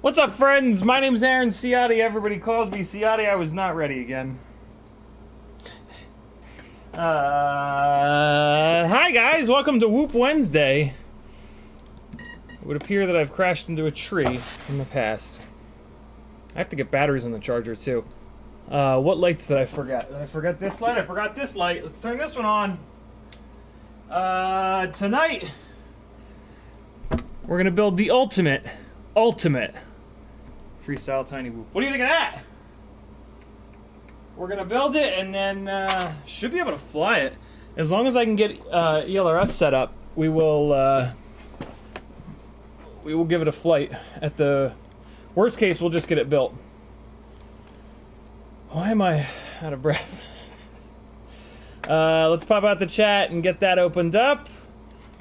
What's up, friends? My name's Aaron Ciotti. Everybody calls me Ciotti. I was not ready again. Hi, guys. Welcome to Whoop Wednesday. It would appear that I've crashed into a tree in the past. I have to get batteries on the charger, too. What lights did I forget? Did I forget this light? I forgot this light. Let's turn this one on. Tonight, we're going to build the ultimate Freestyle tinywhoop. What do you think of that? We're gonna build it and then should be able to fly it. As long as I can get ELRS set up, we will give it a flight. At the worst case, we'll just get it built. Why am I out of breath? Let's pop out the chat and get that opened up.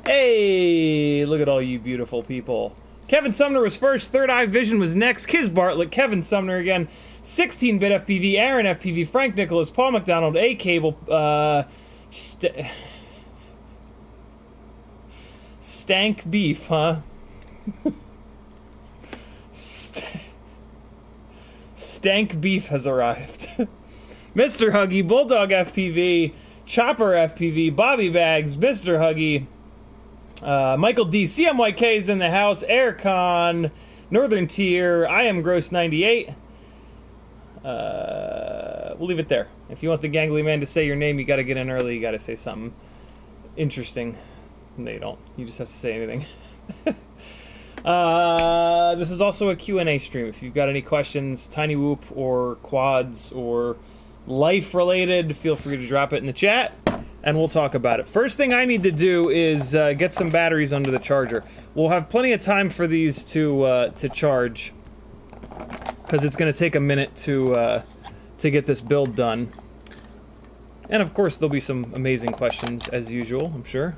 Hey, look at all you beautiful people. Kevin Sumner was first, Third Eye Vision was next, Kiz Bartlett, Kevin Sumner again, 16-bit FPV, Aaron FPV, Frank Nicholas, Paul McDonald, A Cable, Stank Beef, huh? Stank Beef has arrived. Mr. Huggy, Bulldog FPV, Chopper FPV, Bobby Bags, Mr. Huggy, Michael D, CMYK is in the house, Aircon, Northern Tier, I am Gross 98. We'll leave it there. If you want the gangly man to say your name, you gotta get in early, you gotta say something interesting. No, you don't. You just have to say anything. This is also a Q&A stream. If you've got any questions, tinywhoop or quads or life-related, feel free to drop it in the chat, and we'll talk about it. First thing I need to do is get some batteries under the charger. We'll have plenty of time for these to charge, because it's going to take a minute to get this build done. And of course, there'll be some amazing questions, as usual, I'm sure.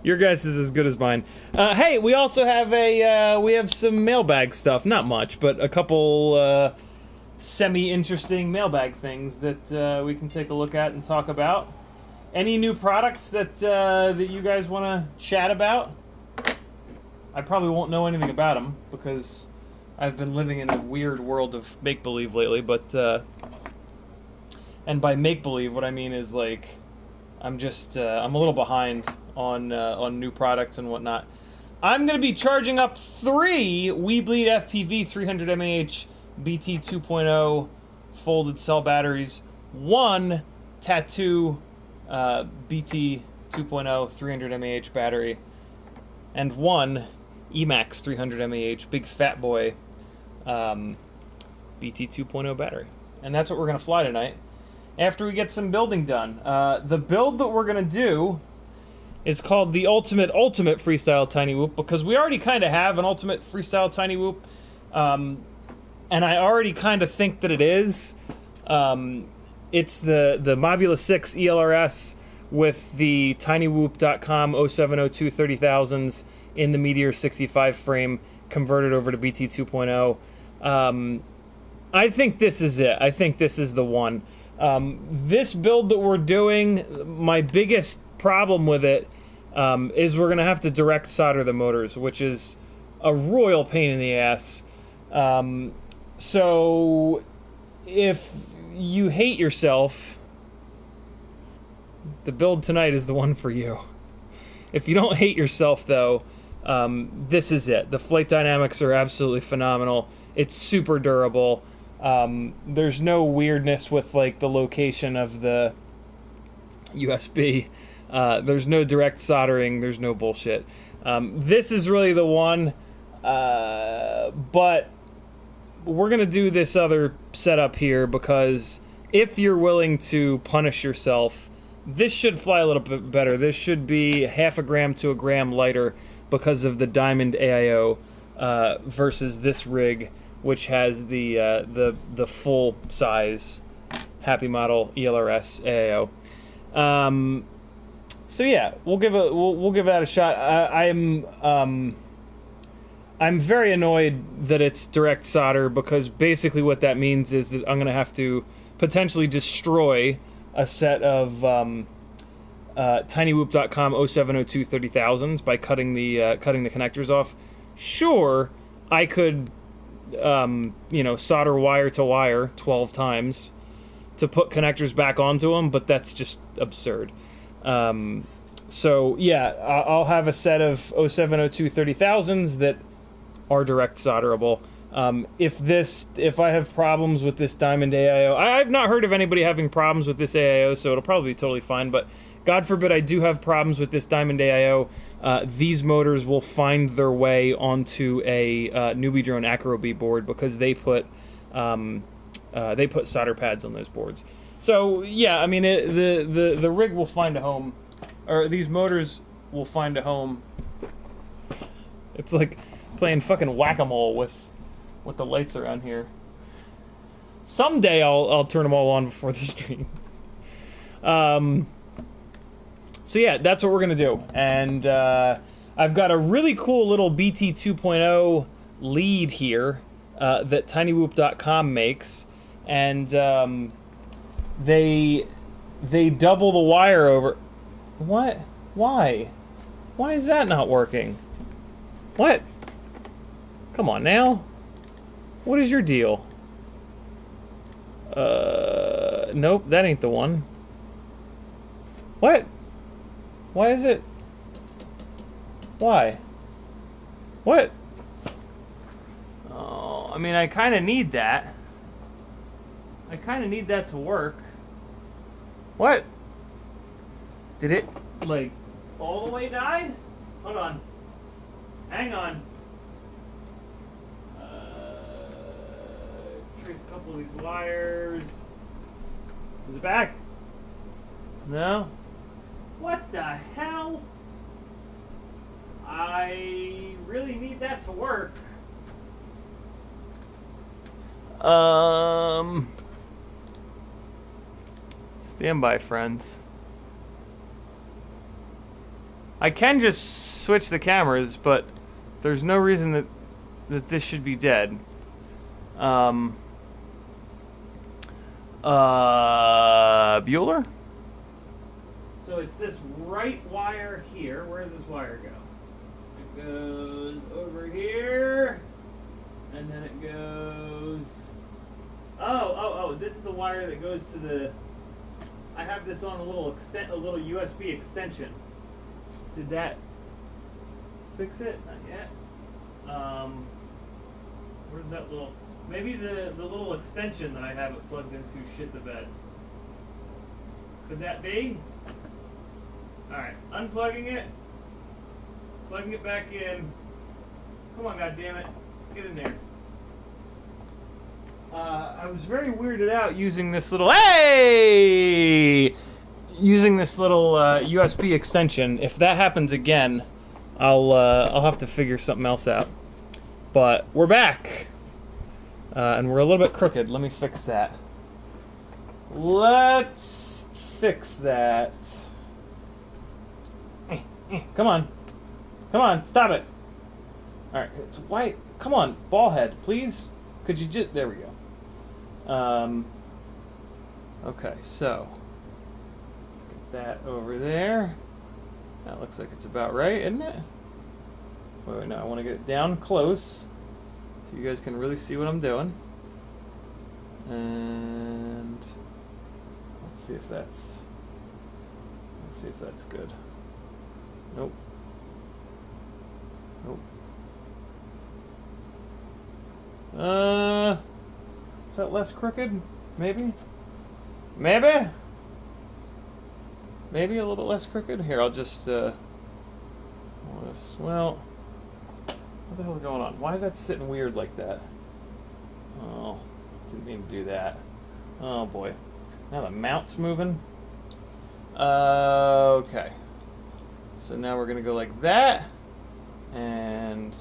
Your guess is as good as mine. Hey, we also have we have some mailbag stuff. Not much, but a couple semi-interesting mailbag things that we can take a look at and talk about. Any new products that that you guys want to chat about? I probably won't know anything about them because I've been living in a weird world of make-believe lately. But and by make-believe, what I mean is like I'm just I'm a little behind on new products and whatnot. I'm gonna be charging up 3 Weebleed FPV 300 mAh BT 2.0 folded cell batteries, 1 Tattu BT 2.0 300 mAh battery, and 1 Emax 300 mAh big fat boy BT 2.0 battery. And that's what we're gonna fly tonight after we get some building done. The build that we're gonna do is called the Ultimate Freestyle tinywhoop, because we already kind of have an Ultimate Freestyle tinywhoop, and I already kind of think that it is. It's the Mob6 ELRS with the tinywhoop.com 0702 30,000s in the Meteor65 frame converted over to BT 2.0. I think this is it. I think this is the one. This build that we're doing, my biggest problem with it is we're gonna have to direct solder the motors, which is a royal pain in the ass. So if you hate yourself, the build tonight is the one for you. If you don't hate yourself though, this is it. The flight dynamics are absolutely phenomenal. It's super durable. There's no weirdness with like the location of the USB. There's no direct soldering. There's no bullshit. This is really the one, but we're gonna do this other setup here because if you're willing to punish yourself, this should fly a little bit better. This should be 0.5 gram to 1 gram lighter because of the Diamond AIO versus this rig, which has the full size HappyModel ELRS AIO. So yeah, we'll give that a shot. I'm very annoyed that it's direct solder, because basically what that means is that I'm gonna have to potentially destroy a set of tinywhoop.com 0702 30,000s by cutting the connectors off. Sure, I could you know, solder wire to wire 12 times to put connectors back onto them, but that's just absurd. So yeah, I'll have a set of 0702 30,000s that are direct solderable. If I have problems with this Diamond AIO, I've not heard of anybody having problems with this AIO, so it'll probably be totally fine, but God forbid I do have problems with this Diamond AIO, these motors will find their way onto a Newbie Drone AcroBee board, because they put solder pads on those boards. So yeah, I mean, the rig will find a home, or these motors will find a home. It's like playing fucking whack-a-mole with the lights around here. Someday I'll turn them all on before the stream. So yeah, that's what we're gonna do. And I've got a really cool little BT 2.0 lead here that tinywhoop.com makes, and they double the wire over. What? Why? Why is that not working? What? Come on now. What is your deal? Nope, that ain't the one. What? Why is it? Why? What? Oh, I mean, I kind of need that. I kind of need that to work. What? Did it, like, all the way die? Hold on. Hang on. Trace a couple of these wires. Is it back? No? What the hell? I really need that to work. Stand by, friends. I can just switch the cameras, but there's no reason that this should be dead. Bueller? So it's this right wire here. Where does this wire go? It goes over here, and then it goes... Oh, this is the wire that goes to the... I have this on a little USB extension. Did that fix it? Not yet. Where's that little... Maybe the little extension that I have it plugged into shit the bed. Could that be? Alright, unplugging it. Plugging it back in. Come on, goddammit. Get in there. I was very weirded out using this little... Hey! Using this little USB extension. If that happens again, I'll have to figure something else out. But we're back. And we're a little bit crooked. Let me fix that. Let's fix that. Come on. Come on, stop it. Alright, it's white. Come on, ball head, please. Could you just... There we go. Okay, so... Let's get that over there. That looks like it's about right, isn't it? Wait, no, I want to get it down close so you guys can really see what I'm doing. And... Let's see if that's good. Nope. Nope. Is that less crooked? Maybe? Maybe? Maybe a little less crooked? Here, I'll just, well, what the hell's going on? Why is that sitting weird like that? Oh, didn't mean to do that. Oh boy. Now the mount's moving. Okay. So now we're gonna go like that. And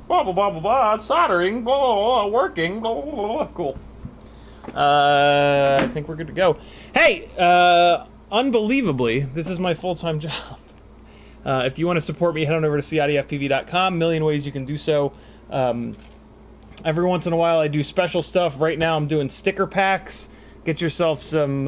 blah blah blah blah blah, soldering, blah blah blah, working, blah blah blah. Cool. I think we're good to go. Hey, unbelievably, this is my full-time job. If you want to support me, head on over to CiottiFPV.com. Million ways you can do so. Every once in a while, I do special stuff. Right now, I'm doing sticker packs. Get yourself some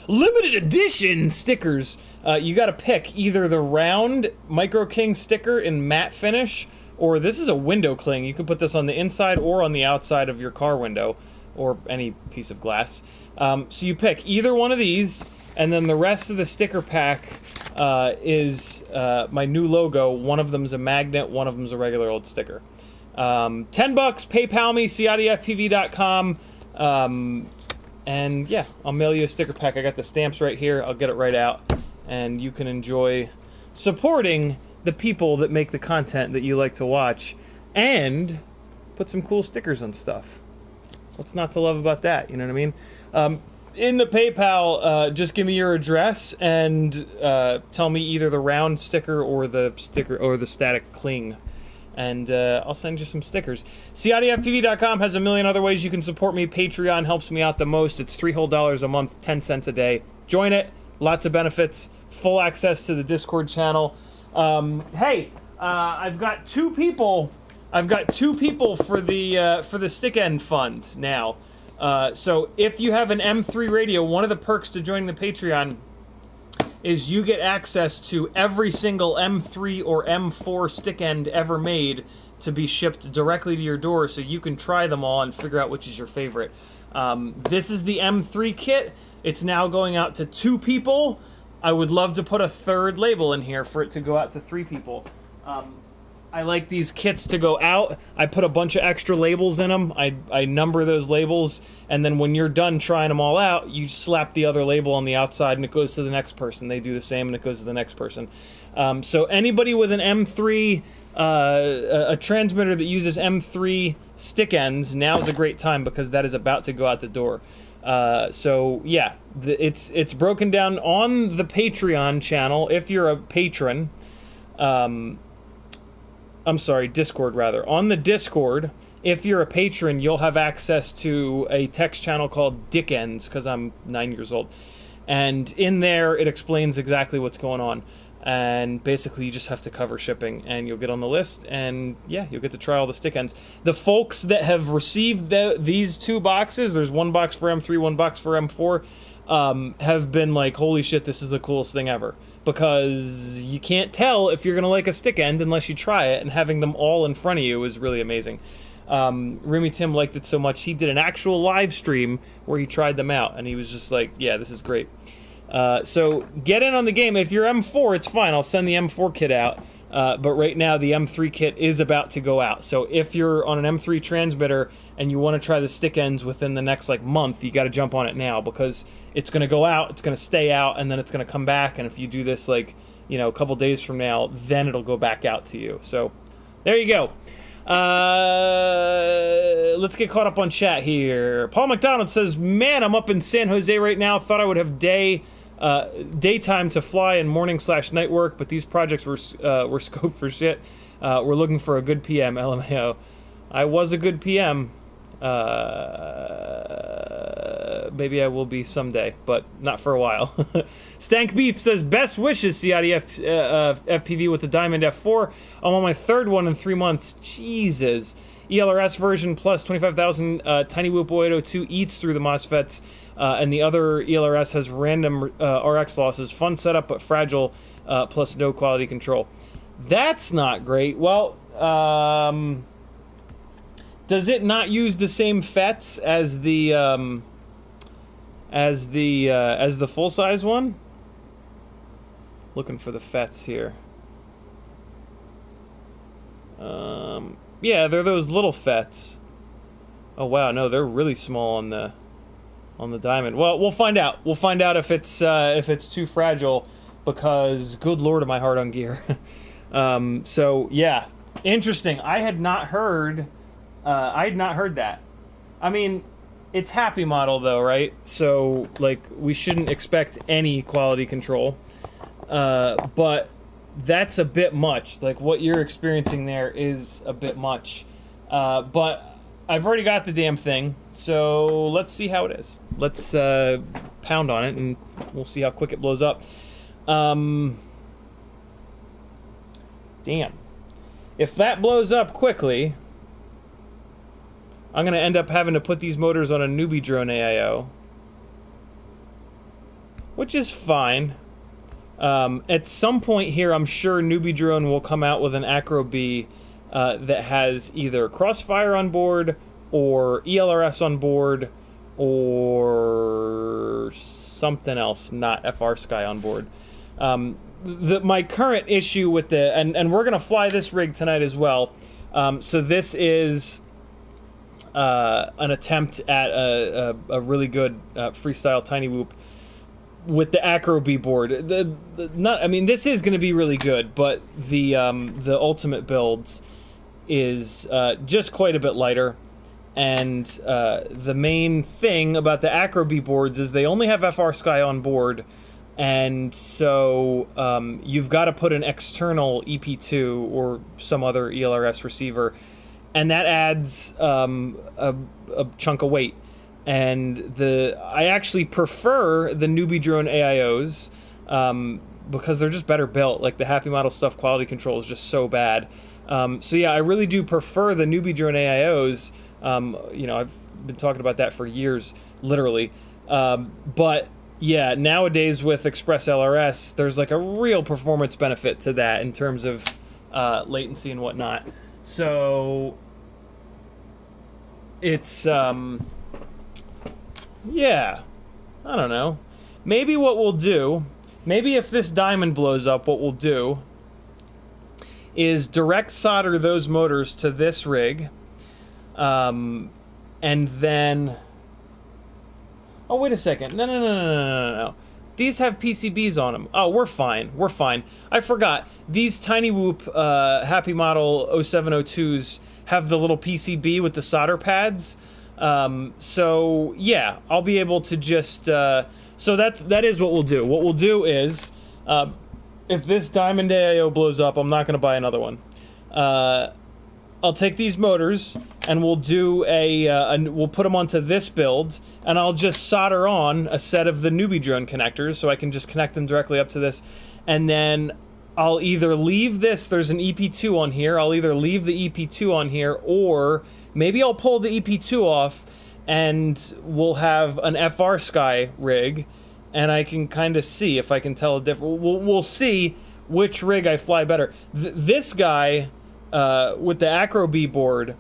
limited edition stickers. You got to pick either the round Micro King sticker in matte finish, or this is a window cling. You can put this on the inside or on the outside of your car window, or any piece of glass. So you pick either one of these, and then the rest of the sticker pack is my new logo. One of them's a magnet, one of them's a regular old sticker. $10, PayPal me, CiottiFPV.com. And yeah, I'll mail you a sticker pack. I got the stamps right here. I'll get it right out. And you can enjoy supporting the people that make the content that you like to watch and put some cool stickers on stuff. What's not to love about that? You know what I mean? in the PayPal, just give me your address and tell me either the round sticker or the static cling, and I'll send you some stickers. CiottiFPV.com has a million other ways you can support me. Patreon helps me out the most. It's $3 whole a month, 10 cents a day. Join it. Lots of benefits. Full access to the Discord channel. Hey, I've got two people. I've got two people for the stick end fund now. So if you have an M3 radio, one of the perks to joining the Patreon is you get access to every single M3 or M4 stick end ever made to be shipped directly to your door, so you can try them all and figure out which is your favorite. This is the M3 kit. It's now going out to 2 people. I would love to put a third label in here for it to go out to 3 people. I like these kits to go out. I put a bunch of extra labels in them. I number those labels, and then when you're done trying them all out, you slap the other label on the outside and it goes to the next person. They do the same and it goes to the next person. So anybody with an M3, a transmitter that uses M3 stick ends, now is a great time because that is about to go out the door. So yeah, it's broken down on the Patreon channel if you're a patron. I'm sorry, Discord rather. On the Discord, if you're a patron, you'll have access to a text channel called Dickens, because I'm 9 years old. And in there, it explains exactly what's going on. And basically, you just have to cover shipping, and you'll get on the list, and yeah, you'll get to try all the stick ends. The folks that have received these 2 boxes, there's 1 box for M3, 1 box for M4, have been like, holy shit, this is the coolest thing ever. Because you can't tell if you're going to like a stick end unless you try it, and having them all in front of you is really amazing. Remy Tim liked it so much, he did an actual live stream where he tried them out, and he was just like, yeah, this is great. So get in on the game. If you're M4, it's fine. I'll send the M4 kit out. But right now, the M3 kit is about to go out. So if you're on an M3 transmitter and you want to try the stick ends within the next month, you got to jump on it now, because it's going to go out, it's going to stay out, and then it's going to come back. And if you do this a couple days from now, then it'll go back out to you. So there you go. Let's get caught up on chat here. Paul McDonald says, man, I'm up in San Jose right now. Thought I would have daytime to fly and morning/night work, but these projects were scoped for shit. We're looking for a good PM, LMAO. I was a good PM. Maybe I will be someday, but not for a while. Stank Beef says, best wishes, CiottiFPV with the Diamond F4. I'm on my 3rd one in 3 months. Jesus. ELRS version plus 25,000 tinywhoop 0802 eats through the MOSFETs, and the other ELRS has random RX losses. Fun setup, but fragile, plus no quality control. That's not great. Well, does it not use the same FETs as the full-size one? Looking for the FETs here. Yeah, they're those little FETs. Oh wow, no, they're really small on the Diamond. Well, we'll find out. We'll find out if it's too fragile, because good lord, am I hard on gear. So yeah, interesting. I had not heard that. I mean, it's HappyModel though, right? So we shouldn't expect any quality control. But that's a bit much. What you're experiencing there is a bit much. But I've already got the damn thing, so let's see how it is. Let's pound on it, and we'll see how quick it blows up. Damn. If that blows up quickly, I'm going to end up having to put these motors on a newbie drone AIO, which is fine. At some point here, I'm sure newbie drone will come out with an Acro B that has either Crossfire on board, or ELRS on board, or something else, not FR Sky on board. My current issue with and we're going to fly this rig tonight as well. So this is an attempt at a really good freestyle tinywhoop with the Acro B board. I mean, this is going to be really good, but the ultimate builds is just quite a bit lighter. And the main thing about the AcroBee boards is they only have FrSky on board, and so you've got to put an external EP2 or some other ELRS receiver, and that adds a chunk of weight. And I actually prefer the Newbie Drone AIOs because they're just better built. Like the HappyModel stuff, quality control is just so bad. So yeah, I really do prefer the Newbie Drone AIOs. You know, I've been talking about that for years, literally. But yeah, nowadays with Express LRS, there's like a real performance benefit to that in terms of latency and whatnot. So it's yeah, I don't know. Maybe what we'll do, maybe if this Diamond blows up, what we'll do is direct solder those motors to this rig, and then... Oh, wait a second. No. These have PCBs on them. Oh, we're fine. We're fine. I forgot. These tinywhoop HappyModel 0702s have the little PCB with the solder pads. So yeah, I'll be able to just so that is what we'll do. What we'll do is if this Diamond AIO blows up, I'm not going to buy another one. I'll take these motors and we'll do we'll put them onto this build, and I'll just solder on a set of the Newbie Drone connectors so I can just connect them directly up to this, and then I'll either leave this, there's an EP2 on here, I'll either leave the EP2 on here, or maybe I'll pull the EP2 off and we'll have an FrSky rig, and I can kind of see if I can tell a difference. We'll see which rig I fly better. This guy with the AcroBee board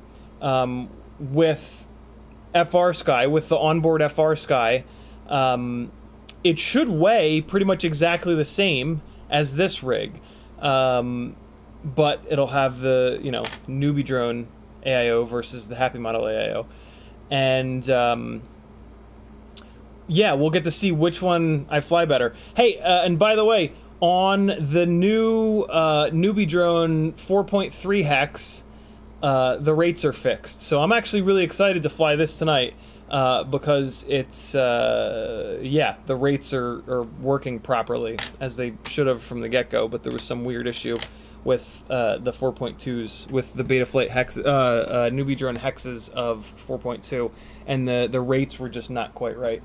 with FrSky, with the onboard FrSky, it should weigh pretty much exactly the same as this rig, but it'll have the, you know, Newbie Drone AIO versus the HappyModel AIO, and yeah, we'll get to see which one I fly better. Hey, and by the way, on the new Newbie Drone 4.3 hex, the rates are fixed, so I'm actually really excited to fly this tonight because it's yeah, the rates are working properly as they should have from the get-go, but there was some weird issue with the 4.2s, with the Betaflight hex, Newbie Drone hexes of 4.2, and the rates were just not quite right.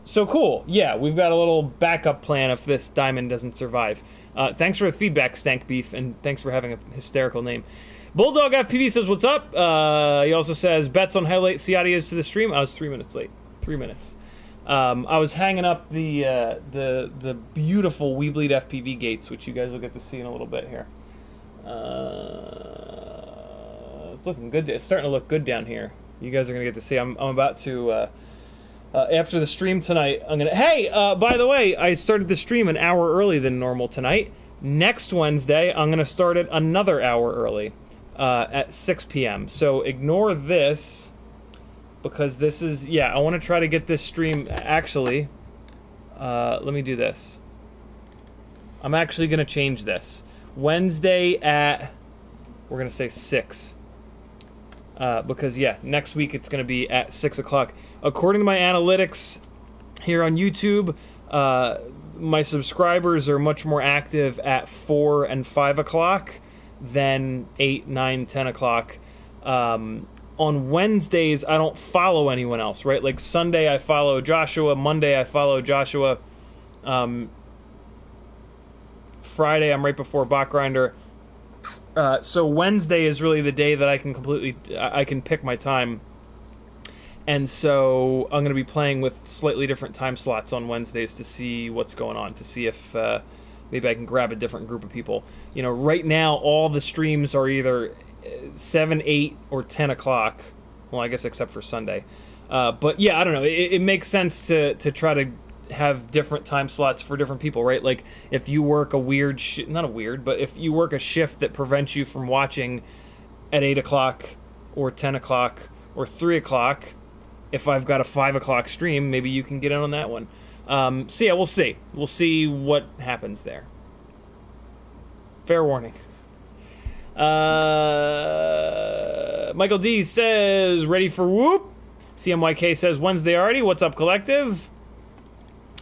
So cool. Yeah, we've got a little backup plan if this Diamond doesn't survive. Thanks for the feedback, Stank Beef, and thanks for having a hysterical name. Bulldog FPV says, what's up? He also says, bets on how late Ciotti is to the stream. I was 3 minutes late. 3 minutes. I was hanging up the beautiful We Bleed FPV gates, which you guys will get to see in a little bit here. It's looking good. It's starting to look good down here. You guys are going to get to see. I'm about to... after the stream tonight, I'm gonna... Hey, by the way, I started the stream an hour early than normal tonight. Next Wednesday, I'm gonna start it another hour early, at 6 p.m. So ignore this, because this is... Yeah, I want to try to get this stream... Actually, let me do this. I'm actually gonna change this. Wednesday at... We're gonna say 6. Because, yeah, next week it's going to be at 6 o'clock. According to my analytics here on YouTube, my subscribers are much more active at 4 and 5 o'clock than 8, 9, 10 o'clock. On Wednesdays, I don't follow anyone else, right? Like Sunday, I follow Joshua. Monday, I follow Joshua. Friday, I'm right before Bot Grinder. So Wednesday is really the day that I can pick my time, and so I'm going to be playing with slightly different time slots on Wednesdays to see what's going on, to see if maybe I can grab a different group of people. You know, right now all the streams are either 7, 8, or 10 o'clock. Well, I guess except for Sunday. But yeah, I don't know. It makes sense to try to have different time slots for different people, right? Like if you work a weird not a weird, but if you work a shift that prevents you from watching at 8 o'clock or 10 o'clock or 3 o'clock, if I've got a 5 o'clock stream, maybe you can get in on that one. So yeah, we'll see. We'll see what happens there. Fair warning. Michael D says, ready for whoop. CMYK says, Wednesday already. What's up, collective?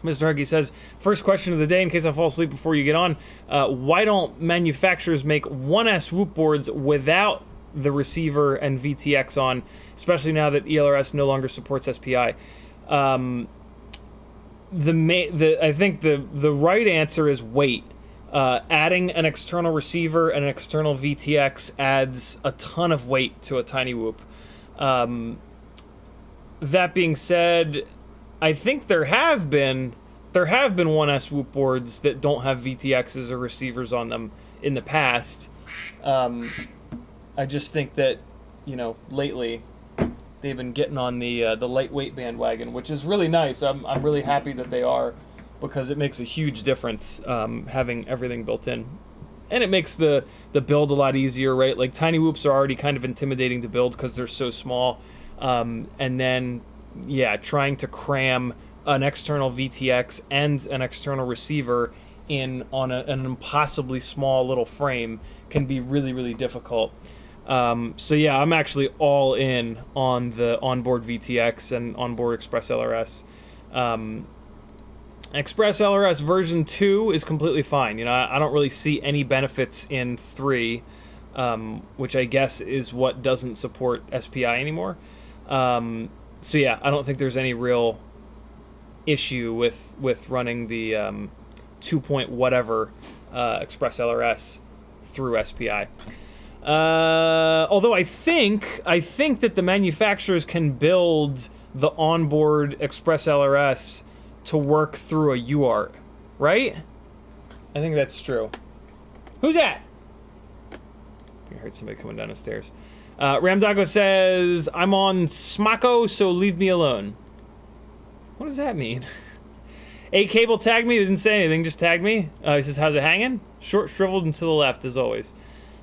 Mr. Huggy says, first question of the day, in case I fall asleep before you get on. Why don't manufacturers make 1S whoop boards without the receiver and VTX on, especially now that ELRS no longer supports SPI? I think the right answer is wait. Adding an external receiver and an external VTX adds a ton of weight to a tinywhoop. That being said, I think there have been 1S whoop boards that don't have VTXs or receivers on them in the past. I just think that, you know, lately they've been getting on the lightweight bandwagon, which is really nice. I'm really happy that they are, because it makes a huge difference having everything built in. And it makes the build a lot easier, right? Like, tinywhoops are already kind of intimidating to build because they're so small. And then, yeah, trying to cram an external VTX and an external receiver on an impossibly small little frame can be really, really difficult. So yeah, I'm actually all in on the onboard VTX and onboard Express LRS. Express LRS version 2 is completely fine. You know, I don't really see any benefits in 3, which I guess is what doesn't support SPI anymore. So yeah, I don't think there's any real issue with running the 2 point whatever Express LRS through SPI. Although I think that the manufacturers can build the onboard Express LRS to work through a UART, right? I think that's true. Who's that? I heard somebody coming down the stairs. Ramdago says, I'm on Smako, so leave me alone. What does that mean? A Cable tagged me, didn't say anything, just tagged me. He says, how's it hanging? Short, shriveled, and to the left, as always.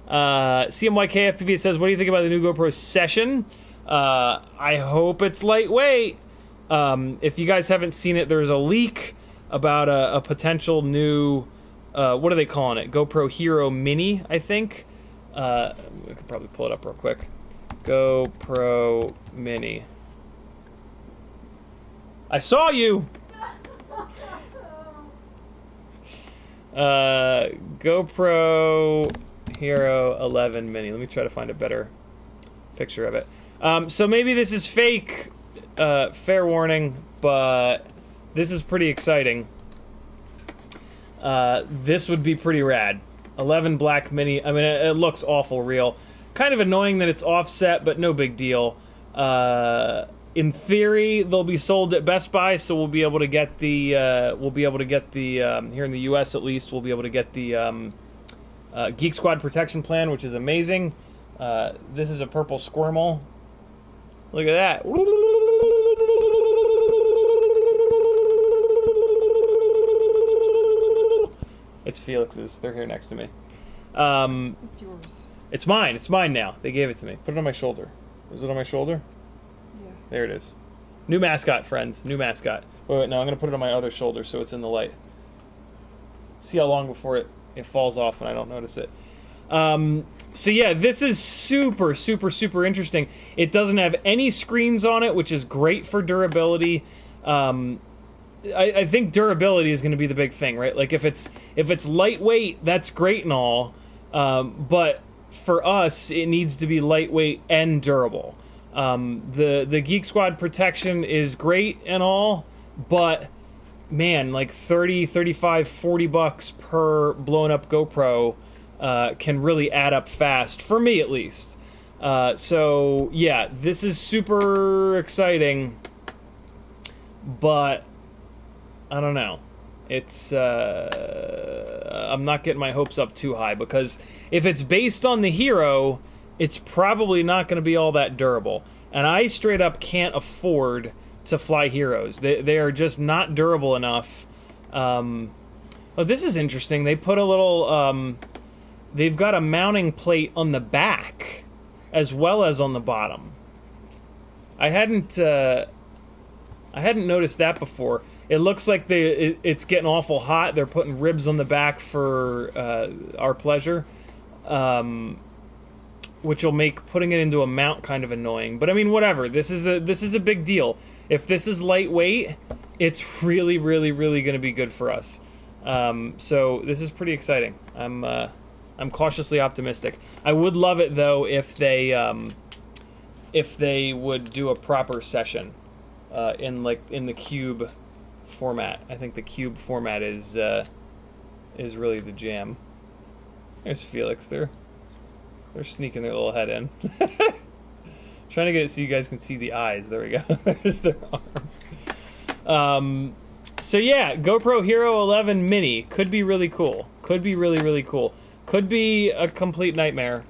CMYK FPV says, what do you think about the new GoPro Session? I hope it's lightweight. If you guys haven't seen it, there's a leak about a potential new, what are they calling it? GoPro Hero Mini, I think. I could probably pull it up real quick. GoPro Mini. I saw you! GoPro Hero 11 Mini. Let me try to find a better picture of it. So maybe this is fake, fair warning, but this is pretty exciting. This would be pretty rad. 11 black mini. I mean, it looks awful real. Kind of annoying that it's offset, but no big deal. In theory, they'll be sold at Best Buy, so we'll be able to get the, here in the US at least, we'll be able to get the Geek Squad protection plan, which is amazing. This is a purple squirmel. Look at that. It's Felix's. They're here next to me. It's yours. It's mine. It's mine now. They gave it to me. Put it on my shoulder. Is it on my shoulder? Yeah. There it is. New mascot, friends. New mascot. Wait, no, I'm going to put it on my other shoulder so it's in the light. See how long before it falls off and I don't notice it. So yeah, this is super, super, super interesting. It doesn't have any screens on it, which is great for durability. I think durability is going to be the big thing, right? Like if it's lightweight, that's great and all, but for us, it needs to be lightweight and durable. The Geek Squad protection is great and all, but man, like 30, 35, 40 bucks per blown up GoPro can really add up fast, for me at least. So yeah, this is super exciting, but I don't know. It's, I'm not getting my hopes up too high, because if it's based on the Hero, it's probably not going to be all that durable. And I straight up can't afford to fly Heroes. They are just not durable enough. Oh, this is interesting. They put a little, they've got a mounting plate on the back as well as on the bottom. I hadn't noticed that before. It looks like it's getting awful hot. They're putting ribs on the back for our pleasure. which will make putting it into a mount kind of annoying. But I mean, whatever. This is a big deal. If this is lightweight, it's really, really, really going to be good for us. So this is pretty exciting. I'm cautiously optimistic. I would love it though if they would do a proper session in the cube format. I think the cube format is really the jam. There's Felix. They're sneaking their little head in. Trying to get it so you guys can see the eyes. There we go. There's their arm. So yeah, GoPro Hero 11 Mini could be really cool. Could be really, really cool. Could be a complete nightmare.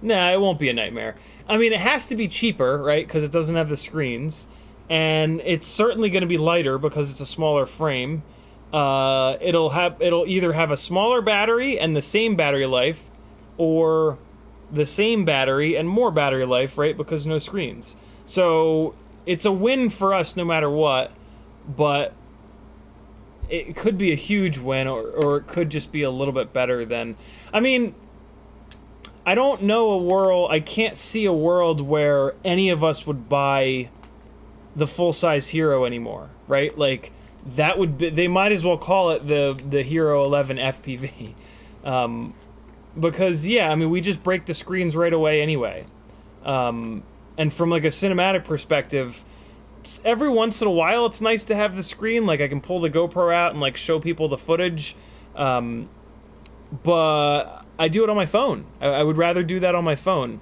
Nah, it won't be a nightmare. I mean, it has to be cheaper, right? Because it doesn't have the screens. And it's certainly going to be lighter because it's a smaller frame. It'll either have a smaller battery and the same battery life, or the same battery and more battery life, right? Because no screens. So it's a win for us no matter what, but it could be a huge win, or it could just be a little bit better than... I mean, I don't know a world... I can't see a world where any of us would buy the full-size Hero anymore, right? Like, that would be... They might as well call it the Hero 11 FPV. Because, yeah, I mean, we just break the screens right away anyway. And from, like, a cinematic perspective... Every once in a while, it's nice to have the screen. Like, I can pull the GoPro out and, like, show people the footage. But I do it on my phone. I would rather do that on my phone.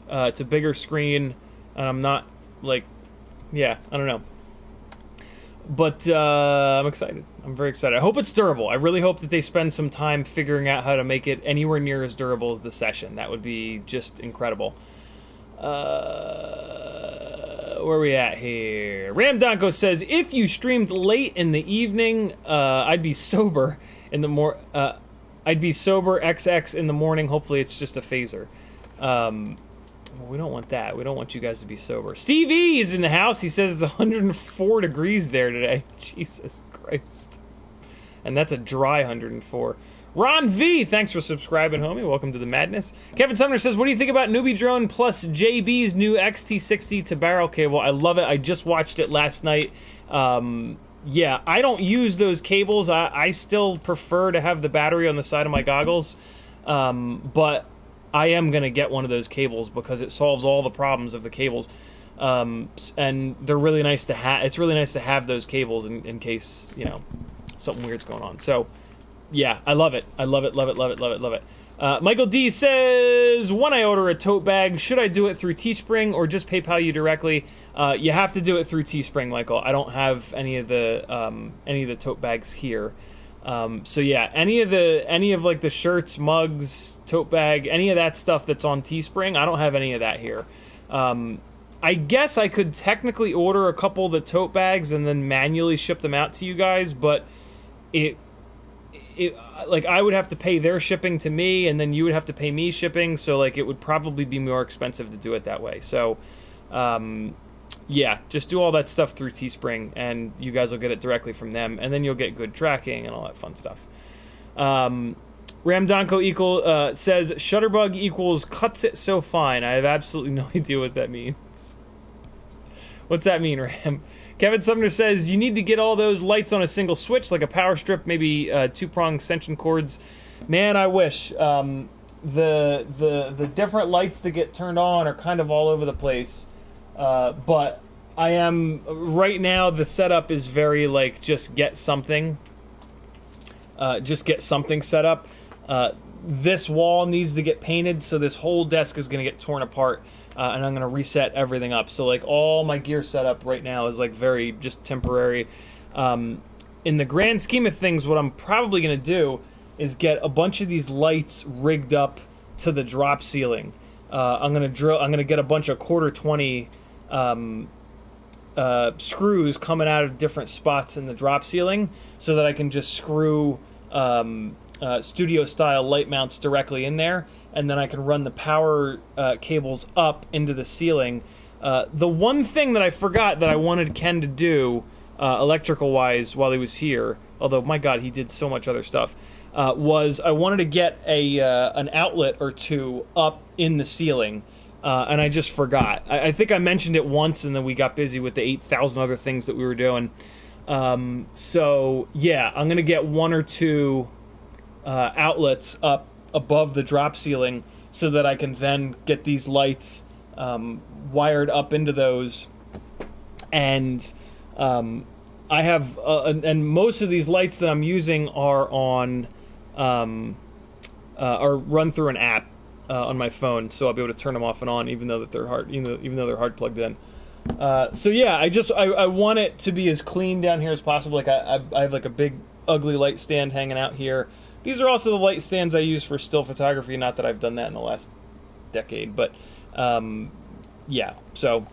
It's a bigger screen, and I'm not, like... Yeah, I don't know. But I'm excited. I'm very excited. I hope it's durable. I really hope that they spend some time figuring out how to make it anywhere near as durable as the Session. That would be just incredible. Where are we at here? Ramdonko says, if you streamed late in the evening, I'd be sober in the I'd be sober XX in the morning. Hopefully it's just a phaser. We don't want that. We don't want you guys to be sober. Steve E is in the house. He says it's 104 degrees there today. Jesus Christ. And that's a dry 104. Ron V, thanks for subscribing, homie. Welcome to the madness. Kevin Sumner says, what do you think about Newbie Drone plus JB's new XT60 to barrel cable? I love it. I just watched it last night. Yeah, I don't use those cables. I still prefer to have the battery on the side of my goggles. But I am going to get one of those cables because it solves all the problems of the cables. And they're really nice to have. It's really nice to have those cables in case, you know, something weird's going on. So, yeah, I love it. I love it, love it, love it, love it, love it. Michael D says, when I order a tote bag, should I do it through Teespring or just PayPal you directly? You have to do it through Teespring, Michael. I don't have any of the tote bags here. So yeah, any of like the shirts, mugs, tote bag, any of that stuff that's on Teespring, I don't have any of that here. I guess I could technically order a couple of the tote bags and then manually ship them out to you guys, but like I would have to pay their shipping to me, and then you would have to pay me shipping, so like it would probably be more expensive to do it that way. So, yeah, just do all that stuff through Teespring, and you guys will get it directly from them, and then you'll get good tracking and all that fun stuff. Ramdonko says, Shutterbug equals cuts it so fine. I have absolutely no idea what that means. What's that mean, Ram? Kevin Sumner says, you need to get all those lights on a single switch, like a power strip, maybe two-prong extension cords. Man, I wish. The different lights that get turned on are kind of all over the place. But I am, right now, the setup is very, like, just get something set up. This wall needs to get painted, so this whole desk is going to get torn apart. And I'm going to reset everything up. So, like, all my gear setup right now is, like, very just temporary. In the grand scheme of things, what I'm probably going to do is get a bunch of these lights rigged up to the drop ceiling. I'm going to get a bunch of 1/4-20 screws coming out of different spots in the drop ceiling so that I can just screw studio-style light mounts directly in there, and then I can run the power cables up into the ceiling. The one thing that I forgot that I wanted Ken to do, electrical-wise, while he was here, although my God, he did so much other stuff, was I wanted to get an outlet or two up in the ceiling, and I just forgot. I think I mentioned it once, and then we got busy with the 8,000 other things that we were doing. So yeah, I'm gonna get 1 or 2 outlets up above the drop ceiling so that I can then get these lights wired up into those. And I have and most of these lights that I'm using are on are run through an app on my phone, so I'll be able to turn them off and on even though that they're hard, even though they're hard plugged in. So yeah, I want it to be as clean down here as possible. Like I have like a big ugly light stand hanging out here. These are also the light stands I use for still photography. Not that I've done that in the last decade, but yeah. So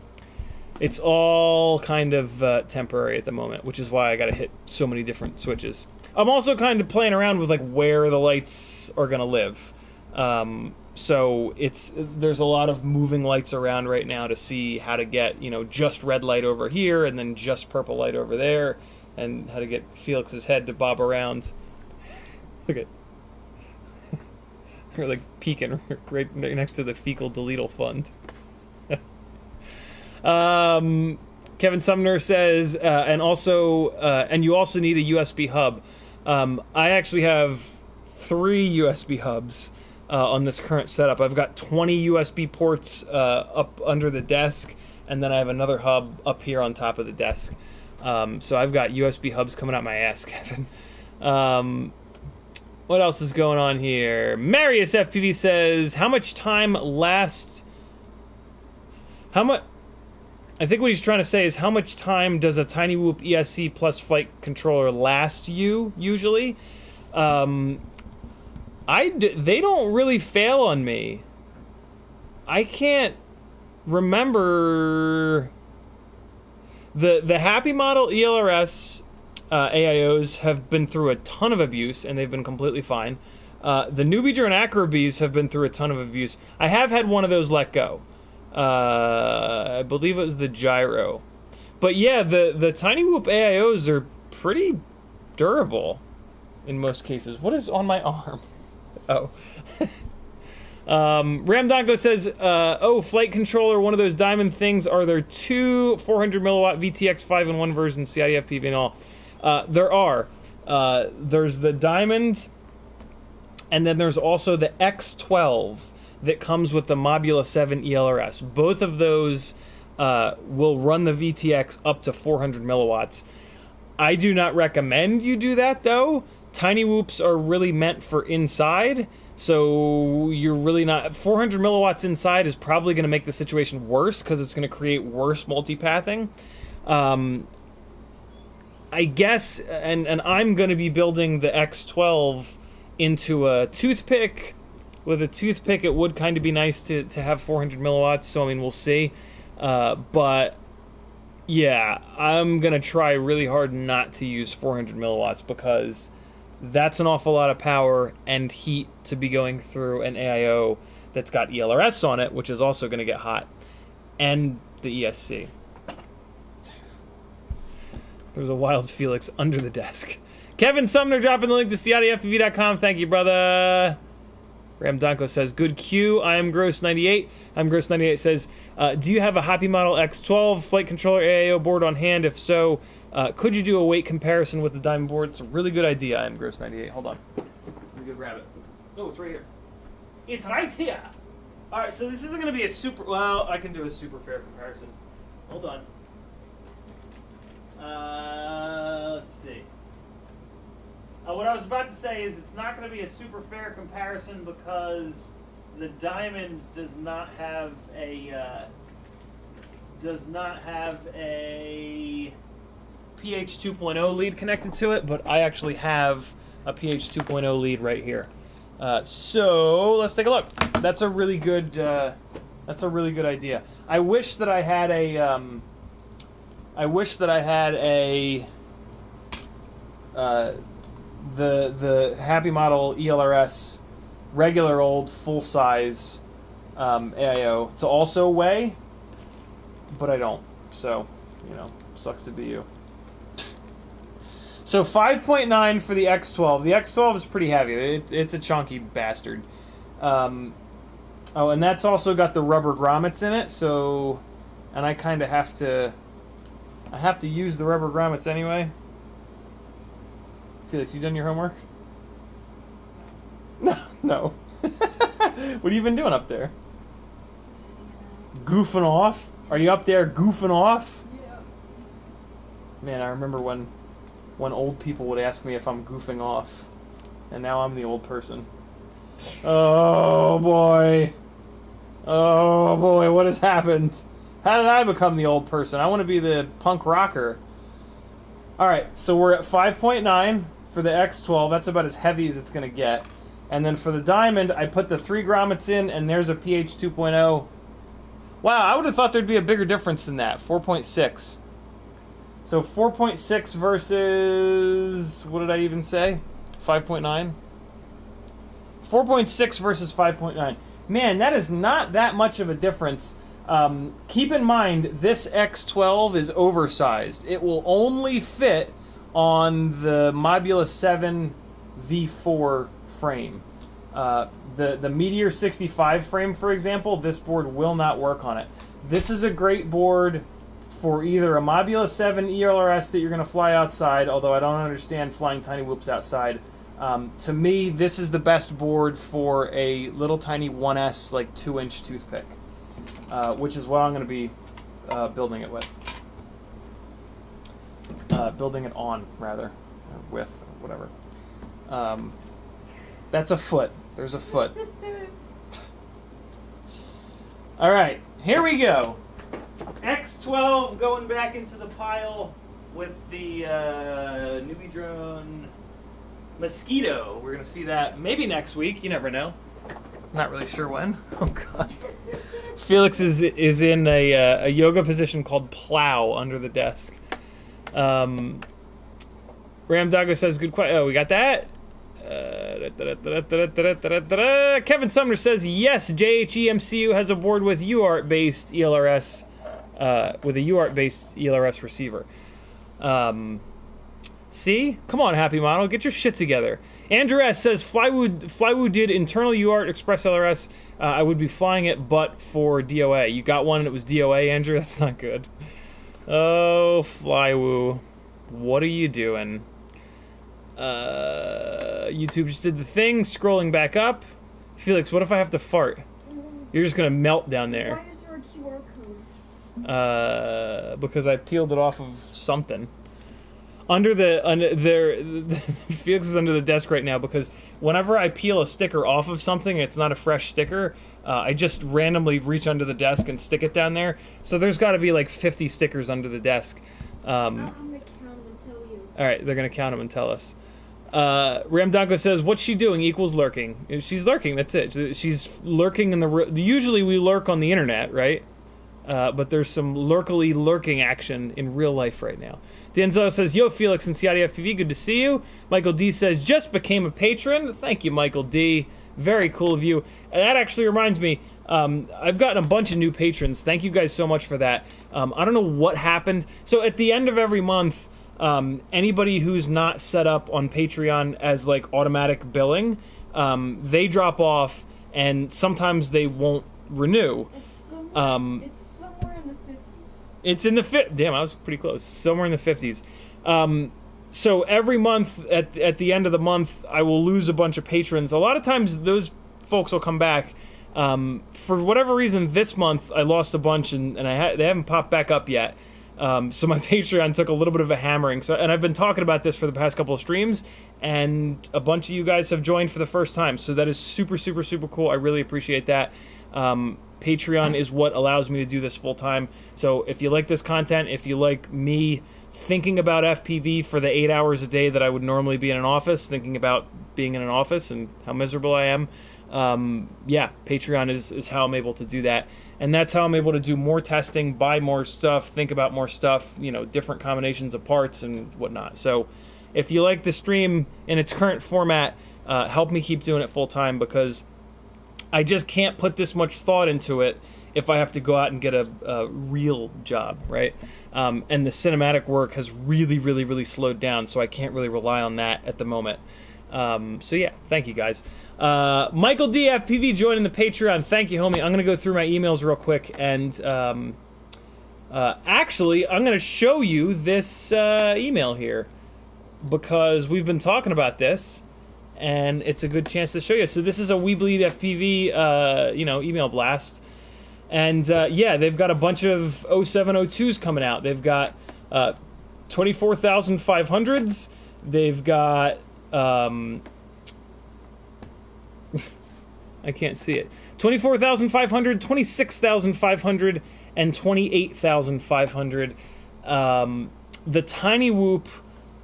it's all kind of temporary at the moment, which is why I got to hit so many different switches. I'm also kind of playing around with like where the lights are gonna live. So there's a lot of moving lights around right now to see how to get, you know, just red light over here and then just purple light over there, and how to get Felix's head to bob around. Look at they're like peeking right next to the fecal deletal fund. Kevin Sumner says, and you also need a USB hub. I actually have 3 USB hubs on this current setup. I've got 20 USB ports up under the desk, and then I have another hub up here on top of the desk. So I've got USB hubs coming out my ass, Kevin. What else is going on here? Marius FPV says, how much time lasts... I think what he's trying to say is how much time does a tinywhoop ESC plus flight controller last you, usually? They don't really fail on me. I can't remember... The HappyModel ELRS AIOs have been through a ton of abuse, and they've been completely fine. The Nubiger and Acrobees have been through a ton of abuse. I have had one of those let go. I believe it was the gyro. But yeah, the tinywhoop AIOs are pretty durable in most cases. What is on my arm? Oh. Ramdonko says, oh, flight controller, one of those diamond things. Are there 2 400 milliwatt VTX 5-in-1 versions, CiottiFPV and all? There are. There's the diamond, and then there's also the X12 that comes with the Mob7 ELRS. Both of those will run the VTX up to 400 milliwatts. I do not recommend you do that, though. Tinywhoops are really meant for inside, so you're really not... 400 milliwatts inside is probably going to make the situation worse because it's going to create worse multipathing. I guess, and I'm going to be building the X12 into a toothpick. With a toothpick, it would kind of be nice to have 400 milliwatts, so I mean, we'll see. But yeah, I'm going to try really hard not to use 400 milliwatts because that's an awful lot of power and heat to be going through an AIO that's got ELRS on it, which is also going to get hot, and the ESC. There's a wild Felix under the desk. Kevin Sumner dropping the link to CiottiFPV.com. Thank you, brother. Ramdonko says, good cue. I am Gross98. I'm Gross98 says, do you have a HappyModel X12 flight controller AIO board on hand? If so, could you do a weight comparison with the Diamond board? It's a really good idea. I am Gross98. Hold on. Let me go grab it. Oh, it's right here. It's right here. All right, so this isn't going to be a super... Well, I can do a super fair comparison. Hold on. Let's see. What I was about to say is it's not going to be a super fair comparison because the Diamond does not have a PH 2.0 lead connected to it, but I actually have a PH 2.0 lead right here. So let's take a look. That's a really good idea. I wish that I had a the HappyModel ELRS regular old full-size AIO to also weigh, but I don't, so, you know, sucks to be you. So 5.9 for the X12. The X12 is pretty heavy. It's a chunky bastard. Oh, and that's also got the rubber grommets in it. So, and I kind of have to. I have to use the rubber grommets anyway. Felix, you done your homework? No, no. What have you been doing up there? Goofing off? Are you up there goofing off? Yeah. Man, I remember when old people would ask me if I'm goofing off, and now I'm the old person. Oh boy. Oh boy, what has happened? How did I become the old person? I want to be the punk rocker. Alright, so we're at 5.9 for the X12. That's about as heavy as it's going to get. And then for the Diamond, I put the 3 grommets in, and there's a pH 2.0. Wow, I would have thought there'd be a bigger difference than that. 4.6. So 4.6 versus... what did I even say? 5.9? 4.6 versus 5.9. Man, that is not that much of a difference. Keep in mind, this X12 is oversized. It will only fit on the Mob7 V4 frame. The Meteor65 frame, for example, this board will not work on it. This is a great board for either a Mob7 ELRS that you're going to fly outside, although I don't understand flying tiny whoops outside. To me, this is the best board for a little tiny 1S, like 2-inch toothpick, which is what I'm going to be building it with. Building it on, rather, or with, or whatever. That's a foot. There's a foot. All right, here we go. X12 going back into the pile with the newbie drone Mosquito. We're going to see that maybe next week. You never know. Not really sure when. Oh, God. Felix is in a yoga position called plow under the desk. Ramdago says, good question. Oh, we got that? Kevin Sumner says, yes, JHEMCU has a board with UART-based ELRS, with a UART-based ELRS receiver. See? Come on, HappyModel, get your shit together. Andrew S. says, Flywoo did internal UART Express LRS. I would be flying it, but for DOA. You got one and it was DOA, Andrew? That's not good. Oh, Flywoo. What are you doing? YouTube just did the thing, scrolling back up. Felix, what if I have to fart? You're just gonna melt down there. Why is there a QR code? Because I peeled it off of something. Felix is under the desk right now because whenever I peel a sticker off of something, it's not a fresh sticker. I just randomly reach under the desk and stick it down there. So there's got to be like 50 stickers under the desk. I'm gonna count them and tell you. All right, they're gonna count them and tell us. Ramdanko says, "What's she doing?" Equals lurking. She's lurking. That's it. She's lurking in the. Usually we lurk on the internet, right? But there's some lurking action in real life right now. Denzel says, "Yo, Felix and CiottiFPV, good to see you." Michael D says, "Just became a patron." Thank you, Michael D. Very cool of you. And that actually reminds me, I've gotten a bunch of new patrons. Thank you guys so much for that. I don't know what happened. So at the end of every month, anybody who's not set up on Patreon as like automatic billing, they drop off, and sometimes they won't renew. It's somewhere in the 50s. It's in the damn, I was pretty close. Somewhere in the 50s. So every month, at the end of the month, I will lose a bunch of patrons. A lot of times, those folks will come back. For whatever reason, this month I lost a bunch, and they haven't popped back up yet. So my Patreon took a little bit of a hammering. And I've been talking about this for the past couple of streams, and a bunch of you guys have joined for the first time. So that is super, super, super cool. I really appreciate that. Patreon is what allows me to do this full time. So if you like this content, if you like me thinking about FPV for the 8 hours a day that I would normally be in an office, thinking about being in an office and how miserable I am, yeah, Patreon is how I'm able to do that. And that's how I'm able to do more testing, buy more stuff, think about more stuff, you know, different combinations of parts and whatnot. So if you like the stream in its current format, help me keep doing it full time, because I just can't put this much thought into it if I have to go out and get a real job, right? And the cinematic work has really slowed down, so I can't really rely on that at the moment. So yeah, thank you guys. Michael D FPV joining the Patreon. Thank you, homie. I'm gonna go through my emails real quick, and actually, I'm gonna show you this email here because we've been talking about this, and it's a good chance to show you. So this is a We Bleed FPV, email blast, and yeah, they've got a bunch of 0702s coming out. They've got 24,500s. They've got I can't see it. 24,500, 26,500, and 28,500. The tinywhoop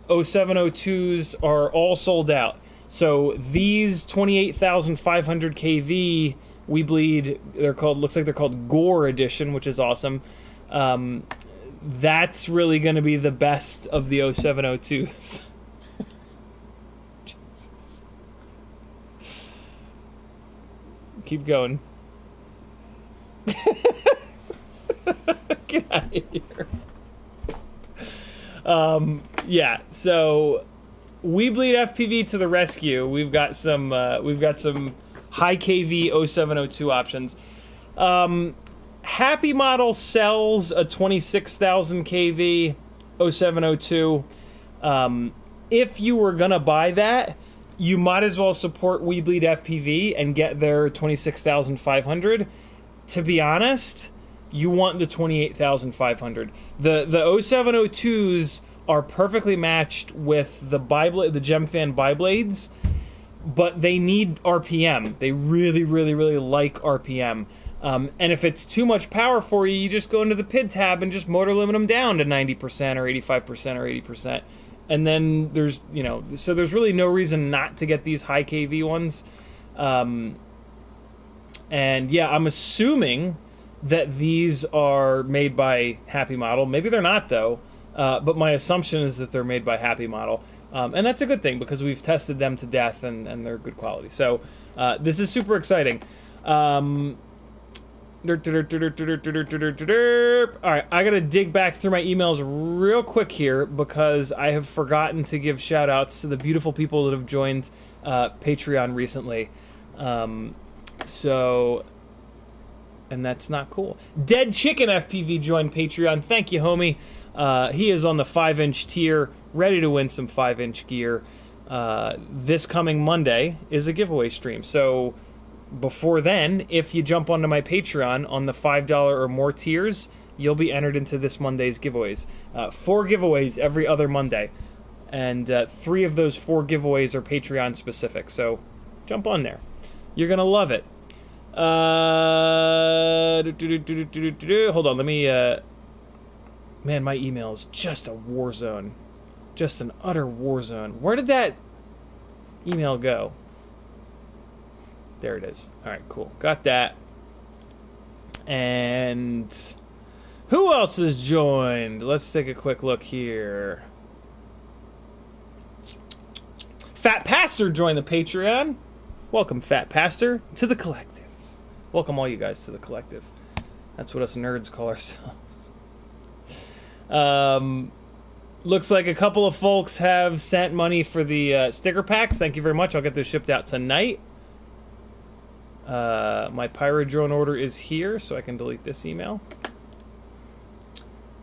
0702s are all sold out. So these 28,500 kV We Bleed, looks like they're called Gore Edition, which is awesome. That's really going to be the best of the 0702s. Keep going. Get out of here. Yeah, so We Bleed FPV to the rescue. We've got some high KV 0702 options. HappyModel sells a 26,000 kV 0702. If you were gonna buy that, you might as well support We Bleed FPV and get their 26,500. To be honest, you want the 28,500. The 0702s are perfectly matched with the Gemfan biblades, but they need RPM. They really like RPM. And if it's too much power for you, you just go into the PID tab and just motor limit them down to 90% or 85% or 80%. And then there's, so there's really no reason not to get these high KV ones. And yeah, I'm assuming that these are made by HappyModel. Maybe they're not, though. But my assumption is that they're made by HappyModel. And that's a good thing because we've tested them to death and they're good quality. So this is super exciting. All right, I gotta dig back through my emails real quick here because I have forgotten to give shout outs to the beautiful people that have joined Patreon recently. And that's not cool. Dead Chicken FPV joined Patreon. Thank you, homie. He is on the 5-inch tier, ready to win some 5-inch gear. This coming Monday is a giveaway stream. So before then, if you jump onto my Patreon on the $5 or more tiers, you'll be entered into this Monday's giveaways. 4 giveaways every other Monday. And 3 of those 4 giveaways are Patreon specific. So jump on there. You're going to love it. Hold on, let me... Man, my email is just a war zone. Just an utter war zone. Where did that email go? There it is. All right, cool. Got that. And who else has joined? Let's take a quick look here. Fat Pastor joined the Patreon. Welcome, Fat Pastor, to the collective. Welcome all you guys to the collective. That's what us nerds call ourselves. Looks like a couple of folks have sent money for the sticker packs. Thank you very much. I'll get those shipped out tonight. My Pyro drone order is here, so I can delete this email.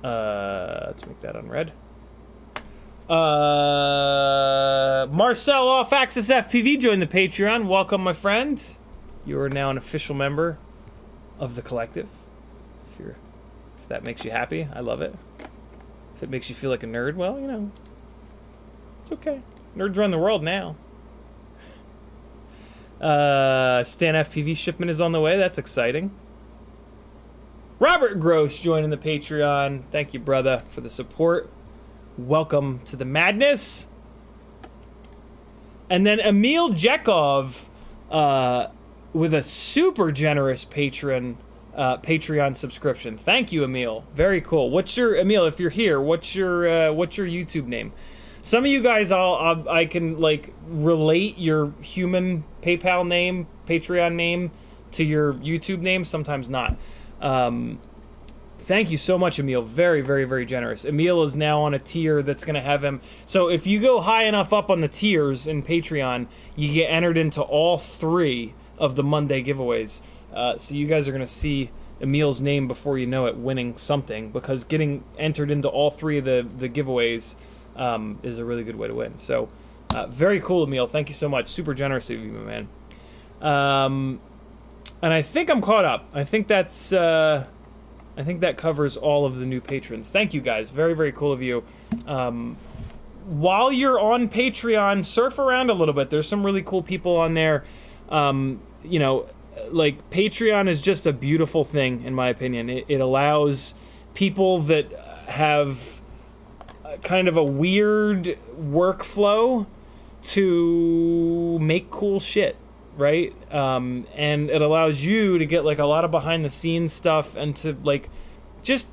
Let's make that unread. Marcel Off Axis FPV joined the Patreon. Welcome, my friend. You are now an official member of the collective. If that makes you happy, I love it. If it makes you feel like a nerd, well, it's okay. Nerds run the world now. Stan FPV shipment is on the way. That's exciting. Robert Gross joining the Patreon. Thank you, brother, for the support. Welcome to the madness. And then Emil Jekov with a super generous Patreon subscription. Thank you, Emil. Very cool. Emil, if you're here, what's your YouTube name? Some of you guys, I can like relate your human PayPal name, Patreon name to your YouTube name. Sometimes not. Thank you so much, Emil. Very, very, very generous. Emil is now on a tier that's going to have him. So if you go high enough up on the tiers in Patreon, you get entered into all 3 of the Monday giveaways. So you guys are going to see Emil's name before you know it winning something, because getting entered into all 3 of the giveaways is a really good way to win. So very cool, Emil. Thank you so much. Super generous of you, my man. And I think I'm caught up. I think that's... I think that covers all of the new patrons. Thank you, guys. Very, very cool of you. While you're on Patreon, surf around a little bit. There's some really cool people on there. You know, like, Patreon is just a beautiful thing, in my opinion. It allows people that have kind of a weird workflow to make cool shit. Right? And it allows you to get like a lot of behind the scenes stuff and to like just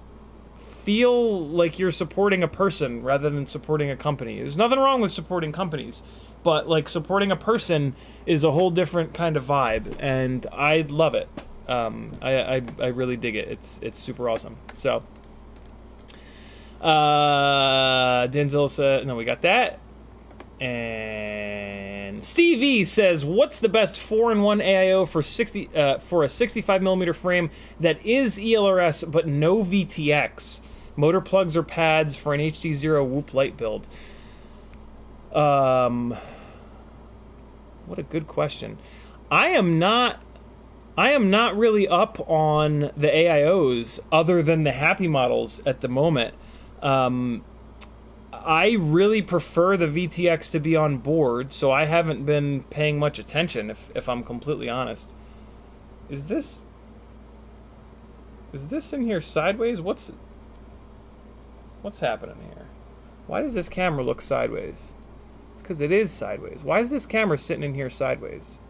feel like you're supporting a person rather than supporting a company. There's nothing wrong with supporting companies, but like supporting a person is a whole different kind of vibe, and I love it. I really dig it. It's super awesome. So Denzel said, no, we got that. And Stevie says, what's the best 4-in-1 AIO for a 65mm frame that is ELRS but no VTX? Motor plugs or pads for an HDZero Whoop Lite build? What a good question. I am not really up on the AIOs other than the HappyModels at the moment. I really prefer the VTX to be on board, so I haven't been paying much attention, if I'm completely honest. Is this in here sideways? What's happening here? Why does this camera look sideways? It's because it is sideways. Why is this camera sitting in here sideways?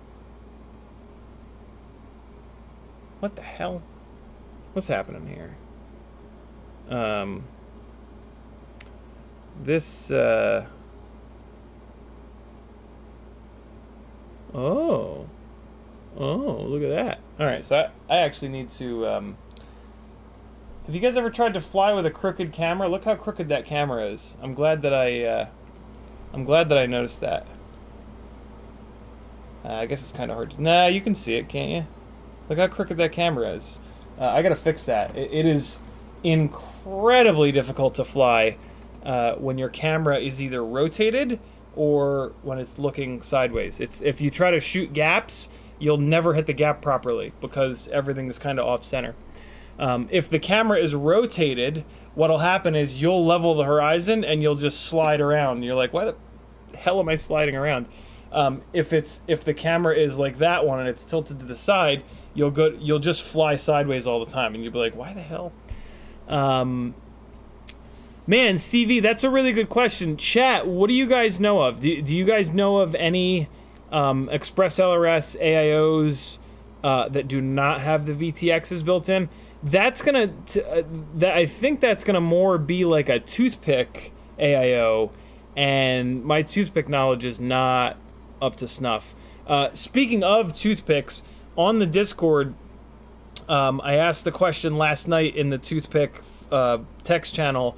What the hell? What's happening here? This, oh, look at that. Alright, so I actually need to, have you guys ever tried to fly with a crooked camera? Look how crooked that camera is. I'm glad that I noticed that. I guess it's kind of hard to, nah, you can see it, can't you? Look how crooked that camera is. I gotta fix that. It is incredibly difficult to fly when your camera is either rotated or when it's looking sideways. If you try to shoot gaps, you'll never hit the gap properly because everything is kind of off center. If the camera is rotated, what'll happen is you'll level the horizon and you'll just slide around. You're like, why the hell am I sliding around? If the camera is like that one and it's tilted to the side, you'll just fly sideways all the time, and you'll be like, why the hell? Man, Stevie, that's a really good question. Chat, what do you guys know of? Do you guys know of any Express LRS AIOs that do not have the VTXs built in? That's gonna, I think that's gonna more be like a toothpick AIO, and my toothpick knowledge is not up to snuff. Speaking of toothpicks, on the Discord, I asked the question last night in the toothpick text channel.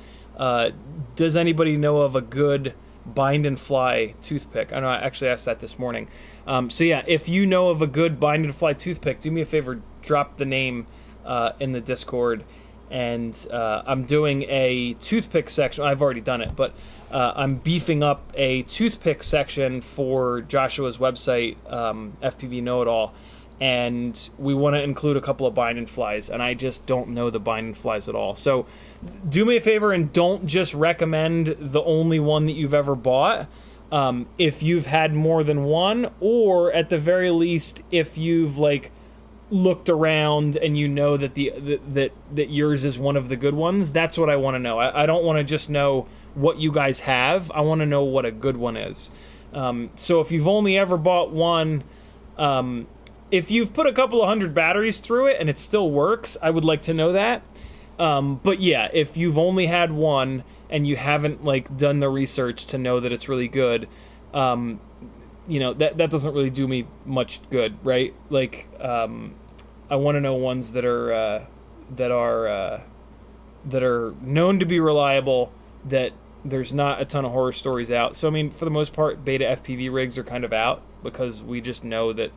Does anybody know of a good bind and fly toothpick? I know I actually asked that this morning. So yeah, if you know of a good bind and fly toothpick, do me a favor, drop the name in the Discord. And I'm doing a toothpick section. I've already done it, but I'm beefing up a toothpick section for Joshua's website, FPV Know-It-All. And we want to include a couple of bind and flies, and I just don't know the bind and flies at all. So do me a favor and don't just recommend the only one that you've ever bought. If you've had more than one, or at the very least, if you've like looked around and you know that that yours is one of the good ones, that's what I want to know. I don't want to just know what you guys have. I want to know what a good one is. So if you've only ever bought one, if you've put a couple of 100 batteries through it and it still works, I would like to know that. But yeah, if you've only had one and you haven't like done the research to know that it's really good, you know, that doesn't really do me much good, right? Like, I want to know ones that are that are known to be reliable, that there's not a ton of horror stories out. So I mean, for the most part, BetaFPV rigs are kind of out because we just know that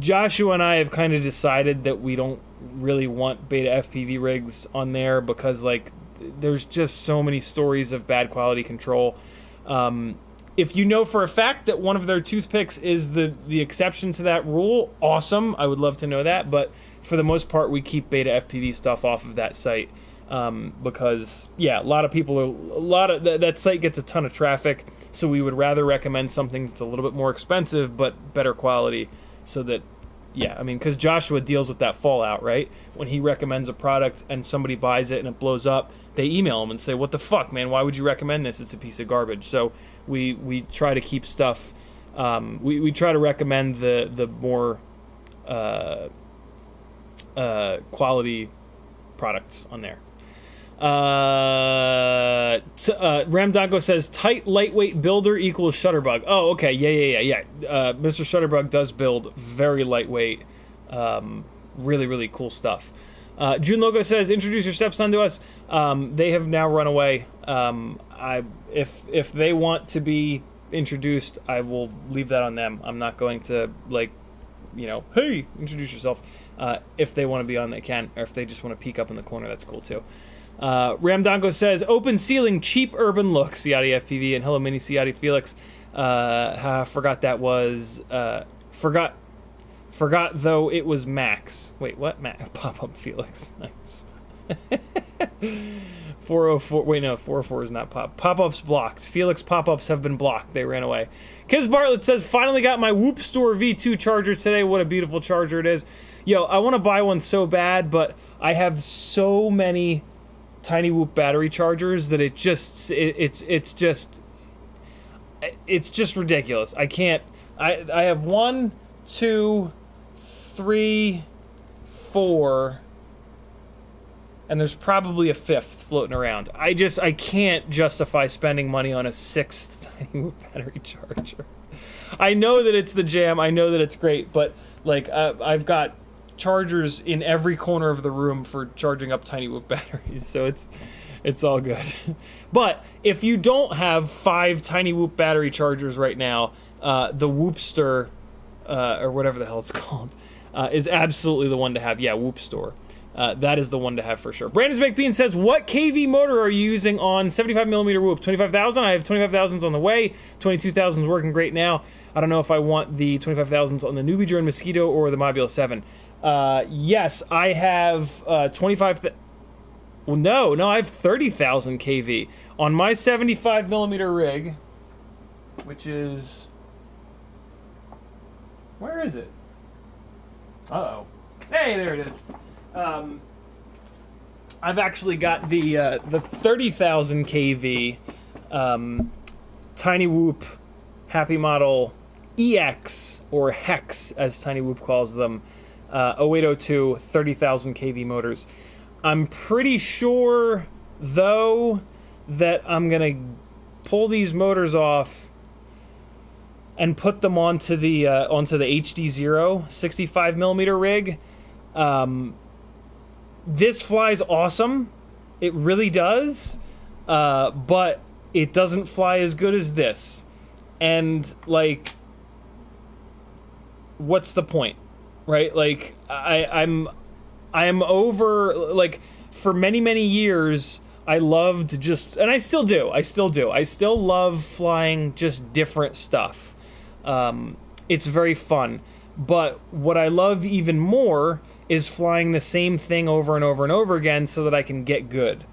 Joshua and I have kind of decided that we don't really want BetaFPV rigs on there because like there's just so many stories of bad quality control. If you know for a fact that one of their toothpicks is the exception to that rule, awesome. I would love to know that, but for the most part, we keep BetaFPV stuff off of that site because, yeah, a lot of people that site gets a ton of traffic, so we would rather recommend something that's a little bit more expensive but better quality, so that, yeah, I mean, because Joshua deals with that fallout, right? When he recommends a product and somebody buys it and it blows up, they email him and say, what the fuck, man, why would you recommend this? It's a piece of garbage. So we try to keep stuff, we try to recommend the more quality products on there. Ramdonko says tight lightweight builder equals Shutterbug. Oh, okay, yeah. Mr. Shutterbug does build very lightweight, really cool stuff. June Logo says introduce your stepson to us. They have now run away. If they want to be introduced, I will leave that on them. I'm not going to, like, you know, hey, introduce yourself. If they want to be on, they can, or if they just want to peek up in the corner, that's cool too. Ramdongo says open ceiling, cheap urban look, CiottiFPV, and hello mini Ciotti Felix. Forgot that was forgot though it was Max. Wait, what? Pop-up Felix. Nice. 404. Wait, no, 404 is not pop-ups blocked. Felix pop-ups have been blocked. They ran away. Kiz Bartlett says finally got my Whoop Store V2 charger today. What a beautiful charger it is. Yo, I want to buy one so bad, but I have so many tinywhoop battery chargers that it's just ridiculous. I can't. I have 1, 2, 3, 4, and there's probably a 5th floating around. I can't justify spending money on a 6th tinywhoop battery charger. I know that it's the jam. I know that it's great, but like I've got chargers in every corner of the room for charging up tinywhoop batteries, so it's all good. But if you don't have 5 tinywhoop battery chargers right now, the Whoopster, or whatever the hell it's called, is absolutely the one to have. Yeah, Whoop Store. That is the one to have for sure. Brandon's Baked Bean says, what KV motor are you using on 75mm Whoop? 25,000? I have 25,000s on the way. 22,000s working great now. I don't know if I want the 25,000s on the newbie drone Mosquito or the Mob 7. Yes, I have 25. Well, no, I have 30,000 kV on my 75mm rig, which is, where is it? Uh-oh. Hey, there it is. I've actually got the 30,000 kV tinywhoop HappyModel EX, or HEX as tinywhoop calls them, 0802 30,000 kV motors. I'm pretty sure though that I'm gonna pull these motors off and put them onto the HDZero 65mm rig. This flies awesome, it really does, but it doesn't fly as good as this. And like, what's the point, right? Like, I'm over, like, for many years I loved just, and I still do, I still love flying just different stuff. It's very fun, but what I love even more is flying the same thing over and over and over again so that I can get good.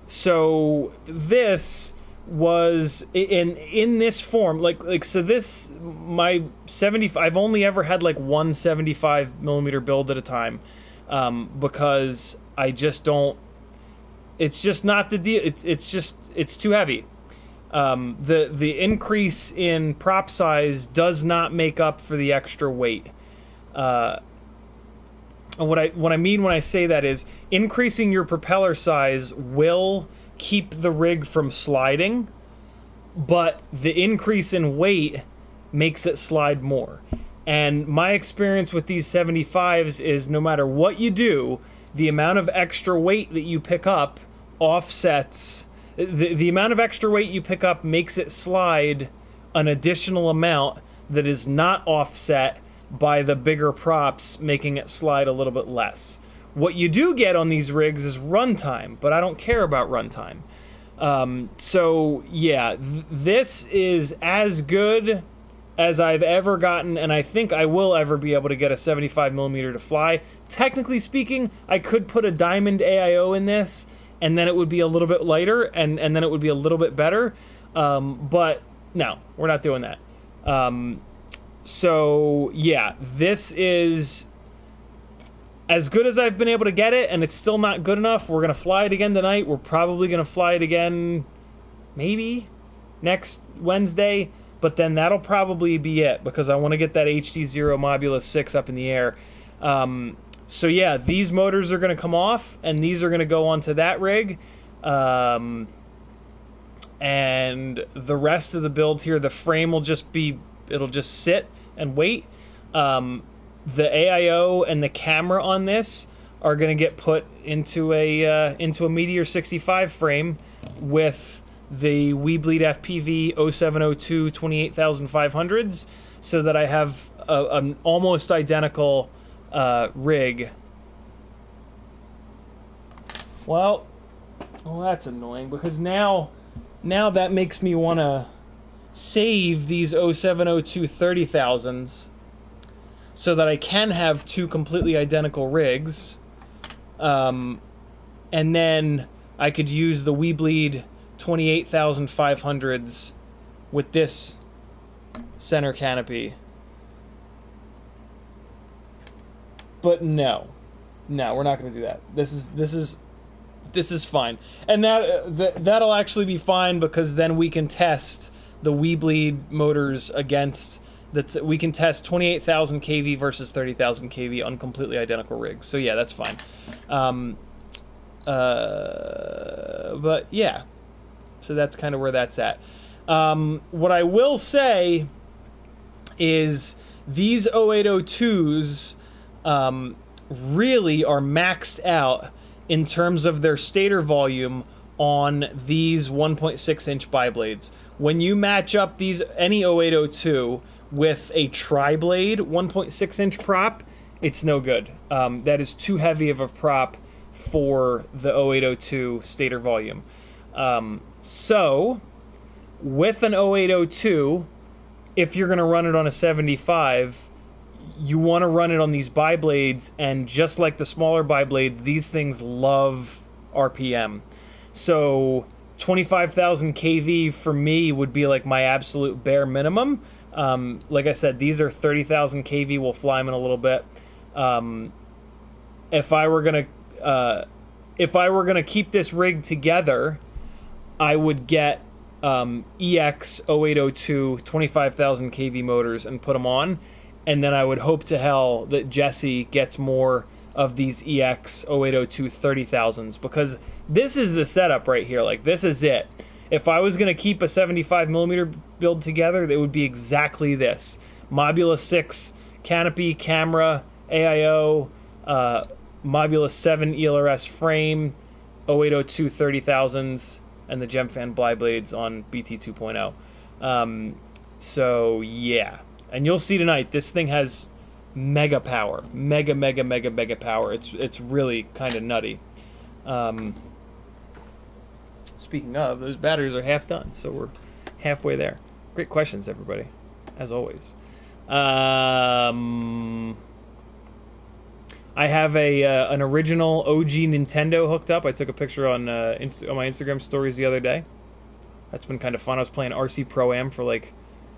So this was in this form, like so this, my 75, I've only ever had like one 75mm build at a time, because I just don't, it's just not the deal. It's too heavy. The increase in prop size does not make up for the extra weight. And what I mean when I say that is increasing your propeller size will keep the rig from sliding, but the increase in weight makes it slide more. And my experience with these 75s is no matter what you do, the amount of extra weight that you pick up offsets, the amount of extra weight you pick up makes it slide an additional amount that is not offset by the bigger props, making it slide a little bit less. What you do get on these rigs is runtime, but I don't care about runtime. So yeah, this is as good as I've ever gotten, and I think I will ever be able to get a 75mm to fly. Technically speaking, I could put a Diamond AIO in this, and then it would be a little bit lighter, and then it would be a little bit better. But no, we're not doing that. So yeah, this is as good as I've been able to get it, and it's still not good enough. We're gonna fly it again tonight. We're probably gonna fly it again maybe next Wednesday, but then that'll probably be it because I want to get that HDZero Mob 6 up in the air. So yeah, these motors are gonna come off, and these are gonna go onto that rig. And the rest of the build here, the frame will just be, it'll just sit and wait. The AIO and the camera on this are going to get put into a Meteor65 frame with the Weebleed FPV 0702 28500s, so that I have an almost identical rig. Well, that's annoying because now that makes me want to save these 0702 30,000s so that I can have two completely identical rigs, and then I could use the Weebleed 28,500s with this center canopy. But no, we're not going to do that. This is fine, and that'll actually be fine because then we can test the Weebleed motors against we can test 28,000 kV versus 30,000 kV on completely identical rigs. So yeah, that's fine. But yeah, so that's kind of where that's at. What I will say is these 0802s really are maxed out in terms of their stator volume on these 1.6-inch biblades. When you match up any 0802 with a triblade 1.6-inch prop, it's no good. That is too heavy of a prop for the 0802 stator volume. So with an 0802, if you're going to run it on a 75, you want to run it on these biblades, and just like the smaller biblades, these things love RPM. So 25,000 kV for me would be like my absolute bare minimum. Like I said, these are 30,000 kV. We'll fly them in a little bit. If I were gonna keep this rig together, I would get EX 0802 25,000 kV motors and put them on, and then I would hope to hell that Jesse gets more of these EX 0802 30,000s, because this is the setup right here. Like, this is it. If I was going to keep a 75mm build together, it would be exactly this. Mob 6 canopy, camera, AIO, Mob7 ELRS frame, 0802 30,000s, and the Gemfan biblades on BT 2.0. So yeah, and you'll see tonight, this thing has mega power, mega power. It's really kind of nutty. Speaking of, those batteries are half done, so we're halfway there. Great questions, everybody, as always. I have an original OG Nintendo hooked up. I took a picture on my Instagram stories the other day. That's been kind of fun. I was playing RC Pro-Am for like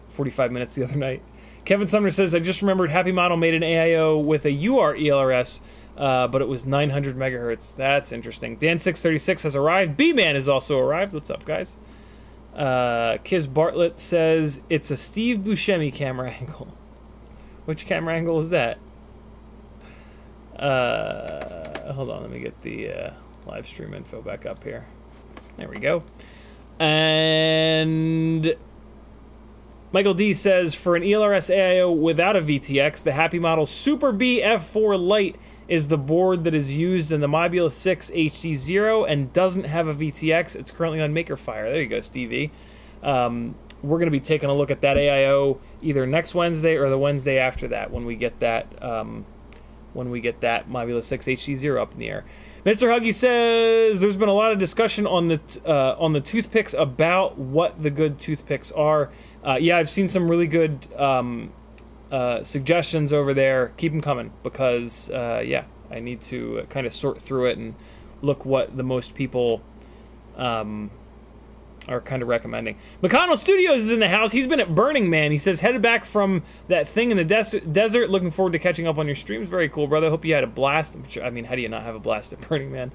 45 minutes the other night. Kevin Sumner says, I just remembered HappyModel made an AIO with a UR ELRS, but it was 900 megahertz. That's interesting. Dan636 has arrived. B-Man has also arrived. What's up, guys? Kiz Bartlett says, it's a Steve Buscemi camera angle. Which camera angle is that? Hold on, let me get the live stream info back up here. There we go. And Michael D says, for an ELRS AIO without a VTX, the HappyModel SuperBeeF4 Lite is the board that is used in the Mob6 HDZero and doesn't have a VTX. It's currently on MakerFire. There you go, Stevie. We're going to be taking a look at that AIO either next Wednesday or the Wednesday after that when we get that Mob6 HDZero up in the air. Mr. Huggy says there's been a lot of discussion on the toothpicks about what the good toothpicks are. Yeah, I've seen some really good suggestions over there. Keep them coming because yeah, I need to kind of sort through it and look what the most people are kind of recommending. McConnell Studios is in the house. He's been at Burning Man. He says, headed back from that thing in the desert. Looking forward to catching up on your streams. Very cool, brother. Hope you had a blast. I mean, how do you not have a blast at Burning Man?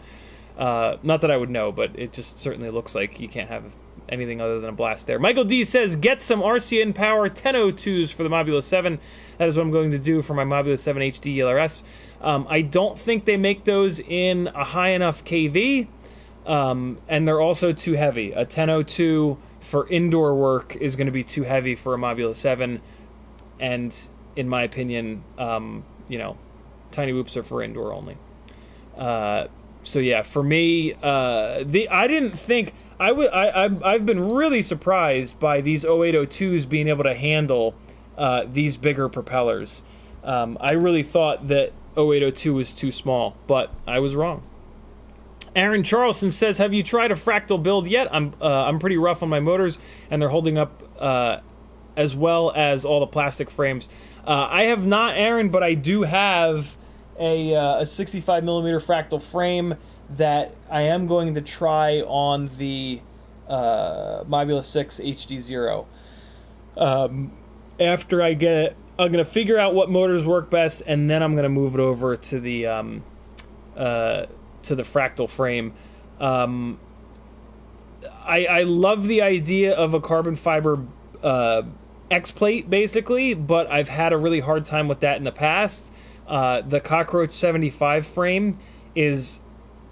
Not that I would know, but it just certainly looks like you can't have anything other than a blast there. Michael D says, get some RCN Power 1002s for the Mob 7. That is what I'm going to do for my Mob 7 HD ELRS. I don't think they make those in a high enough KV. And they're also too heavy. A 1002 for indoor work is going to be too heavy for a Mob 7, and in my opinion, you know, tiny whoops are for indoor only. So yeah, for me, I didn't think I've been really surprised by these 0802s being able to handle these bigger propellers. I really thought that 0802 was too small, but I was wrong. Aaron Charleston says, have you tried a fractal build yet? I'm pretty rough on my motors, and they're holding up as well as all the plastic frames. I have not, Aaron, but I do have a 65 millimeter fractal frame that I am going to try on the Mob 6 HDZero. After I get it, I'm going to figure out what motors work best, and then I'm going to move it over to the fractal frame. I love the idea of a carbon fiber X-plate, basically, but I've had a really hard time with that in the past. The Cockroach 75 frame is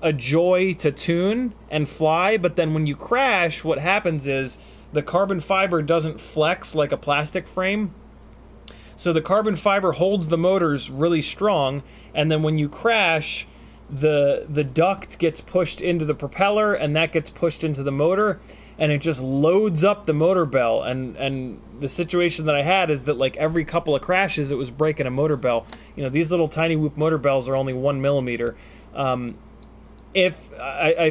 a joy to tune and fly, but then when you crash, what happens is the carbon fiber doesn't flex like a plastic frame. So the carbon fiber holds the motors really strong, and then when you crash, the duct gets pushed into the propeller, and that gets pushed into the motor, and it just loads up the motor bell. And the situation that I had is that, like, every couple of crashes, it was breaking a motor bell. You know, these little tiny whoop motor bells are only 1 millimeter. I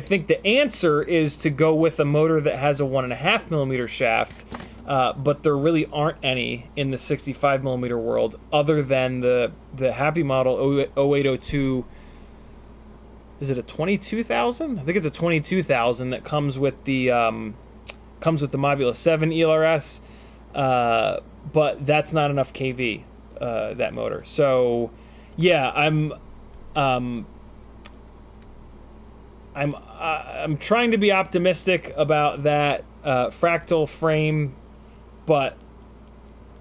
think the answer is to go with a motor that has a 1.5 millimeter shaft, but there really aren't any in the 65 millimeter world other than the HappyModel 0802. Is it a 22,000? I think it's a 22,000 that comes with the Mob 7 ELRS, but that's not enough KV, that motor. So yeah, I'm trying to be optimistic about that fractal frame, but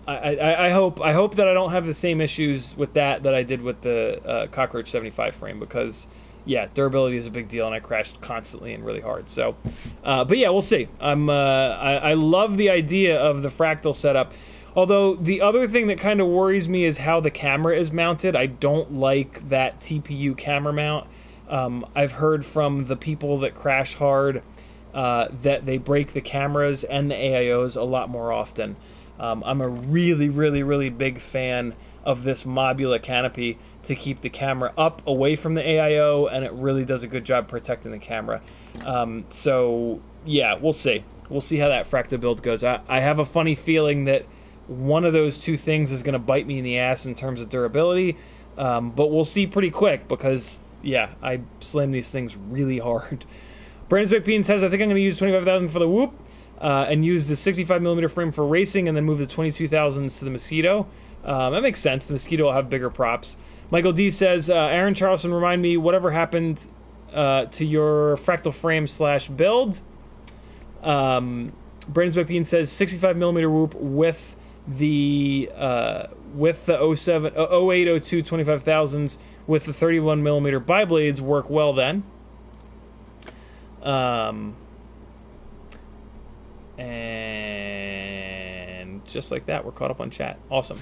I hope that I don't have the same issues with that I did with the Cockroach 75 frame, because yeah, durability is a big deal, and I crashed constantly and really hard. So, but yeah, we'll see. I love the idea of the fractal setup. Although the other thing that kind of worries me is how the camera is mounted. I don't like that TPU camera mount. I've heard from the people that crash hard that they break the cameras and the AIOs a lot more often. I'm a really, really, really big fan of this Mobula canopy to keep the camera up away from the AIO, and it really does a good job protecting the camera. So yeah, we'll see. We'll see how that fractal build goes. I have a funny feeling that one of those two things is going to bite me in the ass in terms of durability, but we'll see pretty quick, because yeah, I slam these things really hard. Brandon Specpine says, I think I'm going to use 25,000 for the Whoop, and use the 65 millimeter frame for racing, and then move the 22,000s to the Mosquito. That makes sense. The Mosquito will have bigger props. Michael D says, Aaron Charleston, remind me whatever happened to your fractal frame / build. Brandon Specpine says 65 millimeter Whoop with the 0802 25,000s with the 31 millimeter biblades work well then. And just like that, we're caught up on chat. Awesome.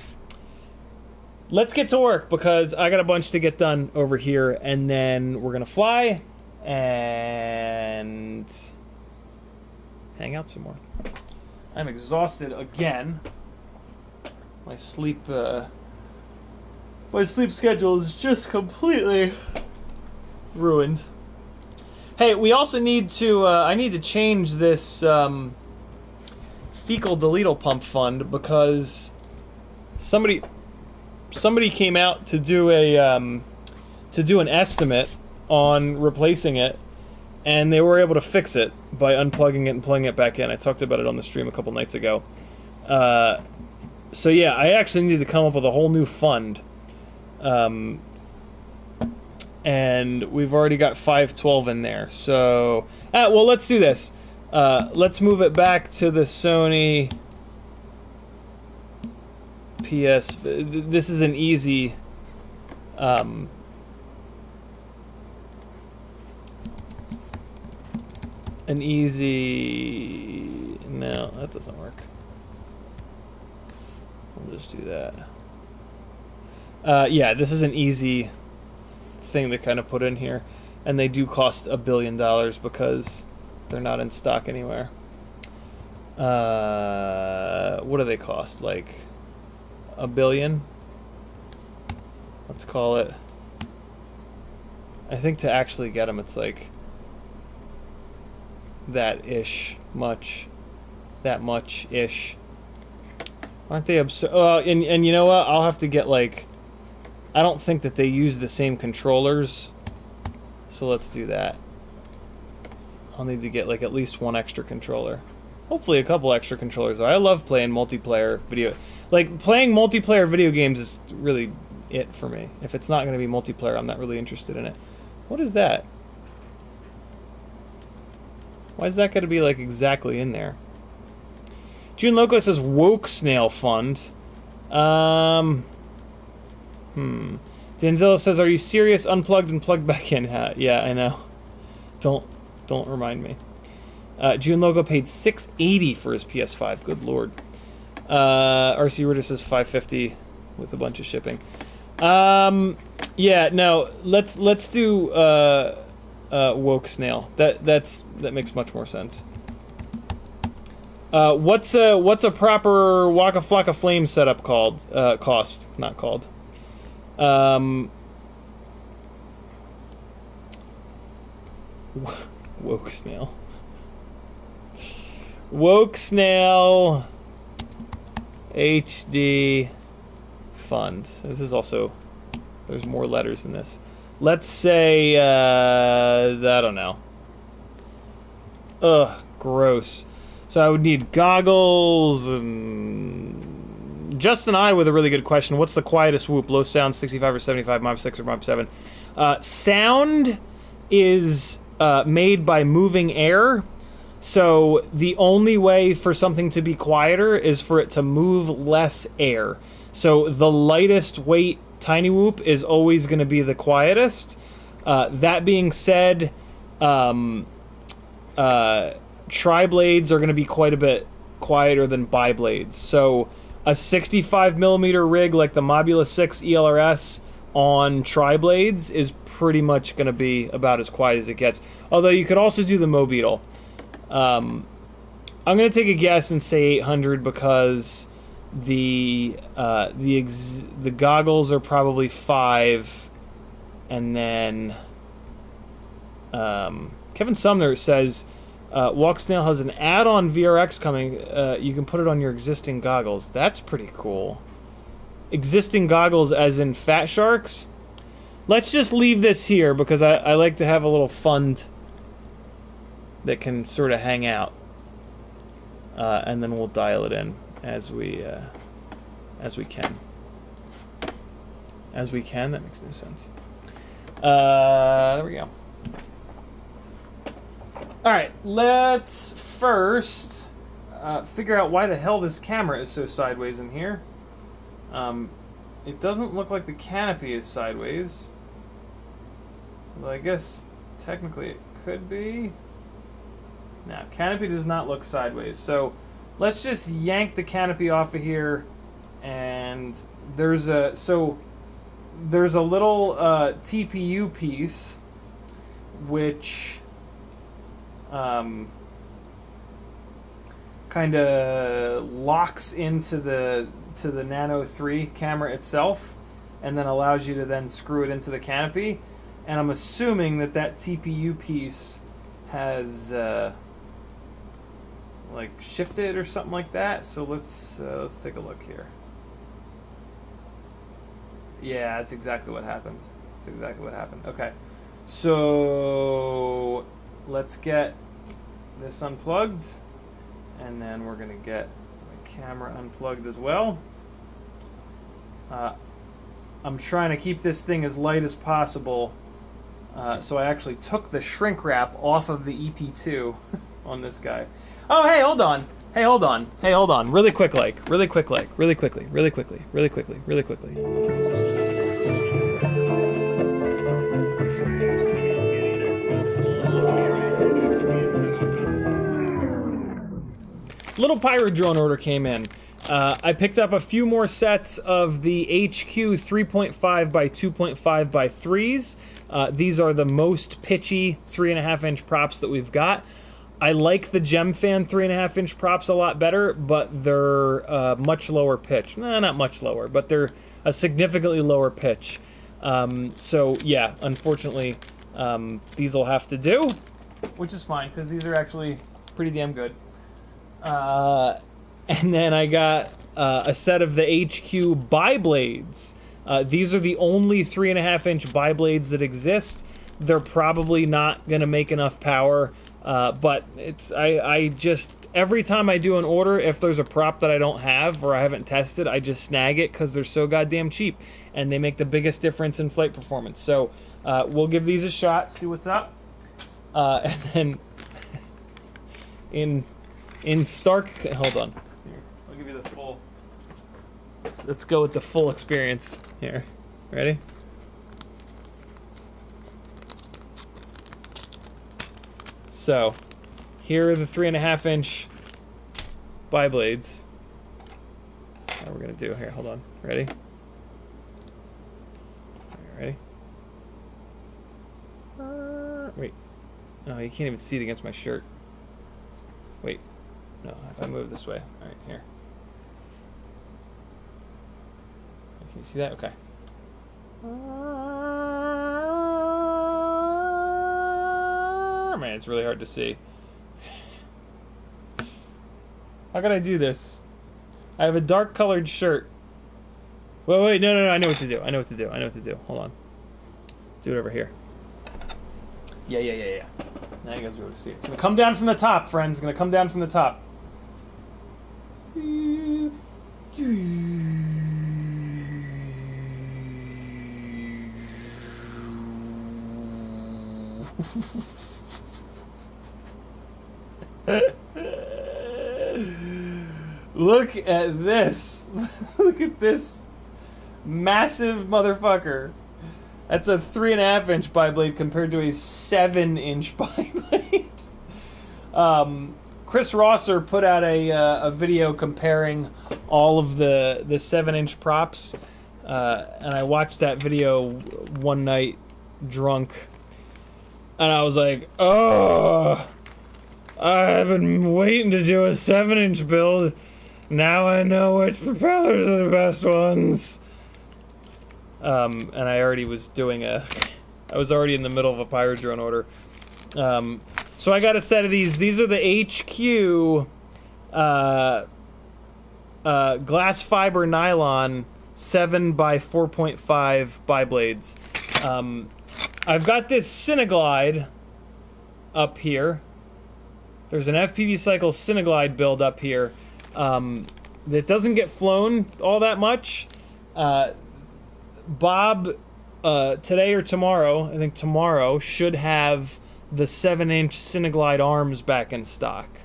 Let's get to work because I got a bunch to get done over here, and then we're gonna fly and hang out some more. I'm exhausted again. My sleep schedule is just completely ruined. Hey, we also need to, I need to change this fecal deletal pump fund because somebody came out to do an estimate on replacing it, and they were able to fix it by unplugging it and plugging it back in. I talked about it on the stream a couple nights ago. So yeah, I actually need to come up with a whole new fund. And we've already got 512 in there. So, well, let's do this. Let's move it back to the Sony PS. This is an easy. An easy. No, that doesn't work. We'll just do that. Yeah, this is an easy thing to kind of put in here, and they do cost $1 billion because they're not in stock anywhere. What do they cost? Like $1 billion? Let's call it. I think to actually get them, it's like that much ish. Aren't they absurd? And you know what? I'll have to get like. I don't think that they use the same controllers, so let's do that. I'll need to get like at least one extra controller. Hopefully a couple extra controllers. I love playing multiplayer video. Like, playing multiplayer video games is really it for me. If it's not going to be multiplayer, I'm not really interested in it. What is that? Why is that going to be like exactly in there? June Loco says woke snail fund. Denzel says, "Are you serious? Unplugged and plugged back in." Yeah, I know. Don't remind me. June Logo paid $680 for his PS5. Good lord. RC Ritter says $550 with a bunch of shipping. Yeah, no. Let's do woke snail. That makes much more sense. What's a proper Waka Flocka Flame setup called? Cost, not called. Woke snail. Woke snail HD fund. This is also, there's more letters in this. Let's say I don't know. Ugh, gross. So I would need goggles and Justin I with a really good question. What's the quietest whoop? Low sound, 65 or 75, Mob 6 or Mob 7? Sound is made by moving air. So the only way for something to be quieter is for it to move less air. So the lightest weight tinywhoop is always going to be the quietest. That being said, triblades are going to be quite a bit quieter than biblades. So a 65mm rig like the Mob6 ELRS on triblades is pretty much going to be about as quiet as it gets. Although you could also do the Mobeetle. I'm going to take a guess and say 800 because the goggles are probably 5, and then Kevin Sumner says Walk Snail has an add-on VRX coming. You can put it on your existing goggles. That's pretty cool. Existing goggles as in Fat Sharks? Let's just leave this here because I like to have a little fund that can sort of hang out. And then we'll dial it in as we can. As we can? That makes no sense. There we go. Alright, let's first figure out why the hell this camera is so sideways in here. It doesn't look like the canopy is sideways. Well, I guess technically it could be. No, canopy does not look sideways. So let's just yank the canopy off of here, and there's a little TPU piece which kind of locks into the Nano 3 camera itself, and then allows you to then screw it into the canopy. And I'm assuming that TPU piece has like shifted or something like that. So let's take a look here. Yeah, that's exactly what happened. That's exactly what happened. Okay, so let's get this unplugged, and then we're gonna get the camera unplugged as well. I'm trying to keep this thing as light as possible, so I actually took the shrink wrap off of the EP2 on this guy. Oh, hey, hold on. Hey, hold on. Hey, hold on. Really quick, really quickly. Little pirate drone order came in. I picked up a few more sets of the HQ 3.5 by 2.5 by 3s. These are the most pitchy 3.5-inch props that we've got. I like the Gemfan 3.5-inch props a lot better, but they're much lower pitch. Nah, not much lower, but they're a significantly lower pitch. So yeah, unfortunately, these will have to do, which is fine because these are actually pretty damn good. And then I got a set of the HQ biblades. These are the only 3.5-inch biblades that exist. They're probably not gonna make enough power, but I just, every time I do an order, if there's a prop that I don't have or I haven't tested, I just snag it because they're so goddamn cheap and they make the biggest difference in flight performance. So we'll give these a shot, see what's up, and then in stark, hold on. Here, I'll give you the full. Let's go with the full experience here. Ready? So, here are the 3.5-inch biblades. What we're gonna do here? Hold on. Ready? Ready? Wait. Oh, you can't even see it against my shirt. Wait. No, if I move this way. All right, here. Can you see that? Okay. Man, it's really hard to see. How can I do this? I have a dark colored shirt. Wait, no, I know what to do. I know what to do. Hold on. Do it over here. Yeah. Now you guys will be able to see it. It's gonna come down from the top, friends. It's gonna come down from the top. Look at this. Look at this massive motherfucker. That's a 3.5-inch biblade compared to a 7-inch biblade. Chris Rosser put out a video comparing all of the 7-inch props, and I watched that video one night drunk, and I was like, oh, I've been waiting to do a 7-inch build. Now I know which propellers are the best ones. And I already was doing I was already in the middle of a pirate drone order. So I got a set of these. These are the HQ glass fiber nylon 7 by 4.5 biblades. I've got this Cineglide up here. There's an FPVCycle Cineglide build up here that doesn't get flown all that much. Bob, today or tomorrow, I think tomorrow, should have the 7-inch Cineglide arms back in stock.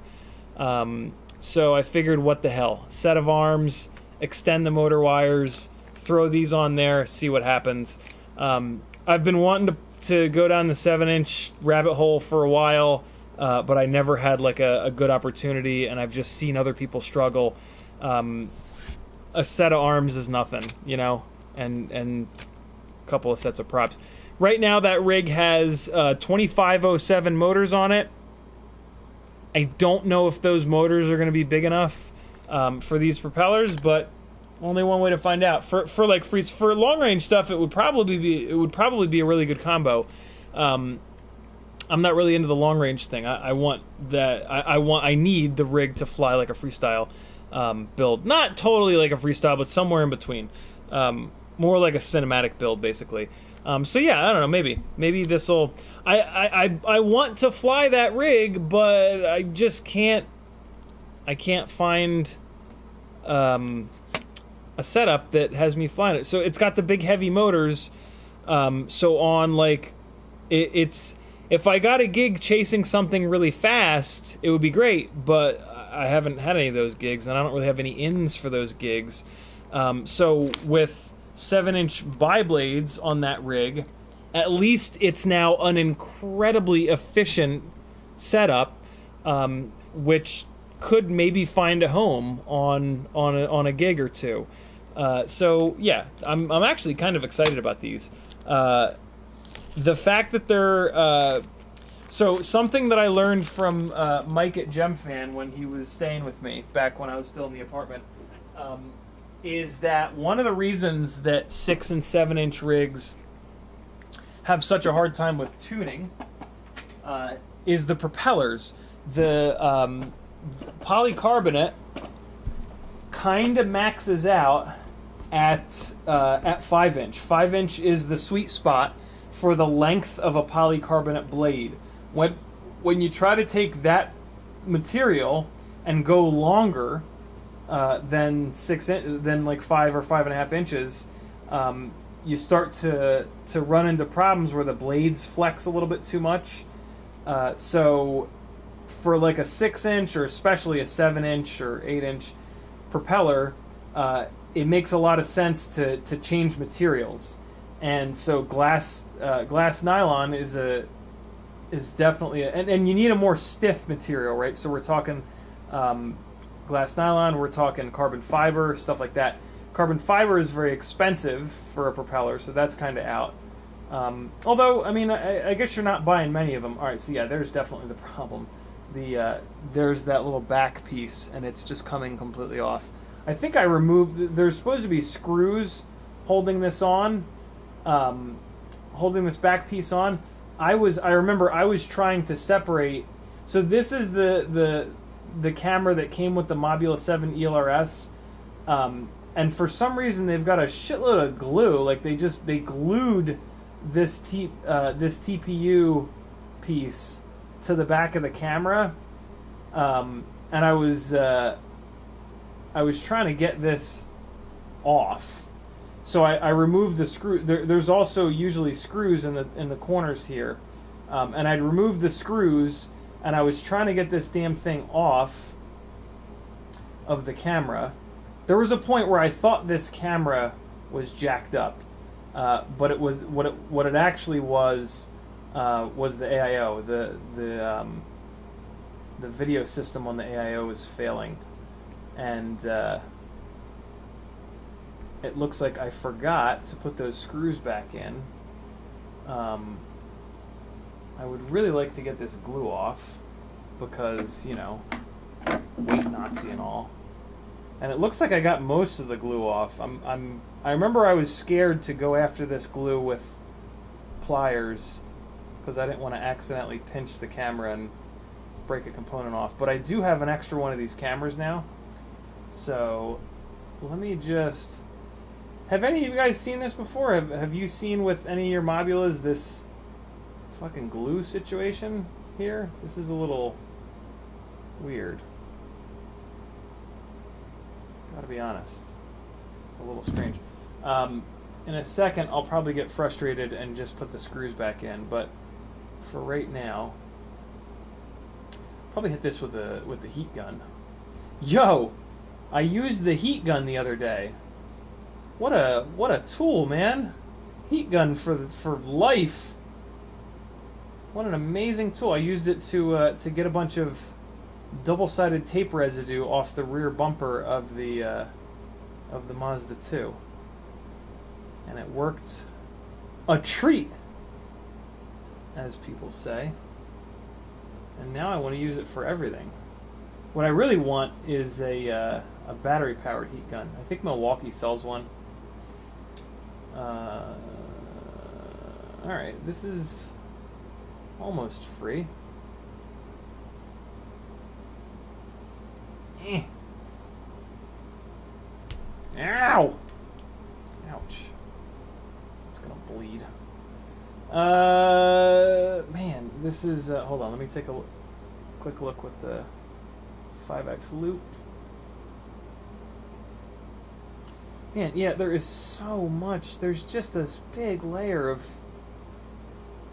So I figured, what the hell? Set of arms, extend the motor wires, throw these on there, see what happens. I've been wanting to go down the 7-inch rabbit hole for a while. but I never had like a good opportunity, and I've just seen other people struggle. A set of arms is nothing, you know, and a couple of sets of props. Right now, that rig has 2507 motors on it. I don't know if those motors are going to be big enough for these propellers, but only one way to find out. For long range stuff, it would probably be a really good combo. I'm not really into the long range thing. I need the rig to fly like a freestyle build, not totally like a freestyle, but somewhere in between. More like a cinematic build, basically. So yeah, I don't know. Maybe this will. I want to fly that rig, but I just can't. I can't find a setup that has me flying it. So it's got the big heavy motors. So on like, it's if I got a gig chasing something really fast, it would be great. But I haven't had any of those gigs, and I don't really have any ins for those gigs. So with 7-inch biblades on that rig, at least it's now an incredibly efficient setup, which could maybe find a home on a gig or two. So yeah, I'm actually kind of excited about these. The fact that they're so something that I learned from Mike at Gemfan when he was staying with me back when I was still in the apartment. Is that one of the reasons that 6 and 7-inch rigs have such a hard time with tuning is the propellers. The polycarbonate kind of maxes out at 5-inch. 5-inch is the sweet spot for the length of a polycarbonate blade. When you try to take that material and go longer than like 5 or 5.5 inches, you start to run into problems where the blades flex a little bit too much. So for like a 6-inch or especially a 7-inch or 8-inch propeller, it makes a lot of sense to change materials. And so glass nylon is definitely and you need a more stiff material, right? So we're talking glass nylon, we're talking carbon fiber, stuff like that. Carbon fiber is very expensive for a propeller, so that's kind of out. Although, I mean, I guess you're not buying many of them. All right, so yeah, there's definitely the problem. There's that little back piece, and it's just coming completely off. I think I removed. There's supposed to be screws holding this on, holding this back piece on. I remember I was trying to separate. So this is the camera that came with the Mob7 ELRS, and for some reason they've got a shitload of glue. Like they glued this TPU piece to the back of the camera, and I was trying to get this off. So I removed the screw. There's also usually screws in the corners here, and I'd removed the screws. And I was trying to get this damn thing off of the camera. There was a point where I thought this camera was jacked up, but it was what it actually was the AIO. The video system on the AIO is failing, and it looks like I forgot to put those screws back in. I would really like to get this glue off because, you know, weight Nazi and all. And it looks like I got most of the glue off. I remember I was scared to go after this glue with pliers because I didn't want to accidentally pinch the camera and break a component off. But I do have an extra one of these cameras now. So let me just... Have any of you guys seen this before? Have you seen with any of your Mobulas this fucking glue situation here? This is a little weird. Gotta be honest. It's a little strange. In a second, I'll probably get frustrated and just put the screws back in, but for right now, probably hit this with the heat gun. Yo! I used the heat gun the other day. What a tool, man! Heat gun for life. What an amazing tool. I used it to get a bunch of double-sided tape residue off the rear bumper of the Mazda 2. And it worked a treat, as people say. And now I want to use it for everything. What I really want is a battery-powered heat gun. I think Milwaukee sells one. Alright, this is almost free. Ow! Ouch. It's gonna bleed. Man, this is, hold on, let me take a quick look with the 5X loop. Man, yeah, there is so much. There's just this big layer of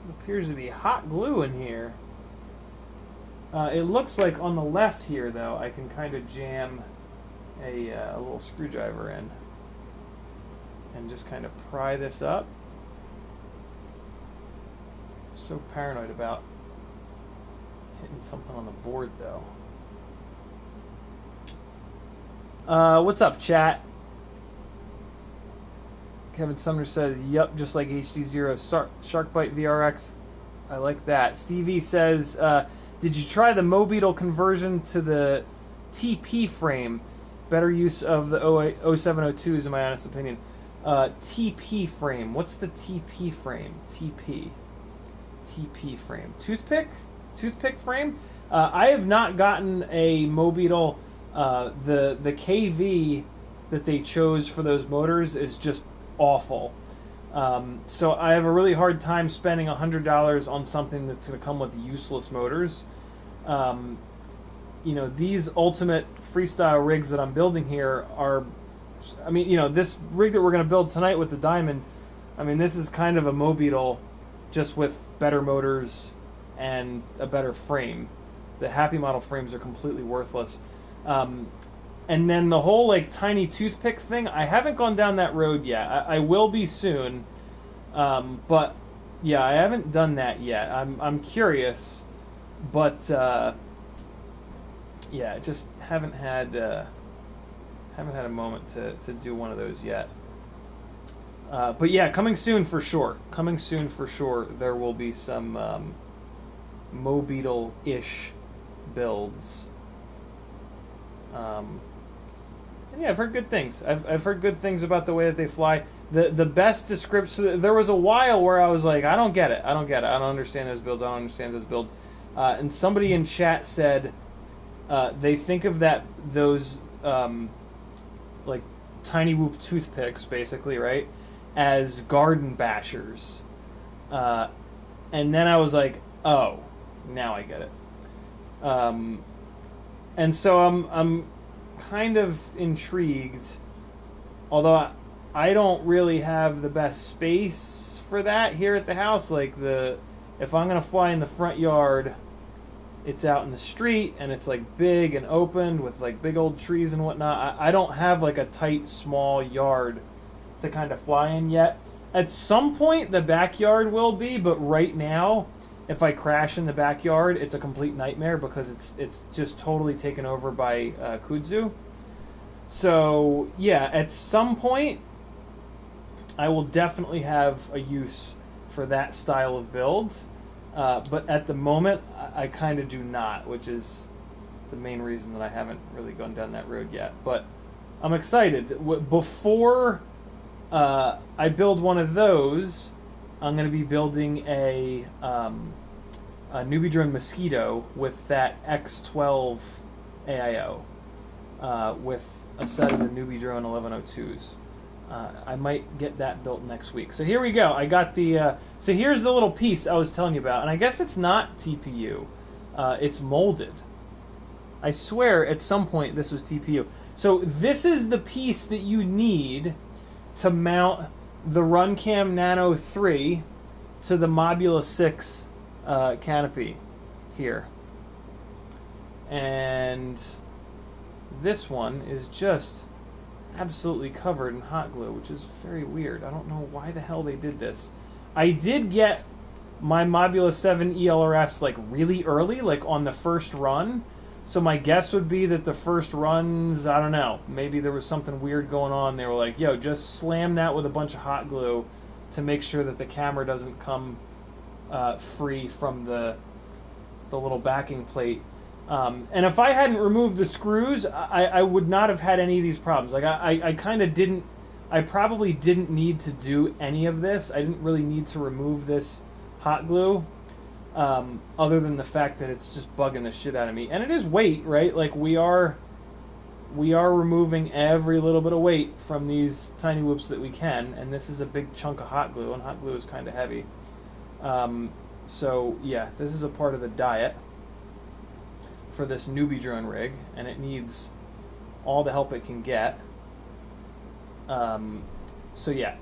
what appears to be hot glue in here. It looks like on the left here, though, I can kind of jam a little screwdriver in and just kind of pry this up. So paranoid about hitting something on the board, though. What's up, chat? Kevin Sumner says, "Yup, just like HDZero Sharkbite VRX. I like that." Stevie says, "Did you try the Mobeetle conversion to the TP frame? Better use of the 0702s, in my honest opinion." TP frame. What's the TP frame? TP frame. Toothpick frame. I have not gotten a Mobeetle. The KV that they chose for those motors is just awful. So I have a really hard time spending $100 on something that's going to come with useless motors. You know, these ultimate freestyle rigs that I'm building here are, I mean, you know, this rig that we're going to build tonight with the Diamond, I mean, this is kind of a Mobeetle just with better motors and a better frame. The HappyModel frames are completely worthless. And then the whole like tiny toothpick thing, I haven't gone down that road yet. I will be soon, but yeah, I haven't done that yet. I'm curious, but yeah, just haven't had a moment to do one of those yet. But yeah, coming soon for sure. Coming soon for sure. There will be some Mobeetle-ish builds. And yeah, I've heard good things. I've heard good things about the way that they fly. The best description. There was a while where I was like, I don't get it. I don't understand those builds. And somebody in chat said they think of those like tinywhoop toothpicks, basically, right, as garden bashers. And then I was like, oh, now I get it. And so I'm kind of intrigued, although I don't really have the best space for that here at the house. Like, if I'm gonna fly in the front yard, it's out in the street and it's like big and open with like big old trees and whatnot. I don't have like a tight small yard to kind of fly in yet. At some point the backyard will be, but right now if I crash in the backyard, it's a complete nightmare because it's just totally taken over by kudzu. So yeah, at some point I will definitely have a use for that style of builds, but at the moment I kind of do not, which is the main reason that I haven't really gone down that road yet. But I'm excited. Before I build one of those, I'm going to be building a newbie drone Mosquito with that X12 AIO with a set of the newbie drone 1102s. I might get that built next week. So here we go. I got the. So here's the little piece I was telling you about, and I guess it's not TPU. It's molded. I swear at some point this was TPU. So this is the piece that you need to mount the Runcam Nano3 to the Mob6 canopy here. And this one is just absolutely covered in hot glue, which is very weird. I don't know why the hell they did this. I did get my Mob7 ELRS like really early, like on the first run. So my guess would be that the first runs, I don't know, maybe there was something weird going on. They were like, yo, just slam that with a bunch of hot glue to make sure that the camera doesn't come free from the little backing plate. And if I hadn't removed the screws, I would not have had any of these problems. Like I kind of didn't, I probably didn't need to do any of this. I didn't really need to remove this hot glue, other than the fact that it's just bugging the shit out of me. And it is weight, right? Like we are removing every little bit of weight from these tiny whoops that we can, and this is a big chunk of hot glue, and hot glue is kind of heavy. So yeah, this is a part of the diet for this newbie drone rig, and it needs all the help it can get. So yeah.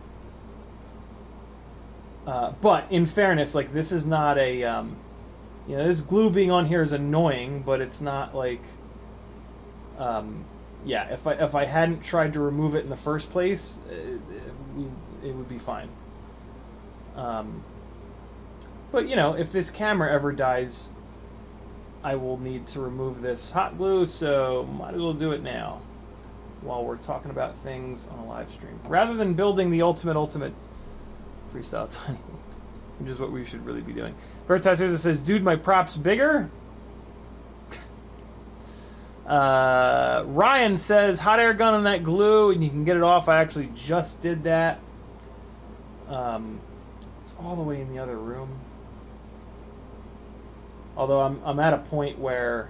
But in fairness, like this is not a, you know, this glue being on here is annoying, but it's not like, yeah, if I hadn't tried to remove it in the first place, it would be fine. But you know, if this camera ever dies, I will need to remove this hot glue, so might as well do it now while we're talking about things on a live stream, rather than building the ultimate freestyle tiny whoop, which is what we should really be doing. Vertizer says, dude, my prop's bigger. Ryan says, hot air gun on that glue and you can get it off. I actually just did that. It's all the way in the other room. Although I'm at a point where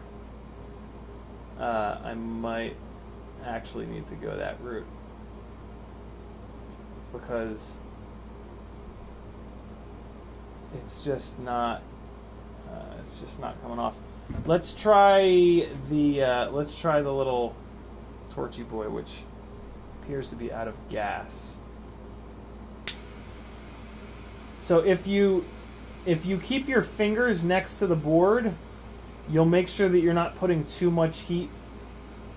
I might actually need to go that route, because it's just not coming off. Let's try the little torchy boy, which appears to be out of gas. So if you keep your fingers next to the board, you'll make sure that you're not putting too much heat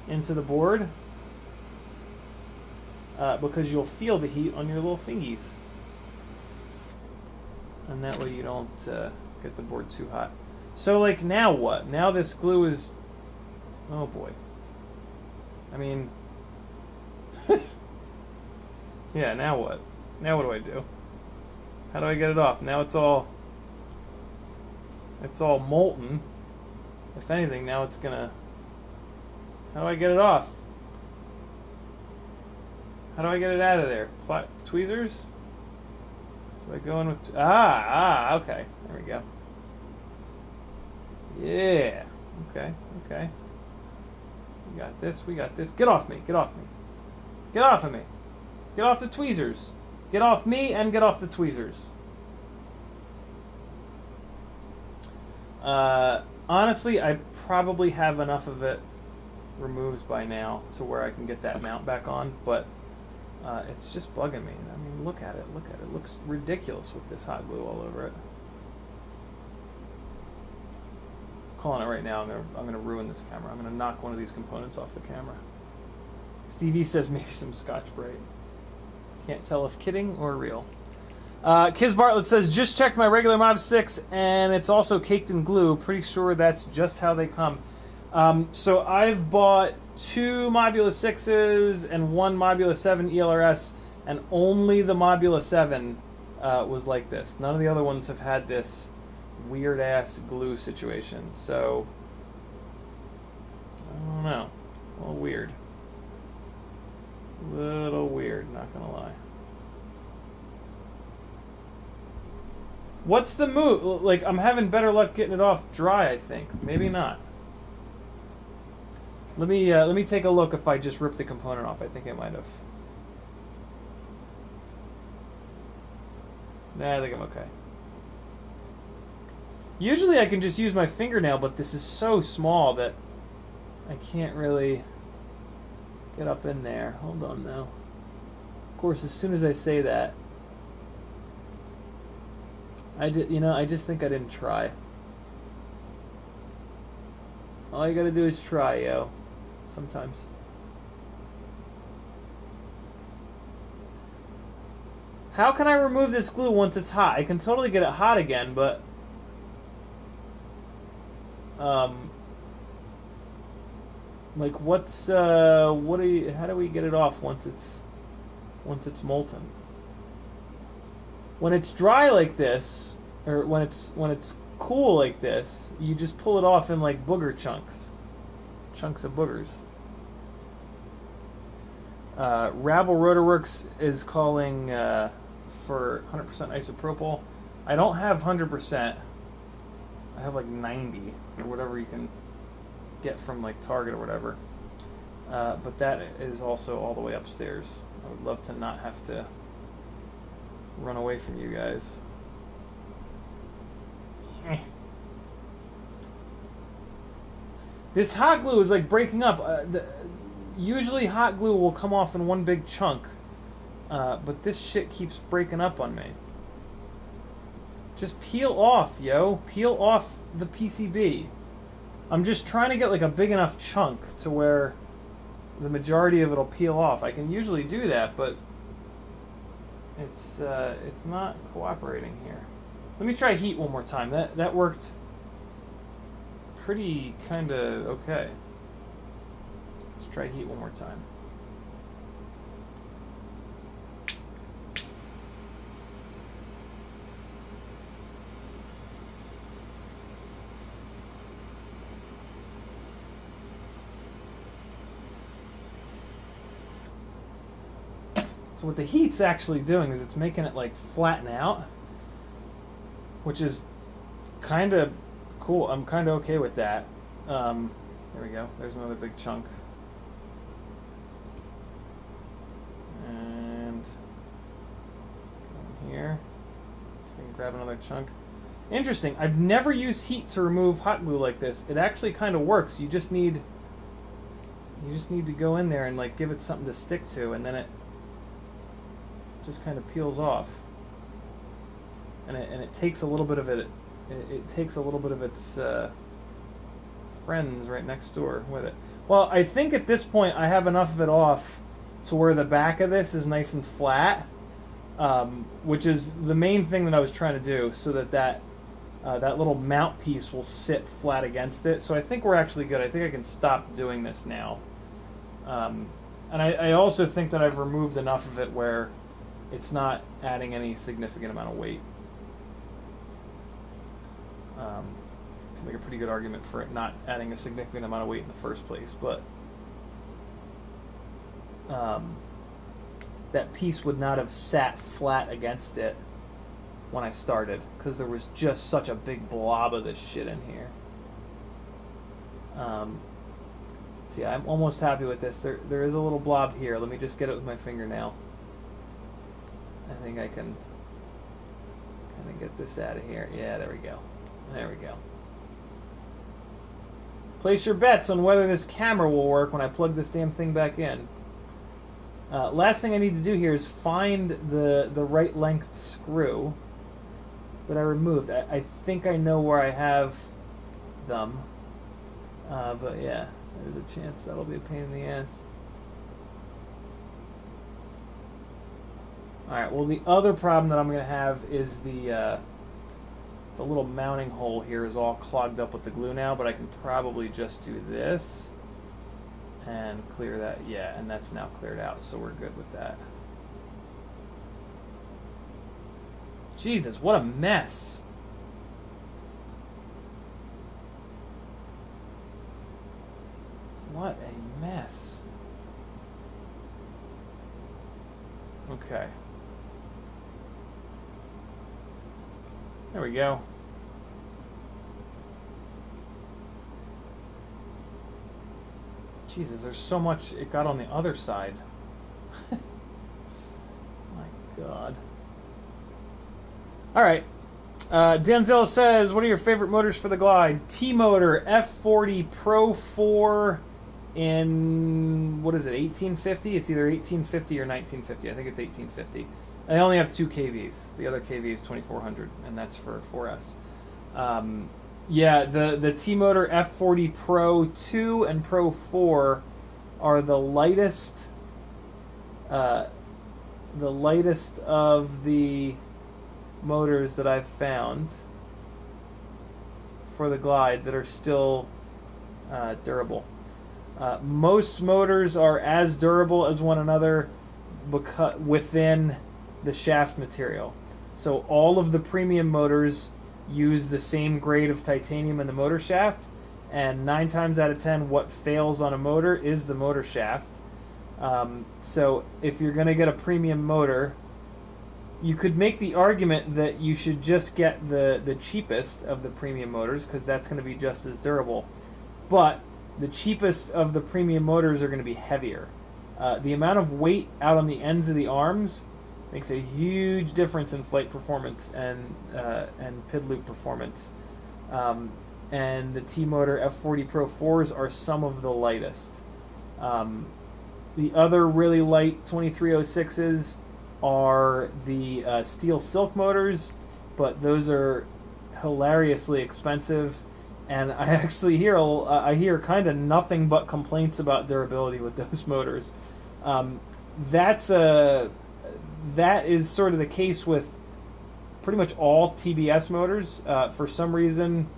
into the board, because you'll feel the heat on your little fingies. And that way you don't get the board too hot. So like now what? Now this glue is, oh boy. I mean, yeah, now what? Now what do I do? How do I get it off? Now it's all molten. If anything, now it's gonna, how do I get it off? How do I get it out of there? Tweezers? So I go in with, okay, there we go. Yeah, okay. We got this. Get off me, get off of me. Get off the tweezers. Get off me and get off the tweezers. Honestly, I probably have enough of it removed by now to where I can get that mount back on, but it's just bugging me. I mean, look at it. It looks ridiculous with this hot glue all over it. Calling it right now, I'm gonna ruin this camera. I'm gonna knock one of these components off the camera. Stevie says maybe some Scotch-Brite. Can't tell if kidding or real. Kiz Bartlett says, just checked my regular Mob6 and it's also caked in glue. Pretty sure that's just how they come. So I've bought 2 Mob6s and 1 Mob7 ELRS, and only the Mob7 was like this. None of the other ones have had this weird ass glue situation. So I don't know. A little weird. Not gonna lie. What's the move? Like, I'm having better luck getting it off dry, I think. Maybe not. Let me take a look if I just ripped the component off. I think I might have. Nah, I think I'm okay. Usually I can just use my fingernail, but this is so small that I can't really get up in there. Hold on now. Of course, as soon as I say that, I just think I didn't try. All you gotta do is try, yo. Sometimes. How can I remove this glue once it's hot? I can totally get it hot again, but like how do we get it off once it's molten? When it's dry like this, or when it's cool like this, you just pull it off in like booger chunks of boogers. Rabble Rotorworks is calling for 100% isopropyl. I don't have 100%. I have like 90 or whatever you can get from like Target or whatever. But that is also all the way upstairs. I would love to not have to run away from you guys. This hot glue is like breaking up. Usually hot glue will come off in one big chunk, but this shit keeps breaking up on me. Just peel off, yo. Peel off the PCB. I'm just trying to get like a big enough chunk to where the majority of it will peel off. I can usually do that, but it's not cooperating here. Let me try heat one more time. That worked pretty kind of okay. Let's try heat one more time. So what the heat's actually doing is it's making it like flatten out, which is kind of cool. I'm kind of okay with that. There we go. There's another big chunk. And come here. I can grab another chunk. Interesting. I've never used heat to remove hot glue like this. It actually kind of works. You just need to go in there and like give it something to stick to, and then it just kind of peels off. And it takes a little bit of it. It takes a little bit of its friends right next door with it. Well, I think at this point I have enough of it off to where the back of this is nice and flat, which is the main thing that I was trying to do, so that little mount piece will sit flat against it. So I think we're actually good. I think I can stop doing this now. And I also think that I've removed enough of it where it's not adding any significant amount of weight. Can make a pretty good argument for it not adding a significant amount of weight in the first place, but that piece would not have sat flat against it when I started, because there was just such a big blob of this shit in here. So yeah, I'm almost happy with this. There is a little blob here. Let me just get it with my fingernail. I think I can kind of get this out of here. Yeah, there we go. There we go. Place your bets on whether this camera will work when I plug this damn thing back in. Last thing I need to do here is find the right length screw that I removed. I think I know where I have them. But yeah, there's a chance that'll be a pain in the ass. Alright, well the other problem that I'm going to have is the little mounting hole here is all clogged up with the glue now, but I can probably just do this and clear that. Yeah, and that's now cleared out, so we're good with that. Jesus, what a mess. What a mess. Okay. There we go. Jesus, there's so much it got on the other side. My God. All right. Denzel says, what are your favorite motors for the Glide? T-motor F40 Pro 4 in, what is it, 1850? It's either 1850 or 1950. I think it's 1850. I only have 2 KVs. The other KV is 2400, and that's for 4S. Yeah, the T-motor F40 Pro 2 and Pro 4 are the lightest the lightest of the motors that I've found for the Glide that are still durable. Most motors are as durable as one another within the shaft material. So all of the premium motors use the same grade of titanium in the motor shaft, and 9 times out of 10 what fails on a motor is the motor shaft. So if you're going to get a premium motor, you could make the argument that you should just get the cheapest of the premium motors, because that's going to be just as durable. But the cheapest of the premium motors are going to be heavier. The amount of weight out on the ends of the arms makes a huge difference in flight performance and PID loop performance. And the T-Motor F40 Pro 4s are some of the lightest. The other really light 2306s are the steel silk motors, but those are hilariously expensive, and I actually hear kind of nothing but complaints about durability with those motors. That is sort of the case with pretty much all TBS motors. For some reason,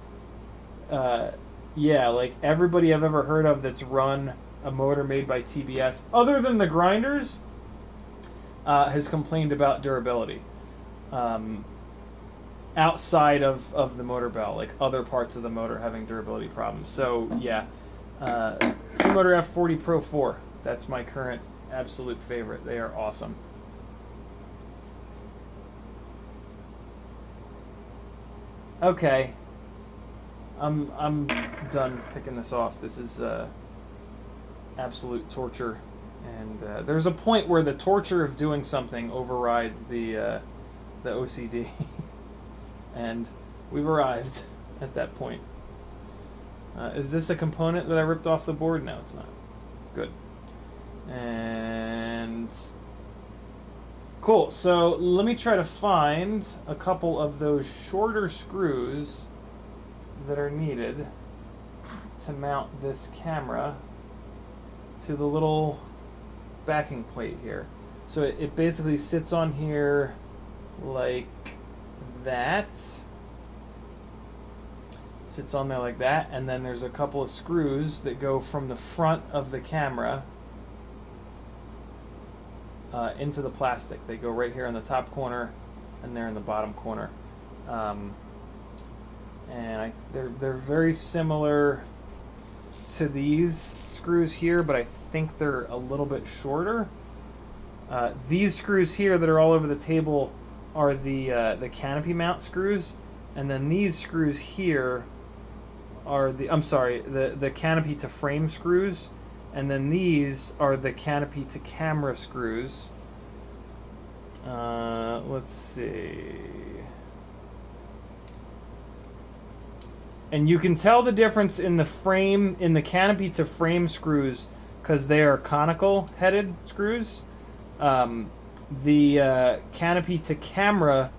yeah, like everybody I've ever heard of that's run a motor made by TBS, other than the grinders, has complained about durability. Outside of the motor bell, like other parts of the motor having durability problems. So yeah, T-Motor F40 Pro 4, that's my current absolute favorite. They are awesome. Okay, I'm done picking this off. This is absolute torture, and there's a point where the torture of doing something overrides the OCD, and we've arrived at that point. Is this a component that I ripped off the board? No, it's not. Good. And cool. So let me try to find a couple of those shorter screws that are needed to mount this camera to the little backing plate here. So it basically sits on here like that. Sits on there like that, and then there's a couple of screws that go from the front of the camera into the plastic. They go right here in the top corner, and they're in the bottom corner. And they're very similar to these screws here, but I think they're a little bit shorter. These screws here that are all over the table are the canopy mount screws, and then these screws here are the canopy to frame screws, and then these are the canopy to camera screws. Let's see. And you can tell the difference in the canopy to frame screws because they are conical headed screws. The canopy to camera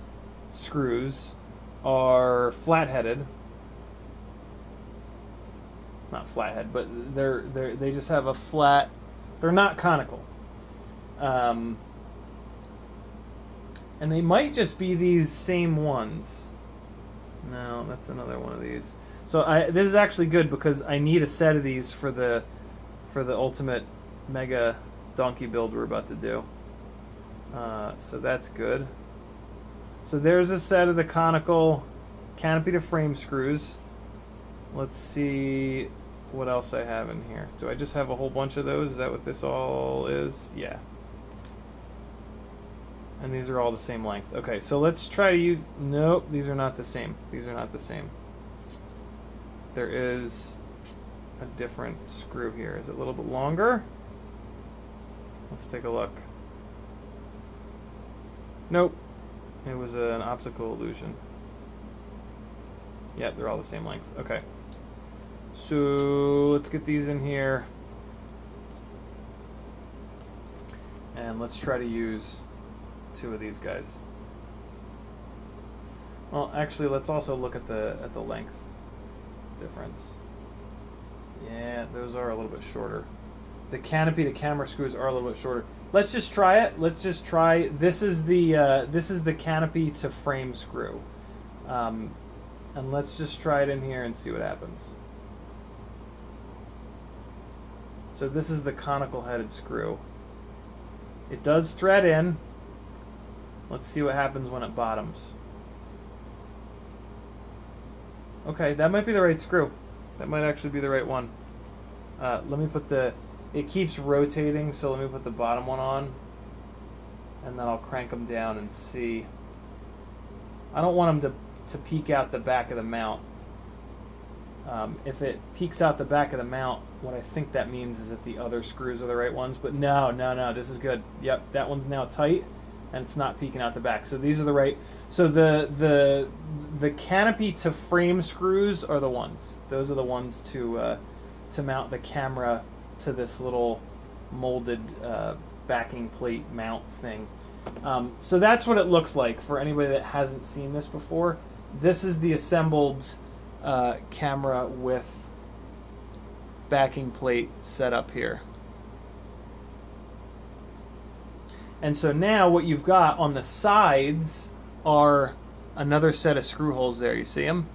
screws are flat headed. Not flathead, but they just have a flat. They're not conical. And they might just be these same ones. No, that's another one of these. So this is actually good because I need a set of these for the ultimate mega donkey build we're about to do. So that's good. So there's a set of the conical canopy to frame screws. Let's see what else I have in here. Do I just have a whole bunch of those? Is that what this all is? Yeah. And these are all the same length. Okay, so let's try to use... Nope, these are not the same. These are not the same. There is a different screw here. Is it a little bit longer? Let's take a look. Nope. It was an optical illusion. Yep, they're all the same length. Okay. So let's get these in here. And let's try to use 2 of these guys. Well, actually, let's also look at the length difference. Yeah, those are a little bit shorter. The canopy to camera screws are a little bit shorter. let's just try it. Let's just try. This is the canopy to frame screw, and let's just try it in here and see what happens. So this is the conical headed screw. It does thread in. Let's see what happens when it bottoms. Okay, that might be the right screw. That might actually be the right one. Let me put the... It keeps rotating, so let me put the bottom one on. And then I'll crank them down and see. I don't want them to peek out the back of the mount. If it peeks out the back of the mount, what I think that means is that the other screws are the right ones. But no, this is good. Yep, that one's now tight, and it's not peeking out the back. So these are the right... So the canopy to frame screws are the ones. Those are the ones to mount the camera to this little molded backing plate mount thing. So that's what it looks like for anybody that hasn't seen this before. This is the assembled camera with backing plate set up here. And so now what you've got on the sides are another set of screw holes there. You see them?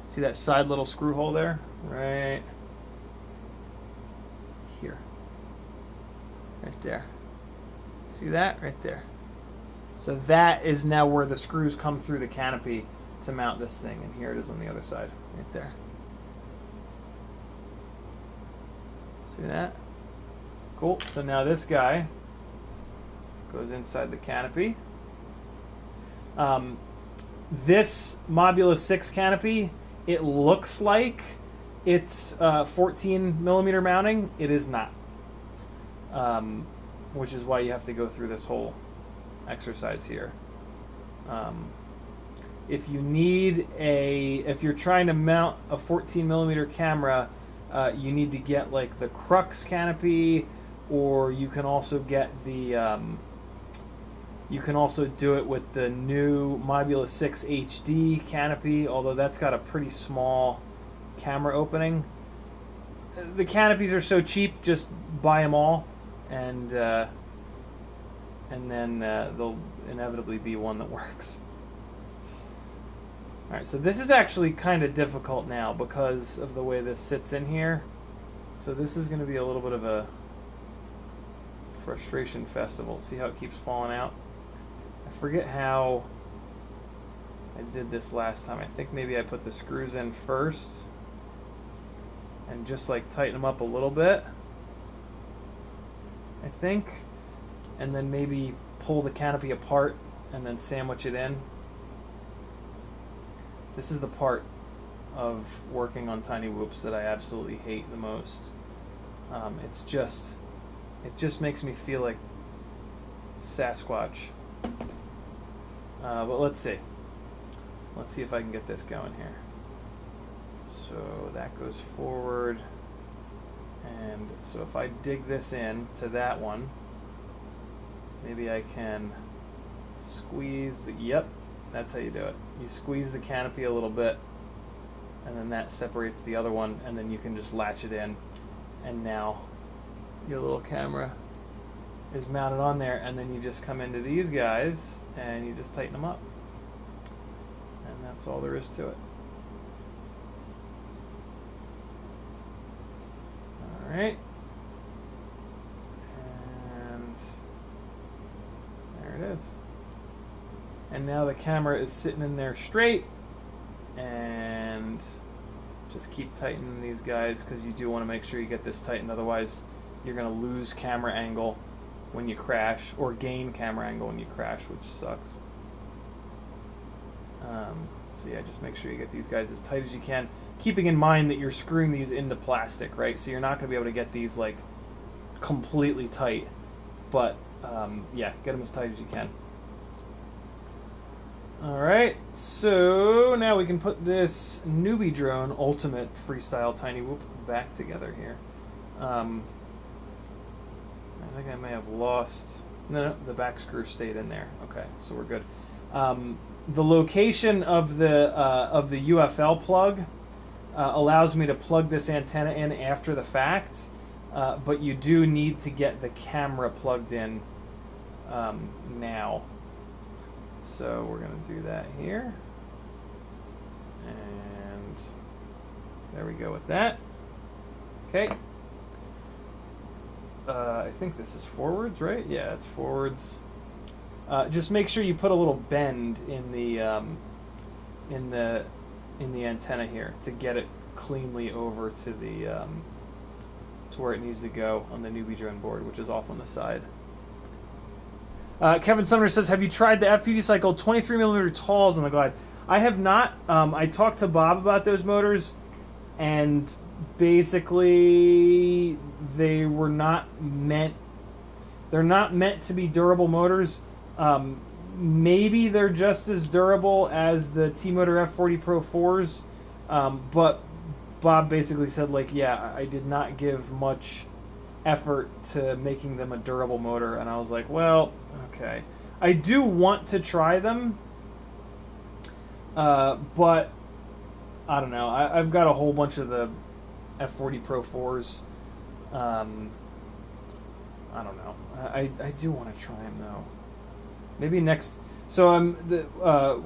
See that side little screw hole there? Right here. Right there. See that? Right there. So that is now where the screws come through the canopy to mount this thing. And here it is on the other side. Right there. See that? Cool. So now this guy goes inside the canopy. This Mob6 canopy, it looks like it's 14 millimeter mounting. It is not, which is why you have to go through this whole exercise here. If you're trying to mount a 14 millimeter camera, you need to get like the crux canopy, or you can also get the you can also do it with the new Mob6 HD canopy, although that's got a pretty small camera opening. The canopies are so cheap, just buy them all, and then there'll inevitably be one that works. Alright, so this is actually kind of difficult now because of the way this sits in here. So this is going to be a little bit of a frustration festival. See how it keeps falling out? I forget how I did this last time. I think maybe I put the screws in first and just like tighten them up a little bit, I think, and then maybe pull the canopy apart and then sandwich it in. This is the part of working on tinywhoops that I absolutely hate the most. It just makes me feel like Sasquatch. But let's see. Let's see if I can get this going here. So that goes forward. And so if I dig this in to that one, maybe I can squeeze the... Yep, that's how you do it. You squeeze the canopy a little bit, and then that separates the other one, and then you can just latch it in. And now your little camera is mounted on there, and then you just come into these guys and you just tighten them up, and that's all there is to it. All right, and there it is. And now the camera is sitting in there straight, and just keep tightening these guys because you do want to make sure you get this tightened, otherwise you're going to lose camera angle when you crash, or gain camera angle when you crash, which sucks. So yeah, just make sure you get these guys as tight as you can, keeping in mind that you're screwing these into plastic, right? So you're not going to be able to get these like completely tight, but yeah, get them as tight as you can. Alright, so now we can put this newbie drone ultimate freestyle tinywhoop back together here. I think I may have lost... No, the back screw stayed in there. Okay, so we're good. The location of the UFL plug allows me to plug this antenna in after the fact. but you do need to get the camera plugged in now. So we're going to do that here. And there we go with that. Okay. I think this is forwards, right? Yeah, it's forwards. Just make sure you put a little bend in the antenna here to get it cleanly over to the to where it needs to go on the newbie drone board, which is off on the side. Kevin Sumner says, "Have you tried the FPVCycle 23mm talls on the Glide?" I have not. I talked to Bob about those motors, and basically they were not meant. They're not meant to be durable motors. Maybe they're just as durable as the T-Motor F40 Pro 4s, but Bob basically said, like, yeah, I did not give much effort to making them a durable motor, and I was like, well, okay. I do want to try them, but I don't know. I've got a whole bunch of the F40 Pro 4s. I don't know. I do want to try them, though. Maybe next. So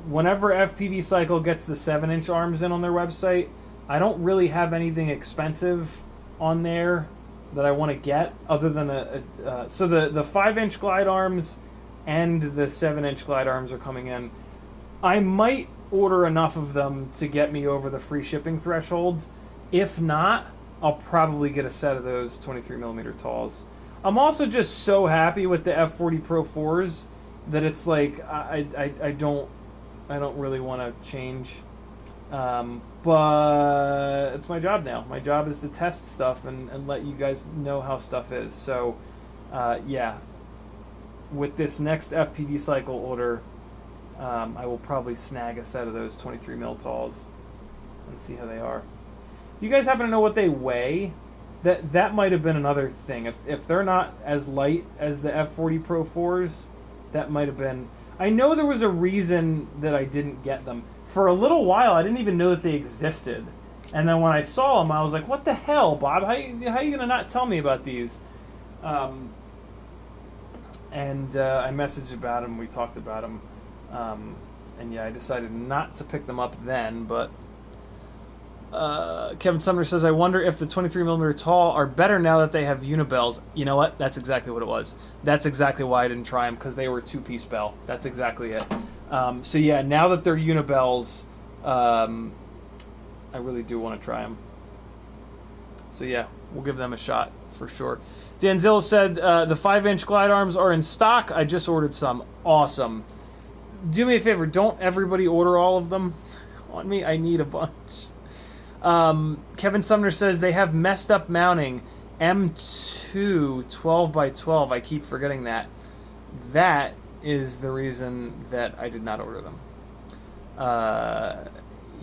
whenever FPVCycle gets the 7-inch arms in on their website, I don't really have anything expensive on there that I want to get other than so the 5-inch glide arms and the 7-inch glide arms are coming in. I might order enough of them to get me over the free shipping thresholds. If not, I'll probably get a set of those 23mm talls. I'm also just so happy with the F40 Pro 4s that it's like I don't really want to change, but it's my job now. My job is to test stuff and let you guys know how stuff is. So yeah, with this next FPVCycle order, I will probably snag a set of those 23mm talls and see how they are. Do you guys happen to know what they weigh? That might have been another thing. If they're not as light as the F40 Pro 4s, that might have been. I know there was a reason that I didn't get them. For a little while, I didn't even know that they existed. And then when I saw them, I was like, what the hell, Bob? How are you going to not tell me about these? I messaged about them. We talked about them. And yeah, I decided not to pick them up then, but Kevin Sumner says, I wonder if the 23mm tall are better now that they have unibells. You know what? That's exactly what it was. That's exactly why I didn't try them, because they were 2-piece bell. That's exactly it. So yeah, now that they're unibells, I really do want to try them. So yeah, we'll give them a shot for sure. Danzilla said, the 5-inch glide arms are in stock. I just ordered some. Awesome. Do me a favor, don't everybody order all of them on me. I need a bunch. Kevin Sumner says they have messed up mounting. M2 12x12. I keep forgetting that. That is the reason that I did not order them.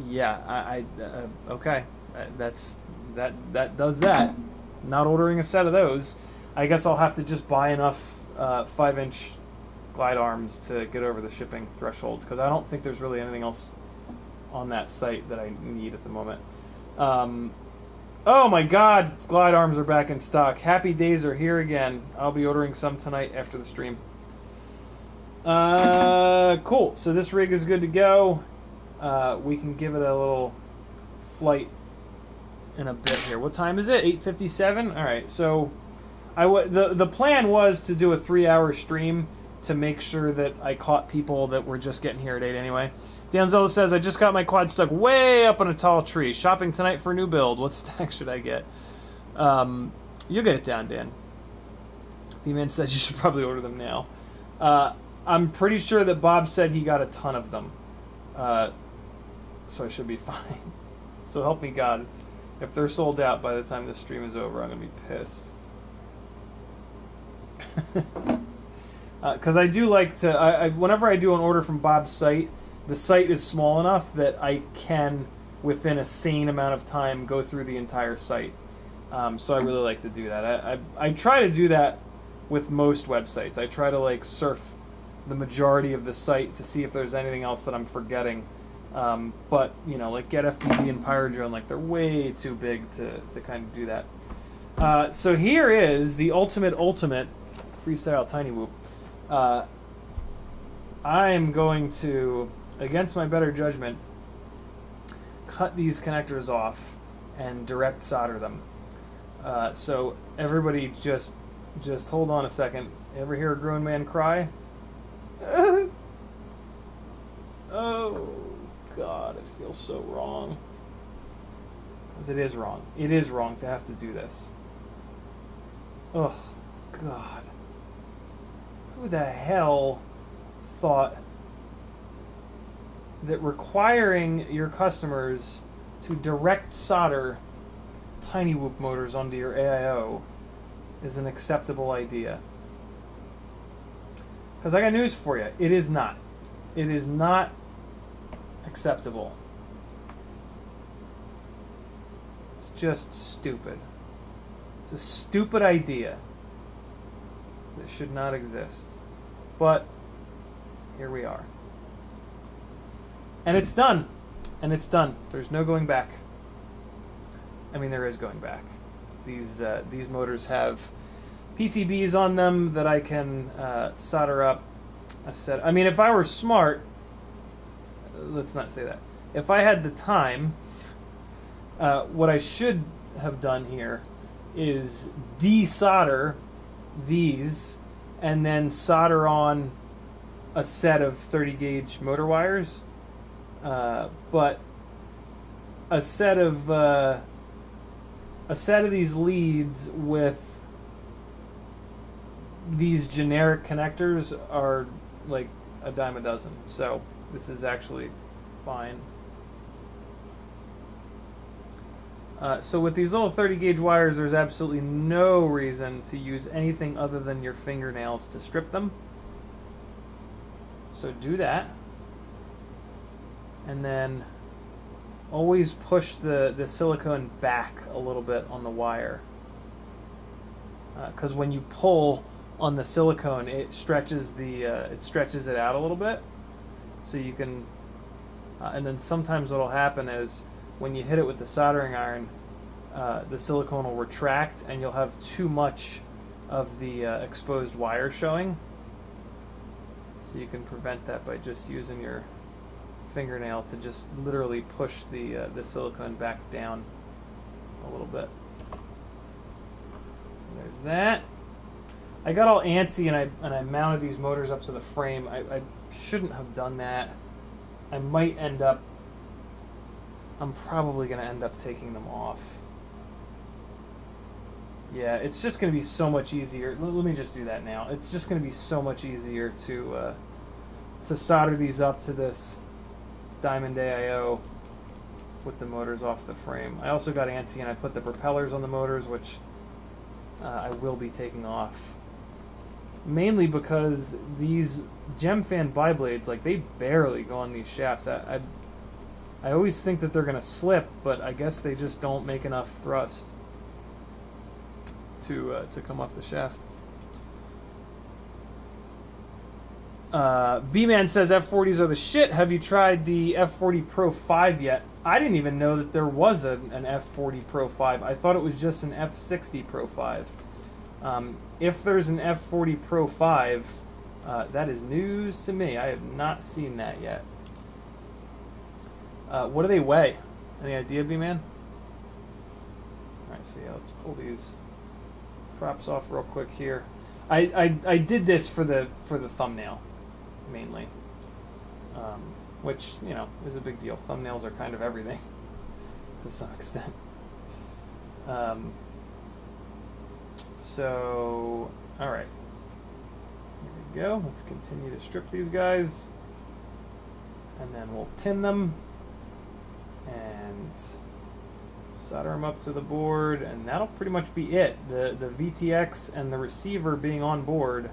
Yeah, okay. That does that. Not ordering a set of those. I guess I'll have to just buy enough 5-inch glide arms to get over the shipping threshold, because I don't think there's really anything else on that site that I need at the moment. Oh my god, glide arms are back in stock. Happy days are here again. I'll be ordering some tonight after the stream. Cool. So this rig is good to go. We can give it a little flight in a bit here. What time is it? 8:57? Alright, so the plan was to do a 3-hour stream to make sure that I caught people that were just getting here at 8 anyway. Danzella says, I just got my quad stuck way up on a tall tree. Shopping tonight for a new build. What stack should I get? You'll get it down, Dan. B-Man says you should probably order them now. I'm pretty sure that Bob said he got a ton of them. So I should be fine. So help me God. If they're sold out by the time this stream is over, I'm going to be pissed. Because I do like to... whenever I do an order from Bob's site, the site is small enough that I can, within a sane amount of time, go through the entire site. So I really like to do that. I try to do that with most websites. I try to like surf the majority of the site to see if there's anything else that I'm forgetting. But, you know, like Get FPV and Pyrodrone, like they're way too big to kind of do that. So here is the ultimate freestyle tiny whoop. I'm going to, against my better judgment, cut these connectors off and direct solder them. So everybody just hold on a second. Ever hear a grown man cry? Oh God, it feels so wrong. 'Cause it is wrong. It is wrong to have to do this. Oh God. Who the hell thought that requiring your customers to direct solder tiny whoop motors onto your AIO is an acceptable idea? Because I got news for you. It is not. It is not acceptable. It's just stupid. It's a stupid idea that should not exist. But here we are. And it's done. And it's done. There's no going back. I mean, there is going back. These motors have PCBs on them that I can solder up a set. I mean, if I were smart, let's not say that. If I had the time, what I should have done here is desolder these and then solder on a set of 30 gauge motor wires. But a set of these leads with these generic connectors are like a dime a dozen. So this is actually fine. So with these little 30 gauge wires, there's absolutely no reason to use anything other than your fingernails to strip them. So do that. And then always push the silicone back a little bit on the wire. Because when you pull on the silicone, it stretches it out a little bit. So you can, and then sometimes what'll happen is when you hit it with the soldering iron, the silicone will retract and you'll have too much of the exposed wire showing. So you can prevent that by just using your fingernail to just literally push the silicone back down a little bit. So there's that. I got all antsy and I mounted these motors up to the frame. I shouldn't have done that. I'm probably going to end up taking them off. Yeah, it's just going to be so much easier. Let me just do that now. It's just going to be so much easier to solder these up to this Diamond AIO with the motors off the frame. I also got antsy and I put the propellers on the motors, which I will be taking off. Mainly because these Gemfan biblades, like, they barely go on these shafts. I always think that they're going to slip, but I guess they just don't make enough thrust to come off the shaft. B-Man says F40s are the shit. Have you tried the F40 Pro 5 yet? I didn't even know that there was an F40 Pro 5. I thought it was just an F60 Pro 5. If there's an F40 Pro 5, that is news to me. I have not seen that yet. What do they weigh? Any idea, B-Man? Alright, so yeah, let's pull these props off real quick here. I did this for the thumbnail, mainly. Which, you know, is a big deal. Thumbnails are kind of everything, to some extent. So, alright. Here we go. Let's continue to strip these guys. And then we'll tin them. And solder them up to the board. And that'll pretty much be it. The VTX and the receiver being on board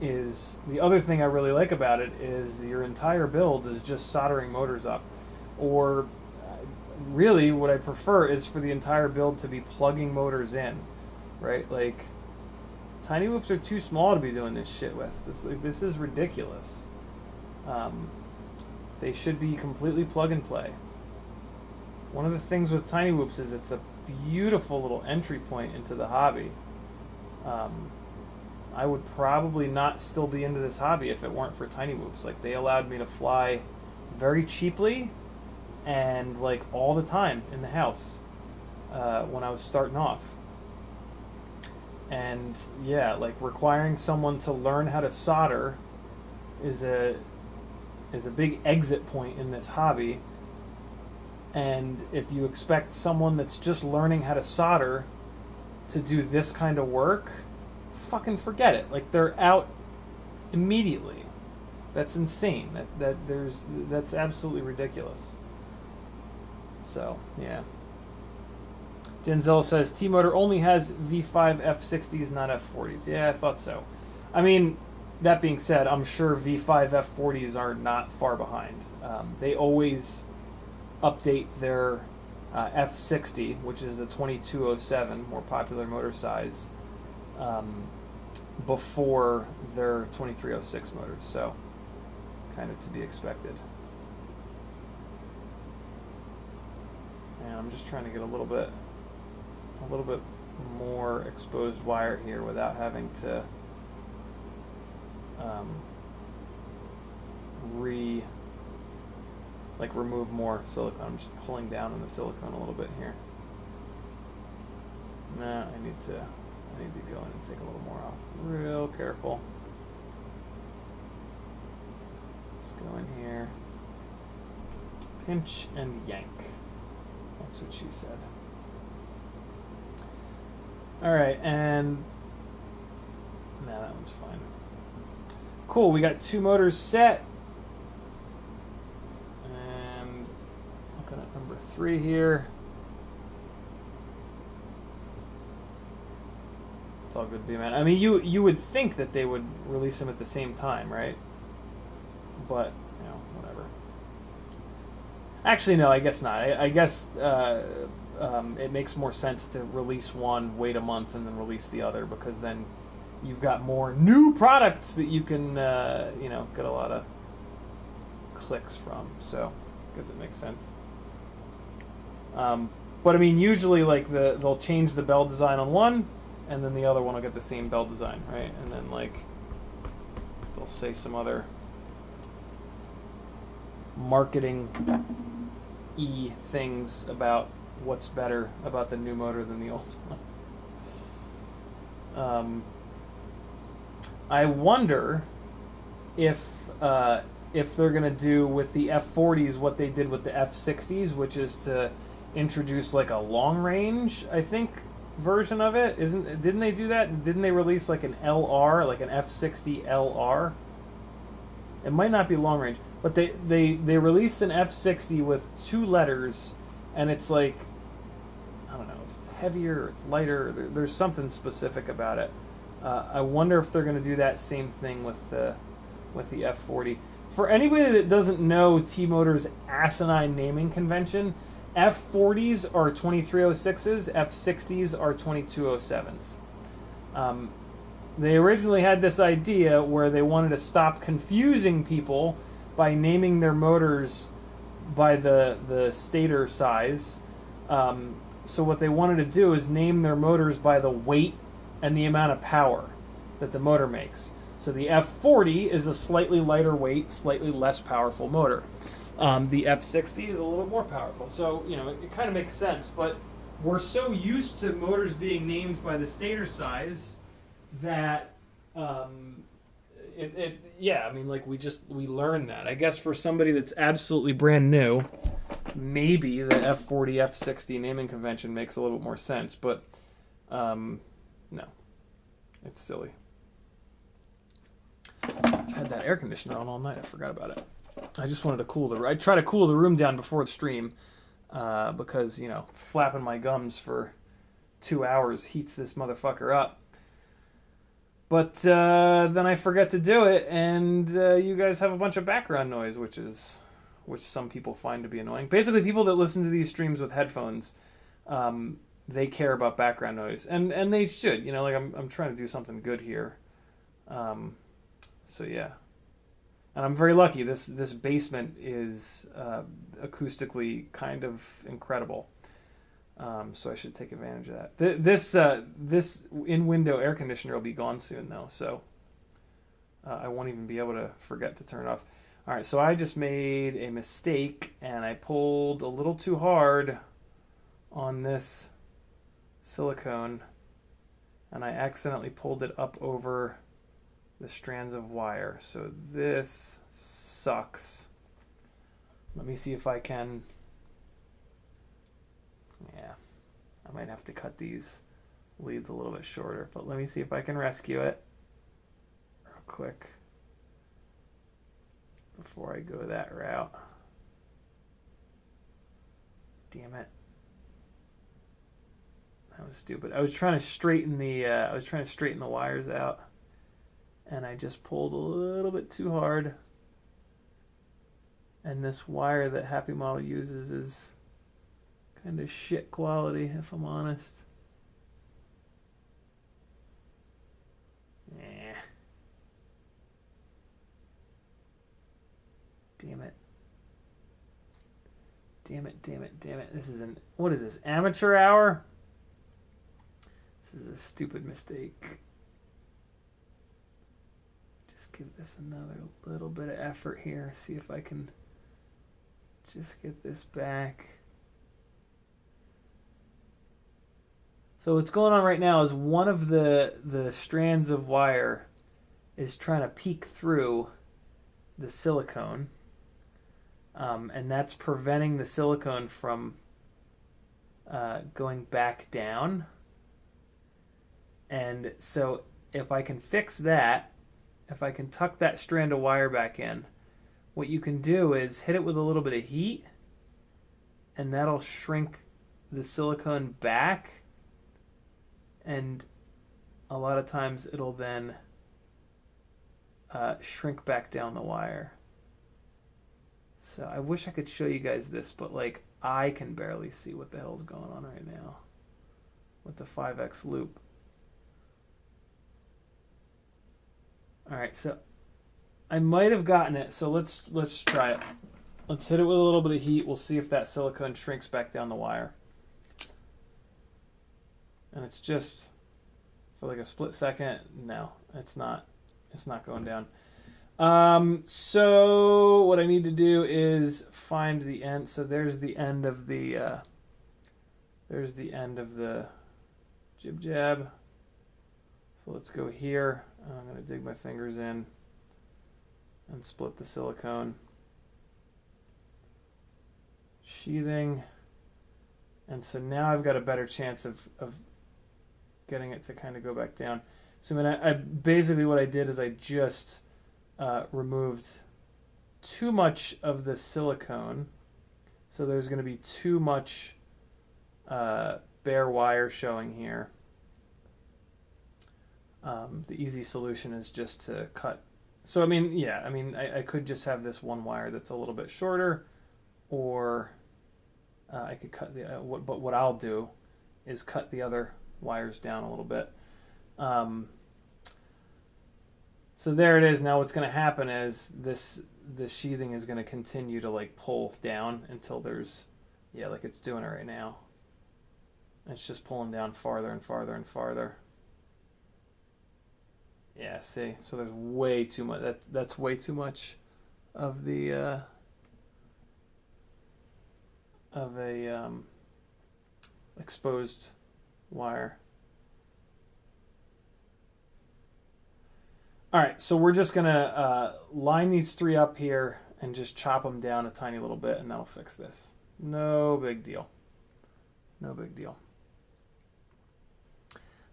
is... The other thing I really like about it is your entire build is just soldering motors up. Or, really, what I prefer is for the entire build to be plugging motors in. Right, like, tiny whoops are too small to be doing this shit with. This is ridiculous. They should be completely plug and play. One of the things with tiny whoops is it's a beautiful little entry point into the hobby. I would probably not still be into this hobby if it weren't for tinywhoops. Like, they allowed me to fly very cheaply and like all the time in the house when I was starting off. And yeah, like requiring someone to learn how to solder is a big exit point in this hobby. And if you expect someone that's just learning how to solder to do this kind of work, fucking forget it. Like, they're out immediately. That's insane. That's absolutely ridiculous. So, yeah. Denzel says T-Motor only has V5 F60s, not F40s. Yeah, I thought so. I mean, that being said, I'm sure V5 F40s are not far behind. They always update their F60, which is the 2207, more popular motor size, before their 2306 motors. So, kind of to be expected. And I'm just trying to get a little bit more exposed wire here without having to remove more silicone. I'm just pulling down on the silicone a little bit here. Nah, I need to go in and take a little more off. Real careful. Just go in here. Pinch and yank. That's what she said. Alright, and nah, that one's fine. Cool, we got 2 motors set. And looking at number 3 here. It's all good, B-Man. I mean, you would think that they would release them at the same time, right? But, you know, whatever. Actually, no, I guess not. I guess it makes more sense to release one, wait a month, and then release the other, because then you've got more new products that you can, you know, get a lot of clicks from. So, I guess it makes sense. But I mean, usually, like, they'll change the bell design on one, and then the other one will get the same bell design, right? And then, like, they'll say some other marketing-y things about what's better about the new motor than the old one. I wonder if they're gonna do with the F40s what they did with the F60s, which is to introduce like a long range, I think, version of it. Didn't they do that? Didn't they release like an LR, like an F60 LR? It might not be long range, but they released an F60 with 2 letters, and it's like, I don't know if it's heavier or it's lighter. There's something specific about it. I wonder if they're going to do that same thing with the F40. For anybody that doesn't know T-Motor's asinine naming convention, F40s are 2306s, F60s are 2207s. They originally had this idea where they wanted to stop confusing people by naming their motors by the stator size. So what they wanted to do is name their motors by the weight and the amount of power that the motor makes. So the F40 is a slightly lighter weight, slightly less powerful motor. The F60 is a little more powerful. So, you know, it kind of makes sense, but we're so used to motors being named by the stator size that yeah, I mean, like, we learned that. I guess for somebody that's absolutely brand new, maybe the F40 F60 naming convention makes a little bit more sense, but no, it's silly. I've had that air conditioner on all night. I forgot about it. I just wanted to cool I try to cool the room down before the stream because, you know, flapping my gums for 2 hours heats this motherfucker up. But then I forget to do it, and you guys have a bunch of background noise, which some people find to be annoying. Basically, people that listen to these streams with headphones, they care about background noise, and they should. You know, like, I'm trying to do something good here. So yeah, and I'm very lucky. This basement is acoustically kind of incredible. So I should take advantage of that. This in-window air conditioner will be gone soon, though, so I won't even be able to forget to turn it off. All right, so I just made a mistake, and I pulled a little too hard on this silicone, and I accidentally pulled it up over the strands of wire. So this sucks. Let me see if I can... Yeah, I might have to cut these leads a little bit shorter, but let me see if I can rescue it real quick before I go that route. Damn it. That was stupid. I was trying to straighten the wires out, and I just pulled a little bit too hard. And this wire that HappyModel uses is kind of shit quality, if I'm honest. Yeah. Damn it. Damn it, damn it, damn it. This is what is this, amateur hour? This is a stupid mistake. Just give this another little bit of effort here. See if I can just get this back. So what's going on right now is one of the strands of wire is trying to peek through the silicone. And that's preventing the silicone from going back down. And so if I can fix that, if I can tuck that strand of wire back in, what you can do is hit it with a little bit of heat, and that'll shrink the silicone back, and a lot of times it'll then shrink back down the wire. So I wish I could show you guys this, but like I can barely see what the hell's going on right now with the 5X loop. All right, so I might have gotten it, so let's try it. Let's hit it with a little bit of heat. We'll see if that silicone shrinks back down the wire. And it's just for like a split second. No, it's not. It's not going down. So what I need to do is find the end. So there's the end of the jib jab. So let's go here. I'm going to dig my fingers in and split the silicone. Sheathing. And so now I've got a better chance of getting it to kind of go back down. So I basically what I did is I just removed too much of the silicone. So there's going to be too much bare wire showing here. The easy solution is just to cut. So I mean, yeah, I mean, I could just have this one wire that's a little bit shorter, or I could cut the. But what I'll do is cut the other wires down a little bit. So there it is. Now what's going to happen is the sheathing is going to continue to like pull down until there's, yeah, like it's doing it right now. It's just pulling down farther and farther and farther. Yeah, see, so there's way too much. That's way too much of the exposed wire. All right, so we're just gonna line these three up here and just chop them down a tiny little bit, and that'll fix this. No big deal. No big deal.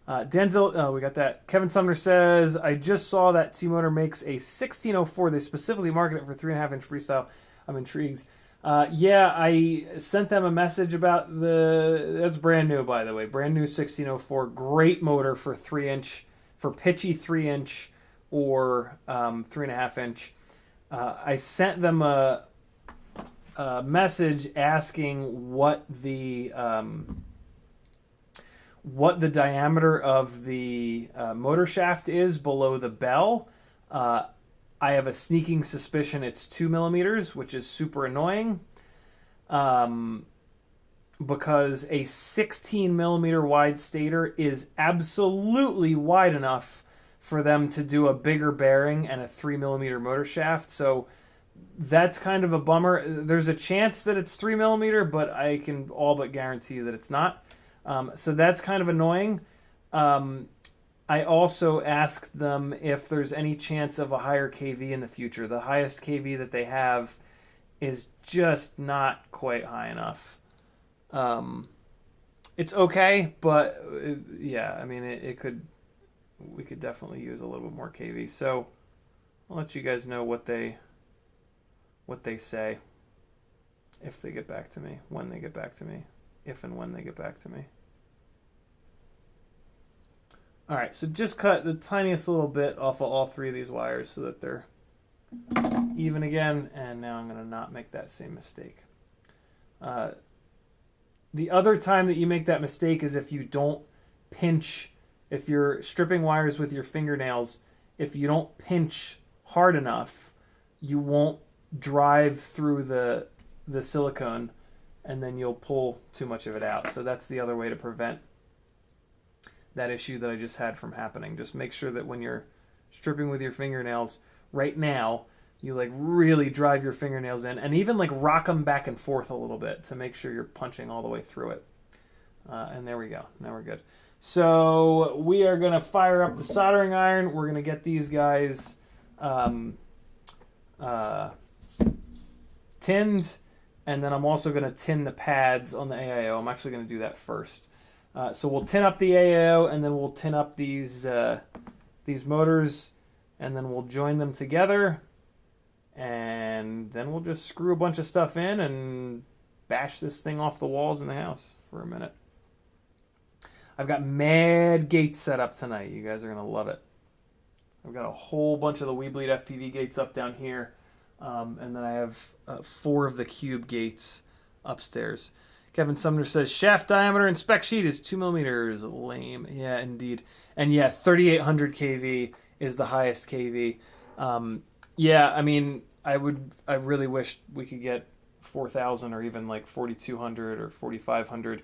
Denzel, we got that. Kevin Sumner says, I just saw that T-Motor makes a 1604. They specifically market it for 3.5-inch freestyle. I'm intrigued. Yeah, I sent them a message about that's brand new, by the way. Brand new 1604. Great motor for 3-inch, for pitchy 3-inch or 3.5-inch. I sent them a message asking what the diameter of the motor shaft is below the bell. I have a sneaking suspicion it's 2 millimeters, which is super annoying. because a 16 millimeter wide stator is absolutely wide enough for them to do a bigger bearing and a 3 millimeter motor shaft. So that's kind of a bummer. There's a chance that it's 3 millimeter, but I can all but guarantee you that it's not. So that's kind of annoying. I also asked them if there's any chance of a higher KV in the future. The highest KV that they have is just not quite high enough. It's okay, but yeah, I mean, we could definitely use a little bit more KV. So I'll let you guys know what they say if they get back to me, when they get back to me, if and when they get back to me. All right, so just cut the tiniest little bit off of all three of these wires so that they're even again, and now I'm going to not make that same mistake. The other time that you make that mistake is if you don't pinch, if you're stripping wires with your fingernails, if you don't pinch hard enough, you won't drive through the silicone, and then you'll pull too much of it out. So that's the other way to prevent that issue that I just had from happening. Just make sure that when you're stripping with your fingernails right now, you like really drive your fingernails in and even like rock them back and forth a little bit to make sure you're punching all the way through it. And there we go. Now we're good. So we are going to fire up the soldering iron. We're going to get these guys tinned, and then I'm also going to tin the pads on the AIO. I'm actually going to do that first. So we'll tin up the AIO, and then we'll tin up these motors, and then we'll join them together, and then we'll just screw a bunch of stuff in and bash this thing off the walls in the house for a minute. I've got mad gates set up tonight. You guys are going to love it. I've got a whole bunch of the Weebleed FPV gates up down here, and then I have 4 of the cube gates upstairs. Kevin Sumner says, shaft diameter and spec sheet is 2 millimeters. Lame. Yeah, indeed. And yeah, 3800 kV is the highest kV. Yeah, I mean, I really wish we could get 4000 or even like 4200 or 4500,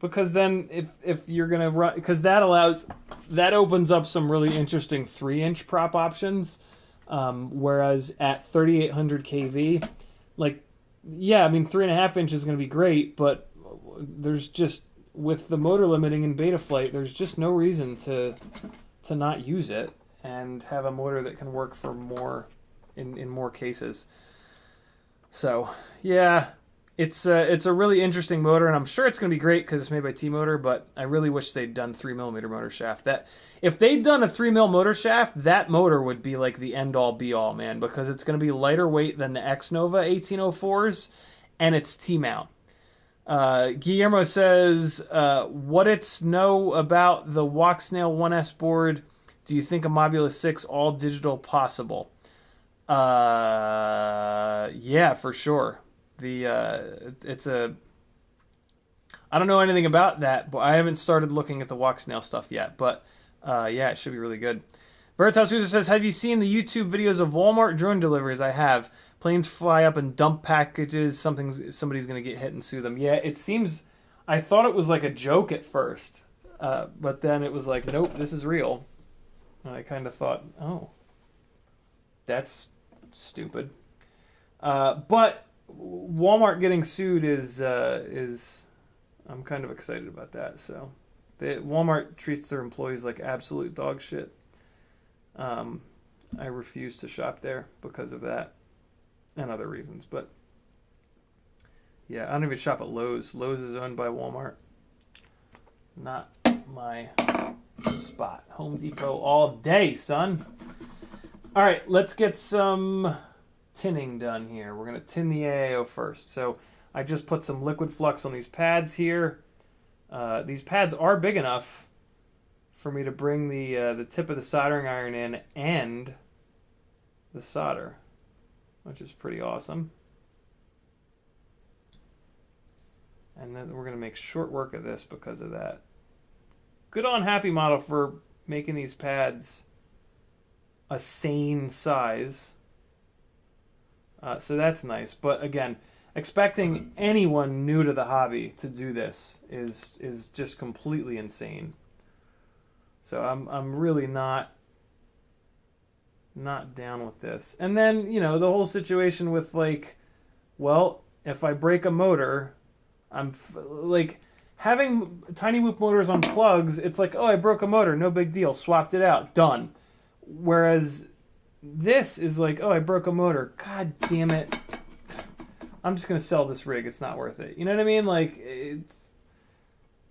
because then if you're going to run, because that opens up some really interesting 3-inch prop options, whereas at 3800 kV, like, yeah, I mean, 3.5 inches is going to be great, but there's just, with the motor limiting in Betaflight, there's just no reason to not use it and have a motor that can work for more in more cases. So yeah, it's a really interesting motor, and I'm sure it's going to be great because it's made by T-Motor, but I really wish they'd done 3 millimeter motor shaft. That if they'd done a 3 mil motor shaft, that motor would be like the end all be all, man, because it's going to be lighter weight than the X-Nova 1804s, and it's T-mount. Guillermo says, what it's know about the Walksnail 1S board? Do you think a Modulus 6 all digital possible? Yeah, for sure. It's a, I don't know anything about that, but I haven't started looking at the Walksnail stuff yet, but yeah, it should be really good. Veritas User says, have you seen the YouTube videos of Walmart drone deliveries? I have. Planes fly up and dump packages. Somebody's going to get hit and sue them. Yeah, it seems, I thought it was like a joke at first, but then it was like, nope, this is real. And I kind of thought, oh, that's stupid. But Walmart getting sued is I'm kind of excited about that. So Walmart treats their employees like absolute dog shit. I refuse to shop there because of that and other reasons. But yeah, I don't even shop at Lowe's. Lowe's is owned by Walmart. Not my spot. Home Depot all day, son. All right, let's get some tinning done here. We're going to tin the AIO first. So I just put some liquid flux on these pads here. These pads are big enough for me to bring the tip of the soldering iron in and the solder, which is pretty awesome. And then we're going to make short work of this because of that. Good on HappyModel for making these pads a sane size. So that's nice. But again, expecting anyone new to the hobby to do this is just completely insane. So I'm really not down with this. And then, you know, the whole situation with like, well, if I break a motor, like having tinywhoop motors on plugs, it's like, oh, I broke a motor, no big deal, swapped it out, done. Whereas this is like, oh, I broke a motor, god damn it, I'm just gonna sell this rig, it's not worth it. You know what I mean? Like,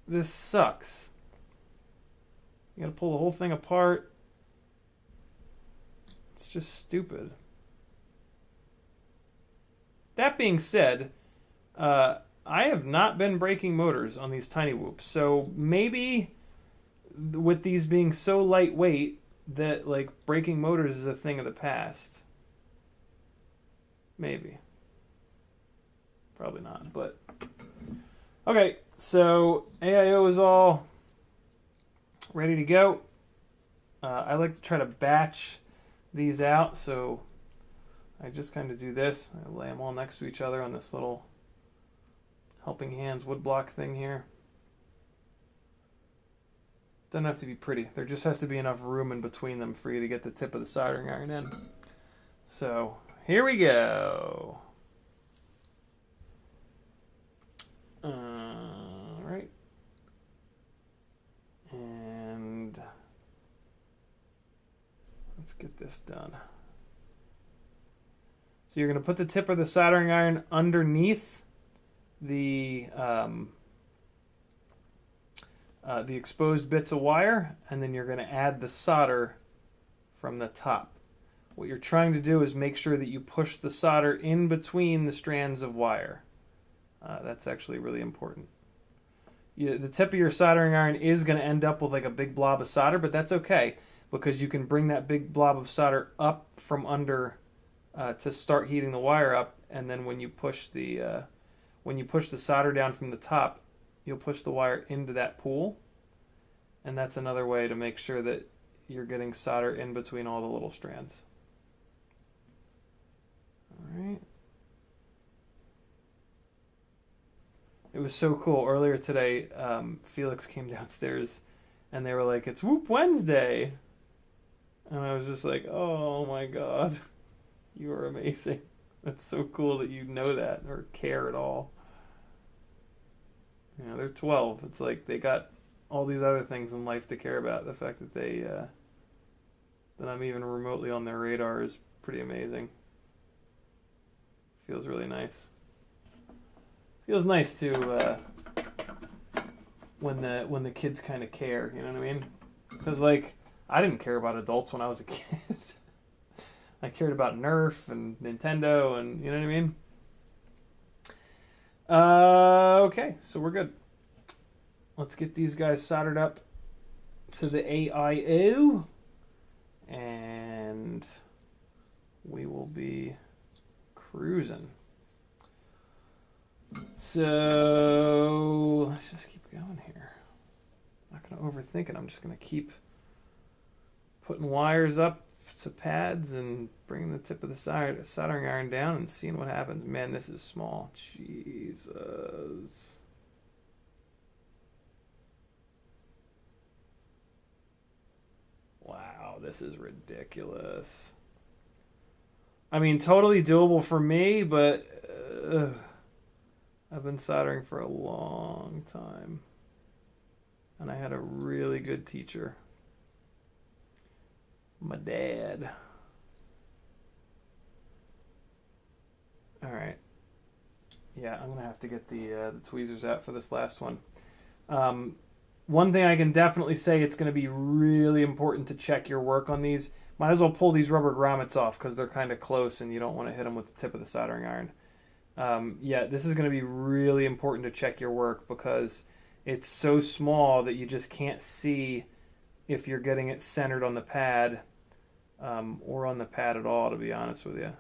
this sucks. You gotta pull the whole thing apart. It's just stupid. That being said, I have not been breaking motors on these tinywhoops, so maybe with these being so lightweight that like breaking motors is a thing of the past. Maybe. Probably not, but okay, so AIO is all ready to go. I like to try to batch these out, so I just kind of do this. I lay them all next to each other on this little helping hands woodblock thing here. Doesn't have to be pretty. There just has to be enough room in between them for you to get the tip of the soldering iron in. So here we go. All right. And let's get this done. So you're going to put the tip of the soldering iron underneath the exposed bits of wire, and then you're going to add the solder from the top. What you're trying to do is make sure that you push the solder in between the strands of wire. That's actually really important. The tip of your soldering iron is going to end up with like a big blob of solder, but that's okay because you can bring that big blob of solder up from under to start heating the wire up, and then when you push the solder down from the top, you'll push the wire into that pool, and that's another way to make sure that you're getting solder in between all the little strands. All right. It was so cool. Earlier today, Felix came downstairs, and they were like, "It's Whoop Wednesday," and I was just like, "Oh my god, you are amazing! That's so cool that you know that or care at all." You know, they're 12. It's like they got all these other things in life to care about. The fact that that I'm even remotely on their radar is pretty amazing. Feels really nice. Feels nice to when the kids kind of care. You know what I mean? Because like I didn't care about adults when I was a kid. I cared about Nerf and Nintendo, and you know what I mean. Okay, so we're good. Let's get these guys soldered up to the AIO, and we will be cruising. So let's just keep going here. I'm not going to overthink it. I'm just going to keep putting wires up to pads and bringing the tip of the soldering iron down and seeing what happens. Man, this is small. Jesus. Wow, this is ridiculous. I mean, totally doable for me, but I've been soldering for a long time. And I had a really good teacher. My dad. All right. Yeah, I'm gonna have to get the tweezers out for this last one. One thing I can definitely say, it's gonna be really important to check your work on these. Might as well pull these rubber grommets off because they're kind of close and you don't want to hit them with the tip of the soldering iron. Yeah, this is gonna be really important to check your work because it's so small that you just can't see if you're getting it centered on the pad. Or on the pad at all, to be honest with you.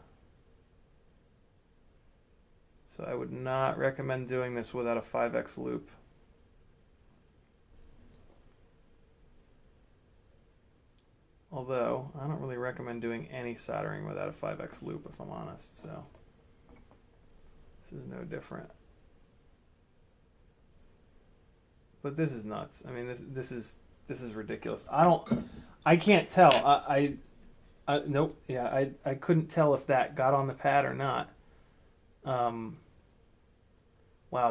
So I would not recommend doing this without a 5X loop. Although, I don't really recommend doing any soldering without a 5X loop, if I'm honest. So is no different. But this is nuts. I mean, this is ridiculous. I can't tell. Nope. Yeah, I couldn't tell if that got on the pad or not. Wow,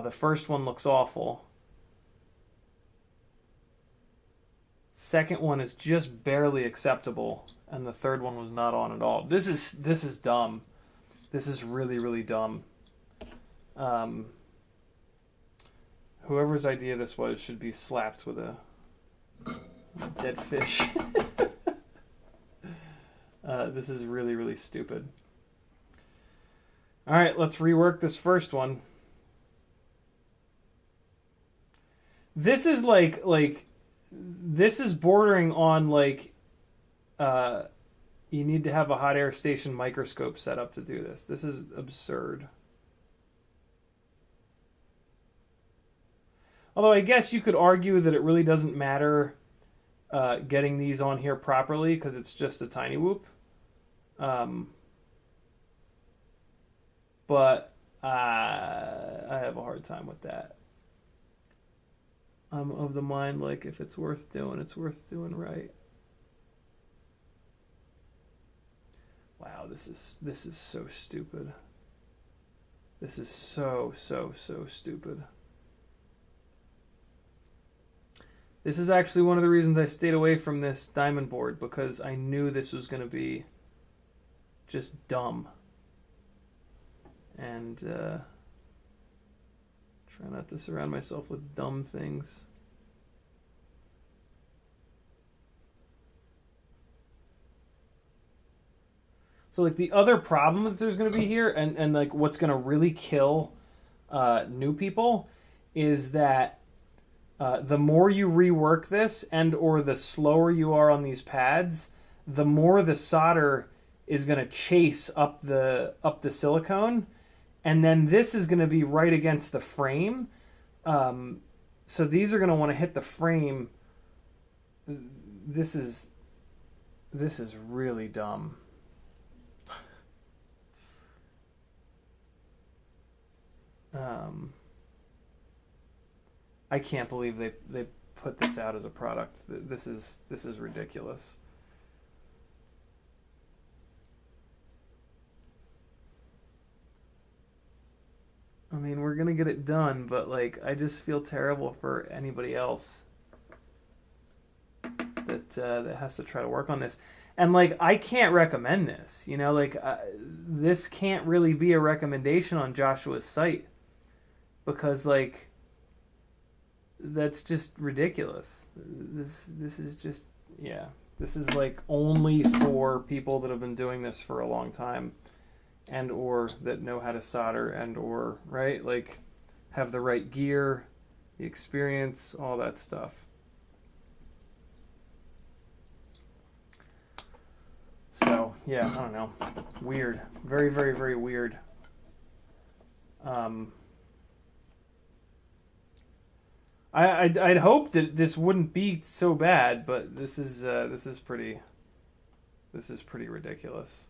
the first one looks awful. Second one is just barely acceptable, and the third one was not on at all. This is dumb. This is really, really dumb. Whoever's idea this was should be slapped with a dead fish. This is really, really stupid. All right, let's rework this first one. This is like this is bordering on like you need to have a hot air station microscope set up to do this. This is absurd. Although I guess you could argue that it really doesn't matter getting these on here properly because it's just a tinywhoop. But I have a hard time with that. I'm of the mind like if it's worth doing, it's worth doing right. Wow, this is so stupid. This is so stupid. This is actually one of the reasons I stayed away from this diamond board, because I knew this was going to be just dumb. And try not to surround myself with dumb things. So like the other problem that there's going to be here, and like what's going to really kill new people, is that the more you rework this and or the slower you are on these pads, the more the solder is going to chase up the silicone, and then this is going to be right against the frame. So these are going to want to hit the frame. This is really dumb. I can't believe they put this out as a product. This is ridiculous. I mean, we're gonna get it done, but like, I just feel terrible for anybody else that has to try to work on this. And like, I can't recommend this. You know, like this can't really be a recommendation on Joshua's site, because like, that's just ridiculous. This is just, yeah, this is like only for people that have been doing this for a long time, and or that know how to solder, and or, right, like have the right gear, the experience, all that stuff. So yeah, I don't know, weird, very, very, very weird. I'd hope that this wouldn't be so bad, but this is pretty ridiculous.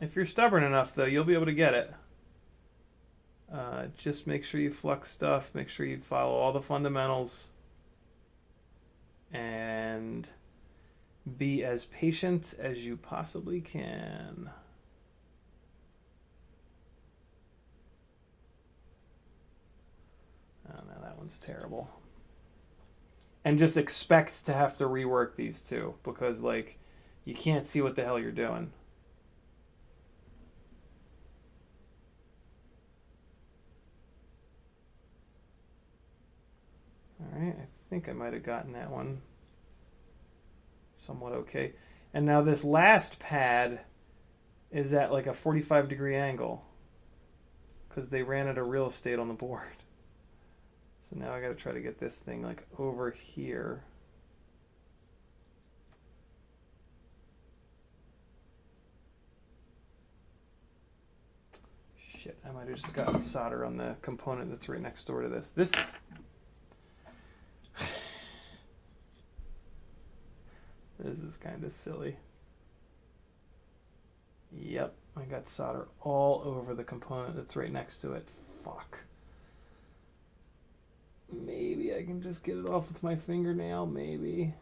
If you're stubborn enough, though, you'll be able to get it. Just make sure you flux stuff, make sure you follow all the fundamentals, and be as patient as you possibly can. Oh no, that one's terrible. And just expect to have to rework these two, because like, you can't see what the hell you're doing. Alright, I think I might have gotten that one somewhat okay. And now this last pad is at like a 45-degree angle, because they ran out of real estate on the board. So now I got to try to get this thing like over here. Shit, I might have just gotten solder on the component that's right next door to this. This is... this is kind of silly. Yep. Yep, I got solder all over the component that's right next to it. Fuck. Maybe I can just get it off with my fingernail, maybe.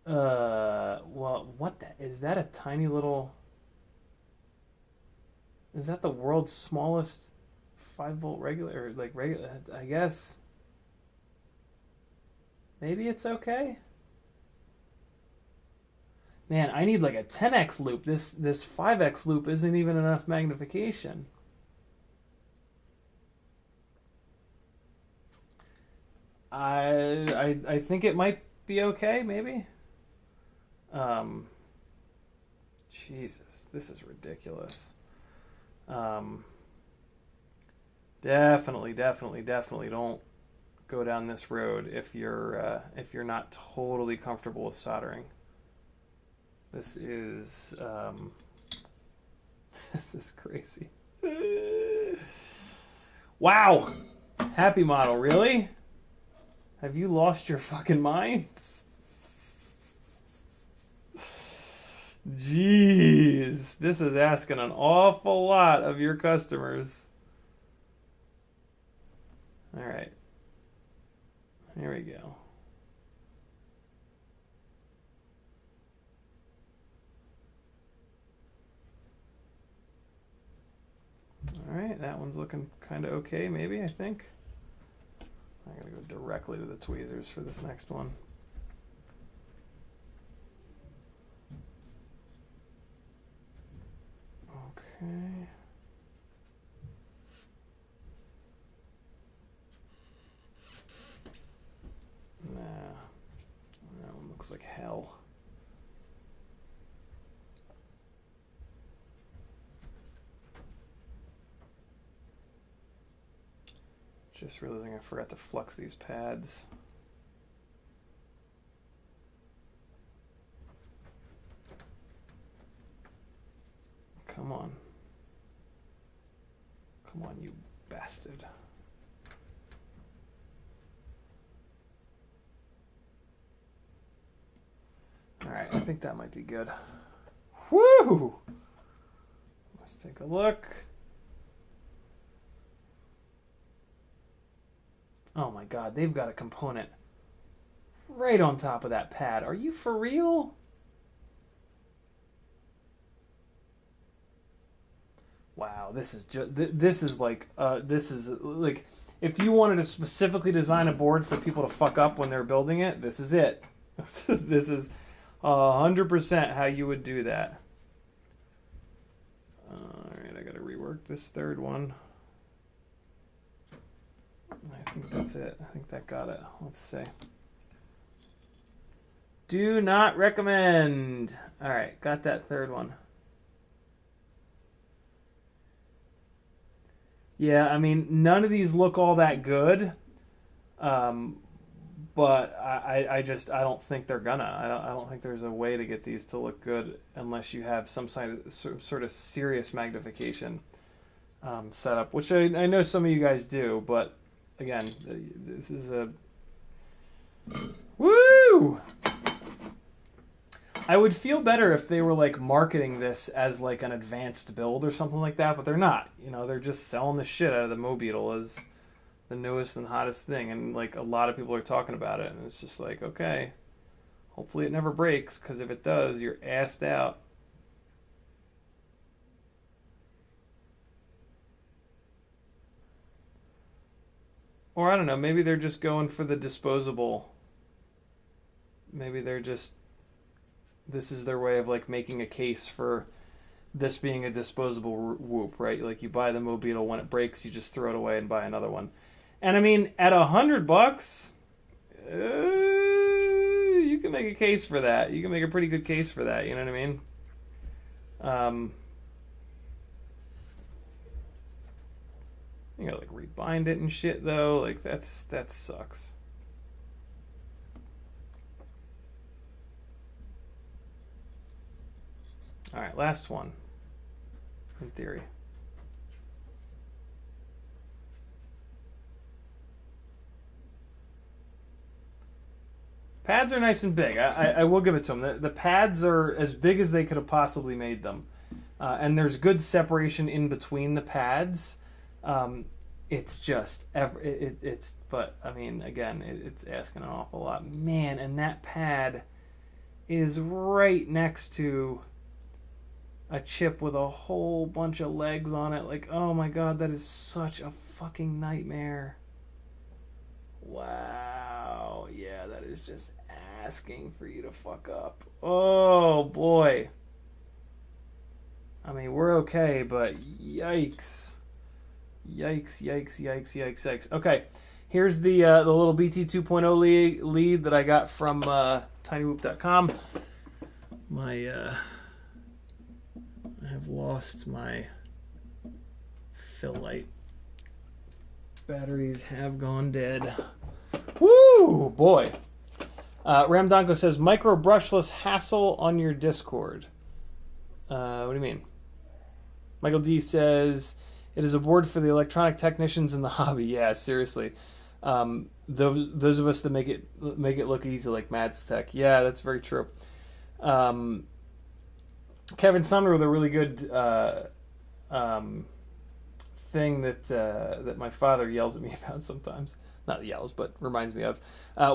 Well, what the, is that a tiny little, is that the world's smallest 5-volt regular, or like regular, I guess. Maybe it's okay. Man, I need like a 10x loop. This 5x loop isn't even enough magnification. I think it might be okay, maybe. Jesus, this is ridiculous. Definitely don't go down this road if you're not totally comfortable with soldering. This is this is crazy. Wow, HappyModel, really? Have you lost your fucking mind? Jeez, this is asking an awful lot of your customers. All right, here we go. All right, that one's looking kind of okay, maybe, I think. I'm going to go directly to the tweezers for this next one. Okay. Nah, that one looks like hell. Just realizing I forgot to flux these pads. Come on. Come on, you bastard. All right, I think that might be good. Woo! Let's take a look. Oh my God, they've got a component right on top of that pad. Are you for real? Wow, this is just, this is like if you wanted to specifically design a board for people to fuck up when they're building it, this is it. This is 100% how you would do that. All right, I gotta rework this third one. I think that's it. I think that got it. Let's see. Do not recommend. All right, got that third one. Yeah, I mean, none of these look all that good, but I don't think they're gonna. I don't think there's a way to get these to look good unless you have some sort of serious magnification setup, which I know some of you guys do, but again, this is a woo. I would feel better if they were like marketing this as like an advanced build or something like that, but they're not. You know, they're just selling the shit out of the Mobeetle as the newest and hottest thing, and like a lot of people are talking about it, and it's just like, okay, hopefully it never breaks, because if it does, you're assed out. Or I don't know, maybe they're just going for the disposable. Maybe they're just, this is their way of like making a case for this being a disposable whoop, right? Like you buy the Mobeetle, when it breaks, you just throw it away and buy another one. And I mean, at $100, you can make a case for that. You can make a pretty good case for that. You know what I mean? You gotta like rebind it and shit though. Like that sucks. All right, last one. In theory. Pads are nice and big. I will give it to them. The pads are as big as they could have possibly made them. And there's good separation in between the pads. It's just, but I mean, again, it's asking an awful lot. Man, and that pad is right next to a chip with a whole bunch of legs on it. Like, oh my God, that is such a fucking nightmare. Wow. Yeah, that is just asking for you to fuck up. Oh boy. I mean, we're okay, but yikes. Yikes, yikes, yikes, yikes, yikes. Okay, here's the little BT 2.0 lead that I got from tinywhoop.com. I have lost my fill light. Batteries have gone dead. Woo, boy. Ramdonko says, micro brushless hassle on your Discord. What do you mean? Michael D says, it is a board for the electronic technicians in the hobby. Yeah, seriously. Those of us that make it look easy, like Mads Tech. Yeah, that's very true. Kevin Sumner with a really good thing that my father yells at me about sometimes. Not yells, but reminds me of.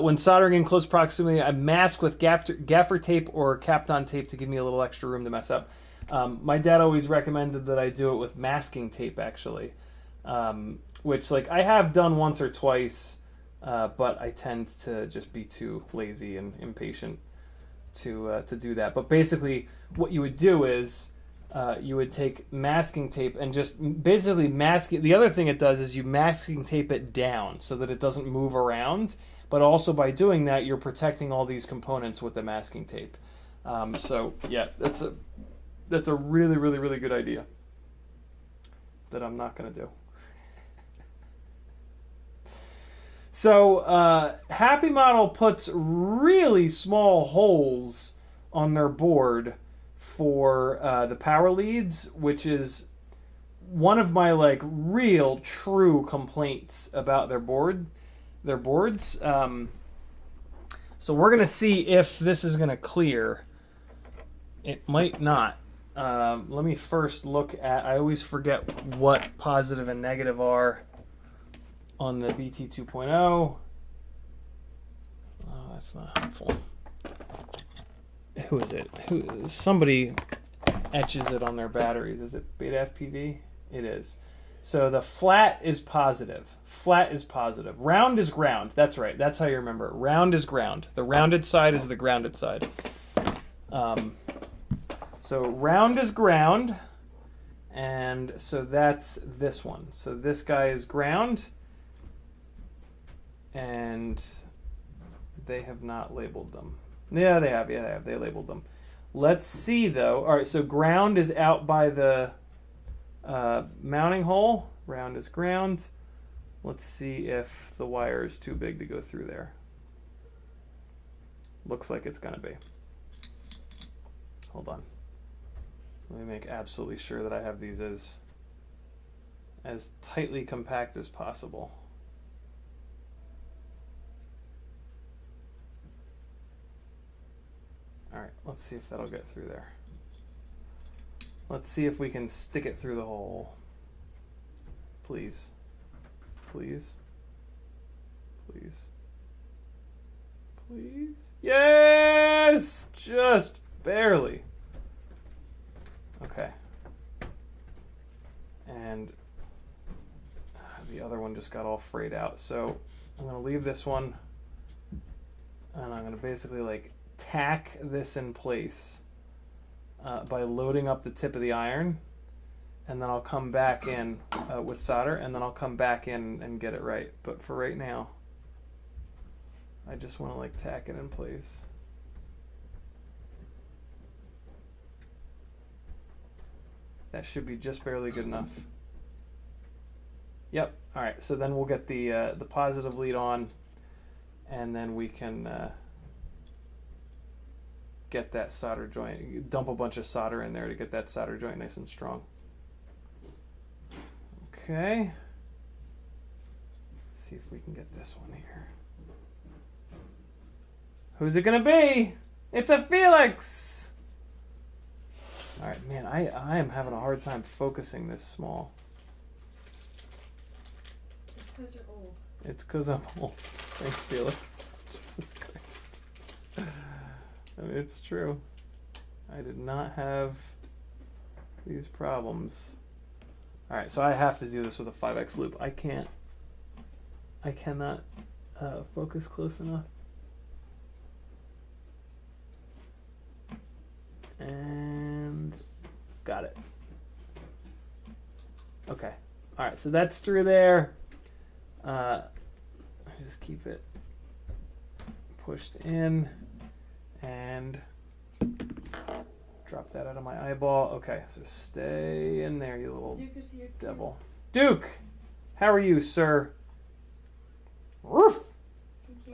When soldering in close proximity, I mask with gaffer tape or Kapton tape to give me a little extra room to mess up. My dad always recommended that I do it with masking tape, actually, which like I have done once or twice, but I tend to just be too lazy and impatient to do that. But basically, what you would do is you would take masking tape and just basically mask it. The other thing it does is you masking tape it down so that it doesn't move around. But also by doing that, you're protecting all these components with the masking tape. So yeah, that's a really, really, really good idea that I'm not going to do. So HappyModel puts really small holes on their board for the power leads, which is one of my like real true complaints about their boards. So we're going to see if this is going to clear. It might not. Let me first look at, I always forget what positive and negative are on the BT 2.0. Oh, that's not helpful. Who is it? Somebody etches it on their batteries. Is it BetaFPV? It is. So the flat is positive. Flat is positive. Round is ground. That's right. That's how you remember it. Round is ground. The rounded side is the grounded side. So round is ground, and so that's this one. So this guy is ground, and they have not labeled them. Yeah, they have. Yeah, they have. They labeled them. Let's see, though. All right, so ground is out by the mounting hole. Round is ground. Let's see if the wire is too big to go through there. Looks like it's going to be. Hold on. Let me make absolutely sure that I have these as tightly compact as possible. All right, let's see if that'll get through there. Let's see if we can stick it through the hole. Please. Please. Please. Please. Yes! Just barely. Okay. And the other one just got all frayed out. So I'm going to leave this one, and I'm going to basically like tack this in place by loading up the tip of the iron, and then I'll come back in with solder, and then I'll come back in and get it right. But for right now, I just want to like tack it in place. That should be just barely good enough. Yep. All right. So then we'll get the positive lead on, and then we can get that solder joint. Dump a bunch of solder in there to get that solder joint nice and strong. Okay. Let's see if we can get this one here. Who's it gonna be? It's a Felix! Alright, man, I am having a hard time focusing this small. It's because you're old. It's because I'm old. Thanks, Felix. Jesus Christ. I mean, it's true. I did not have these problems. Alright, so I have to do this with a 5x loop. I cannot focus close enough. And got it. Okay. Alright, so that's through there. Just keep it pushed in and drop that out of my eyeball. Okay, so stay in there, you little Duke is here too. devil. Duke, how are you, sir? Roof.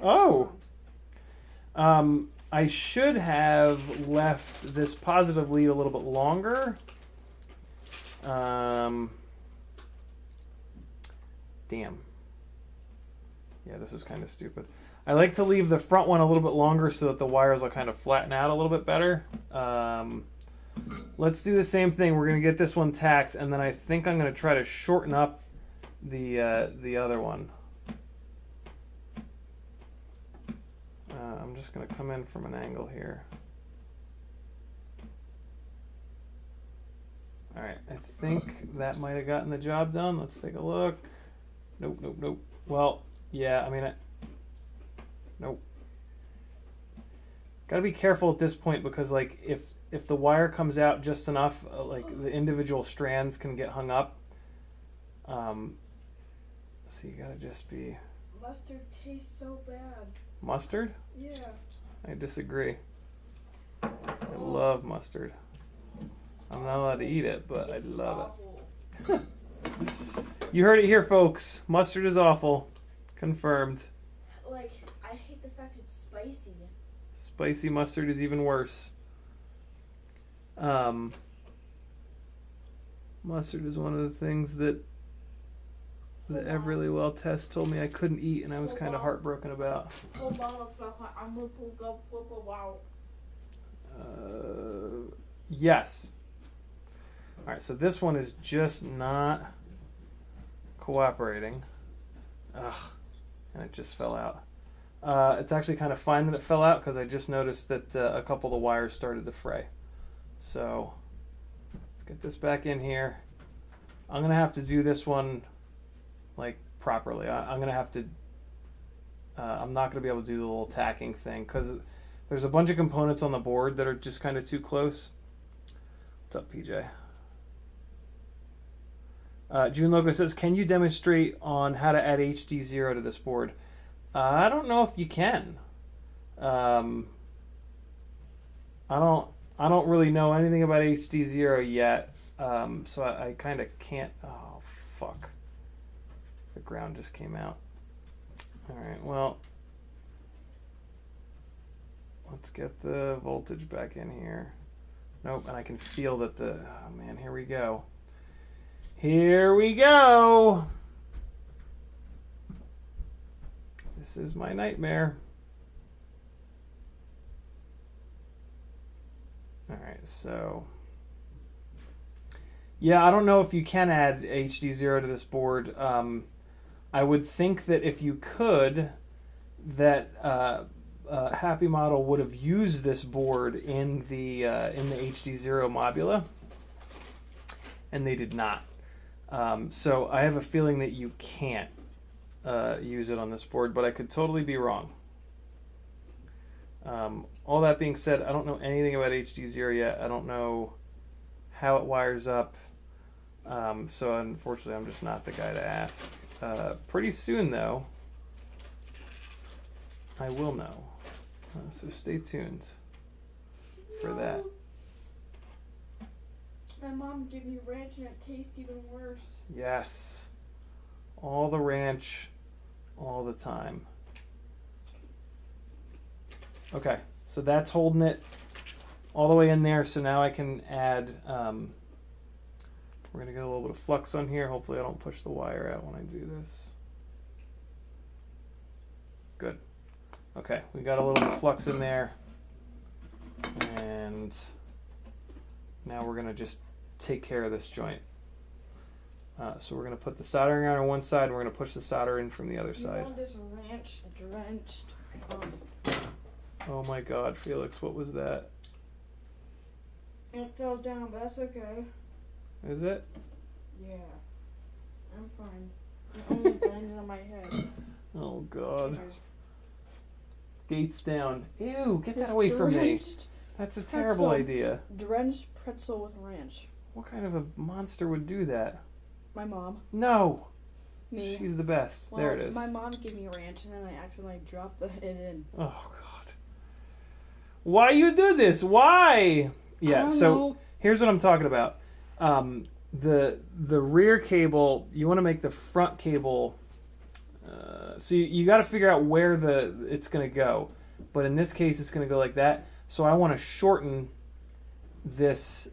Oh. I should have left this positive lead a little bit longer. Damn. Yeah, this is kind of stupid. I like to leave the front one a little bit longer so that the wires will kind of flatten out a little bit better. Let's do the same thing. We're going to get this one tacked, and then I think I'm going to try to shorten up the other one. I'm just going to come in from an angle here. All right, I think that might have gotten the job done. Let's take a look. Nope, nope, nope. Well, yeah, I mean, nope. Got to be careful at this point because, like, if the wire comes out just enough, like the individual strands can get hung up. So you got to just be. Mustard tastes so bad. Mustard? Yeah. I disagree. I love mustard. I'm not allowed to eat it, but I love it. You heard it here, folks. Mustard is awful. Confirmed. Like, I hate the fact it's spicy. Spicy mustard is even worse. Mustard is one of the things that the Everlywell test told me I couldn't eat, and I was kind of heartbroken about. Yes. All right, so this one is just not cooperating. Ugh, and it just fell out. It's actually kind of fine that it fell out because I just noticed that a couple of the wires started to fray. So let's get this back in here. I'm gonna have to do this one like properly. I'm gonna have to. I'm not gonna be able to do the little tacking thing because there's a bunch of components on the board that are just kind of too close. What's up, PJ? June Logo says, can you demonstrate on how to add HDZero to this board? I don't know if you can. I don't really know anything about HDZero yet, so I kind of can't. Oh fuck! The ground just came out. All right, well, let's get the voltage back in here. Nope, and I can feel that the. Oh man, here we go. Here we go. This is my nightmare. All right, so yeah, I don't know if you can add HDZero to this board. I would think that if you could, that HappyModel would have used this board in the HDZero Mobula, and they did not. So I have a feeling that you can't use it on this board, but I could totally be wrong. All that being said, I don't know anything about HDZero yet. I don't know how it wires up. So unfortunately, I'm just not the guy to ask. Pretty soon, though, I will know. So stay tuned for that. My mom gave me ranch and it tastes even worse. Yes. All the ranch, all the time. Okay, so that's holding it all the way in there. So now I can add, we're going to get a little bit of flux on here. Hopefully I don't push the wire out when I do this. Good. Okay, we got a little bit of flux in there. And now we're going to just take care of this joint. So we're going to put the soldering iron on one side, and we're going to push the solder in from the other side. You want this ranch drenched? Oh my God, Felix, what was that? It fell down, but that's okay. Is it? Yeah, I'm fine. It only landed on my head. Oh God. Anyways, Gates down. Ew, get that this away from me. drenched That's a terrible pretzel. idea. Drenched pretzel with ranch. What kind of a monster would do that? My mom. No. Me. She's the best. Well, there it is. My mom gave me ranch, and then I accidentally dropped it in. Oh God. Why you do this? Why? Yeah, so know. here's what I'm talking about. The rear cable, you want to make the front cable, so you got to figure out where it's going to go. But in this case, it's going to go like that. So I want to shorten this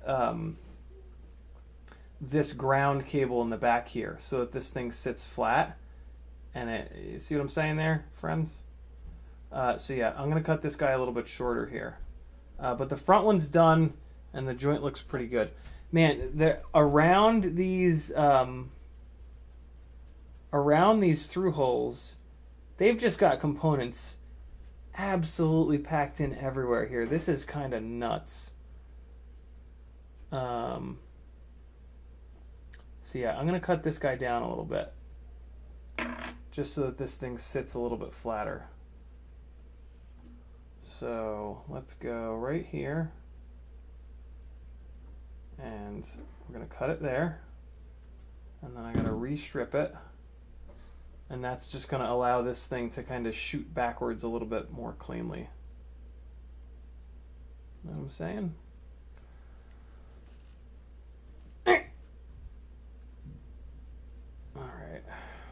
this ground cable in the back here so that this thing sits flat. And you see what I'm saying there, friends? So yeah, I'm going to cut this guy a little bit shorter here. But the front one's done, and the joint looks pretty good. Man, around these through holes, they've just got components absolutely packed in everywhere here. This is kind of nuts. So yeah, I'm going to cut this guy down a little bit, just so that this thing sits a little bit flatter. So let's go right here, and we're going to cut it there, and then I got to restrip it, and that's just going to allow this thing to kind of shoot backwards a little bit more cleanly. Know what I'm saying? Alright,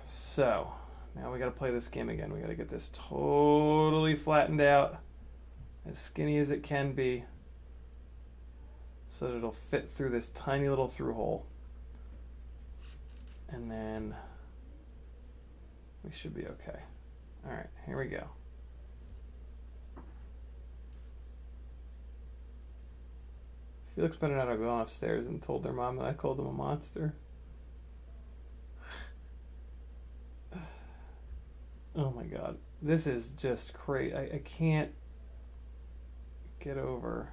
so now we got to play this game again. We got to get this totally flattened out, as skinny as it can be, so that it'll fit through this tiny little through hole. And then we should be okay. Alright, here we go. Felix better not have gone upstairs and told their mom that I called them a monster. Oh my God, this is just crazy. I can't get over.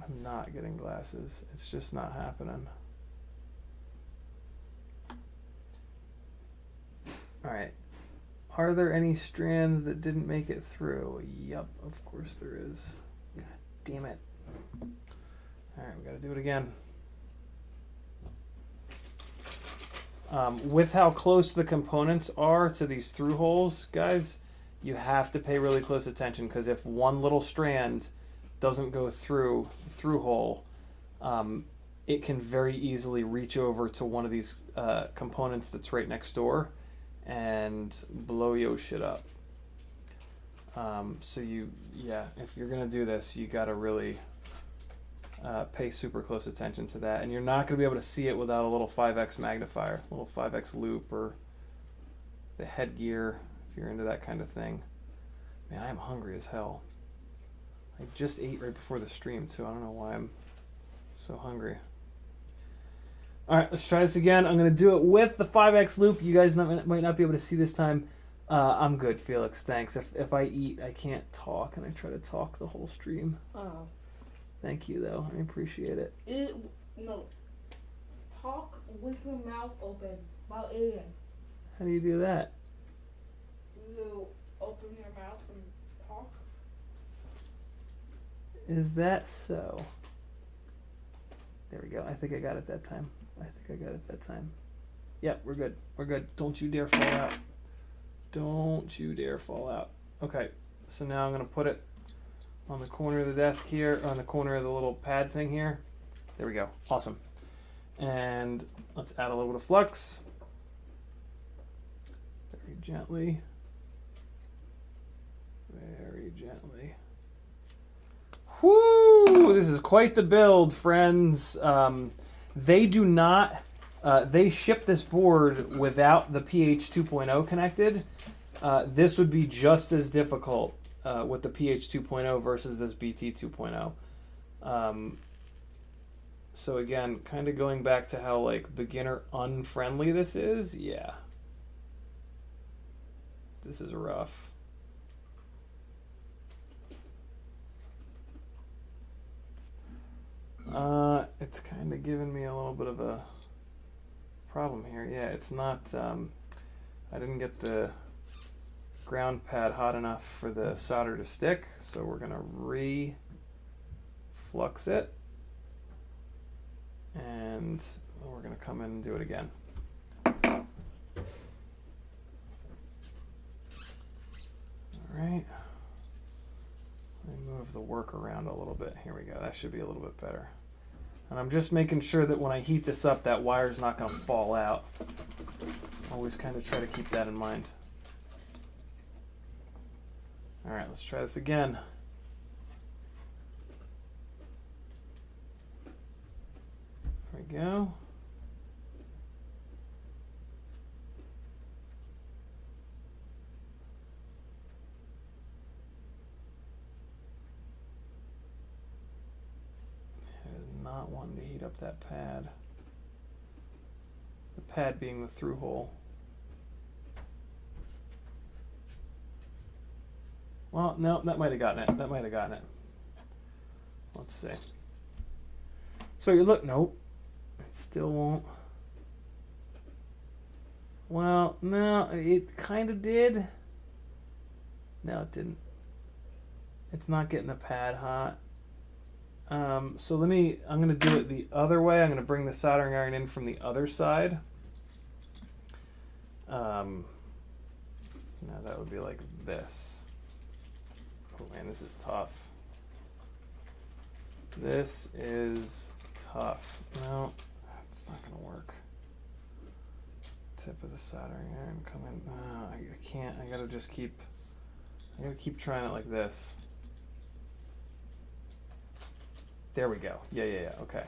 I'm not getting glasses. It's just not happening. All right. Are there any strands that didn't make it through? Yup, of course there is. God damn it. All right, we got to do it again. With how close the components are to these through holes, guys, you have to pay really close attention, because if one little strand doesn't go through the through hole, it can very easily reach over to one of these components that's right next door and blow your shit up. So if you're gonna do this, you gotta really pay super close attention to that, and you're not gonna be able to see it without a little 5x magnifier, a little 5x loop, or the headgear if you're into that kind of thing. Man, I am hungry as hell. I just ate right before the stream too. I don't know why I'm so hungry. All right, let's try this again. I'm going to do it with the 5x loop. You guys might not be able to see this time. I'm good, Felix. Thanks. If I eat, I can't talk, and I try to talk the whole stream. Oh. Thank you, though. I appreciate it. No. Talk with your mouth open while eating. How do you do that? You open your mouth and talk. Is that so? There we go. I think I got it that time. Yep, we're good. We're good. Don't you dare fall out. Don't you dare fall out. Okay, so now I'm going to put it on the corner of the desk here, on the corner of the little pad thing here. There we go. Awesome. And let's add a little bit of flux. Very gently. Very gently. Whoo! This is quite the build, friends. They do not they ship this board without the PH 2.0 connected. This would be just as difficult with the PH 2.0 versus this BT 2.0. So again, kind of going back to how like beginner unfriendly this is, yeah. This is rough. It's kind of giving me a little bit of a problem here. Yeah, it's not, I didn't get the ground pad hot enough for the solder to stick, so we're gonna re-flux it, and we're gonna come in and do it again. All right, let me move the work around a little bit. Here we go, that should be a little bit better. And I'm just making sure that when I heat this up, that wire's not gonna fall out. Always kind of try to keep that in mind. All right, let's try this again. There we go. Not wanting to heat up that pad. The pad being the through hole. Well, no, that might have gotten it. That might have gotten it. Let's see. So you look, nope. It still won't. Well, no, it kind of did. No, it didn't. It's not getting the pad hot. So I'm going to do it the other way. I'm going to bring the soldering iron in from the other side. Now that would be like this. Oh man, this is tough. This is tough. No, it's not going to work. Tip of the soldering iron come in. No, I can't. I got to just keep trying it like this. There we go. Yeah. Okay.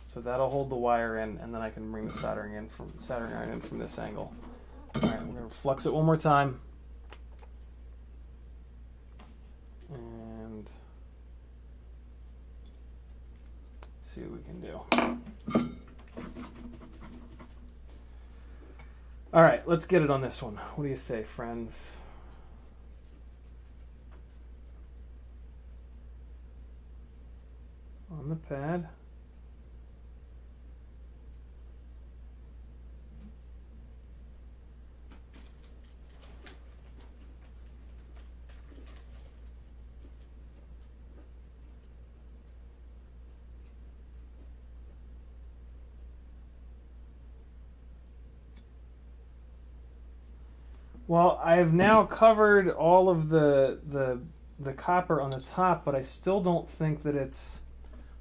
So that'll hold the wire in, and then I can bring the soldering iron in from this angle. All right, we're gonna flux it one more time, and see what we can do. All right, let's get it on this one. What do you say, friends? On the pad. Well, I have now covered all of the copper on the top, but I still don't think that it's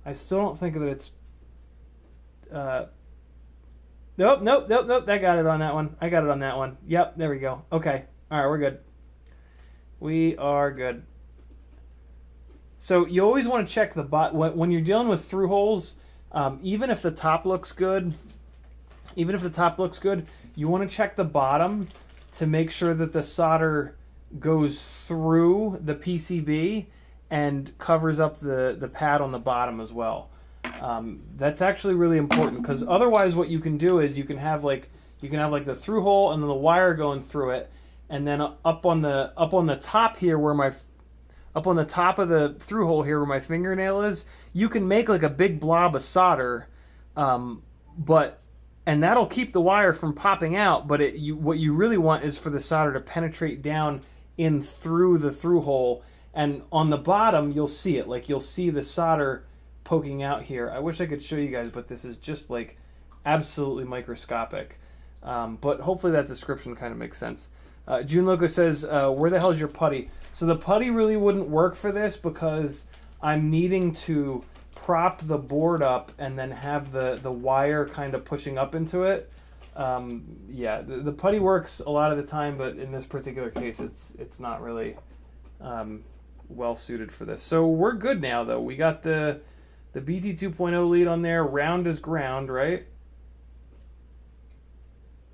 nope. I got it on that one. Yep, there we go. Okay. All right, we're good. We are good. So you always want to check the when you're dealing with through holes, even if the top looks good, you want to check the bottom to make sure that the solder goes through the PCB and covers up the pad on the bottom as well. That's actually really important, because otherwise what you can do is you can have like the through hole and then the wire going through it, and then up on the top here up on the top of the through hole here where my fingernail is, you can make like a big blob of solder, and that'll keep the wire from popping out, but what you really want is for the solder to penetrate down in through the through hole, and on the bottom you'll see it, like you'll see the solder poking out here. I wish I could show you guys, but this is just like absolutely microscopic. But hopefully that description kind of makes sense. June Loco says, where the hell is your putty? So the putty really wouldn't work for this because I'm needing to prop the board up and then have the wire kind of pushing up into it. Yeah, the putty works a lot of the time, but in this particular case it's not really well suited for this. So we're good now though. We got the BT 2.0 lead on there, round as ground, right?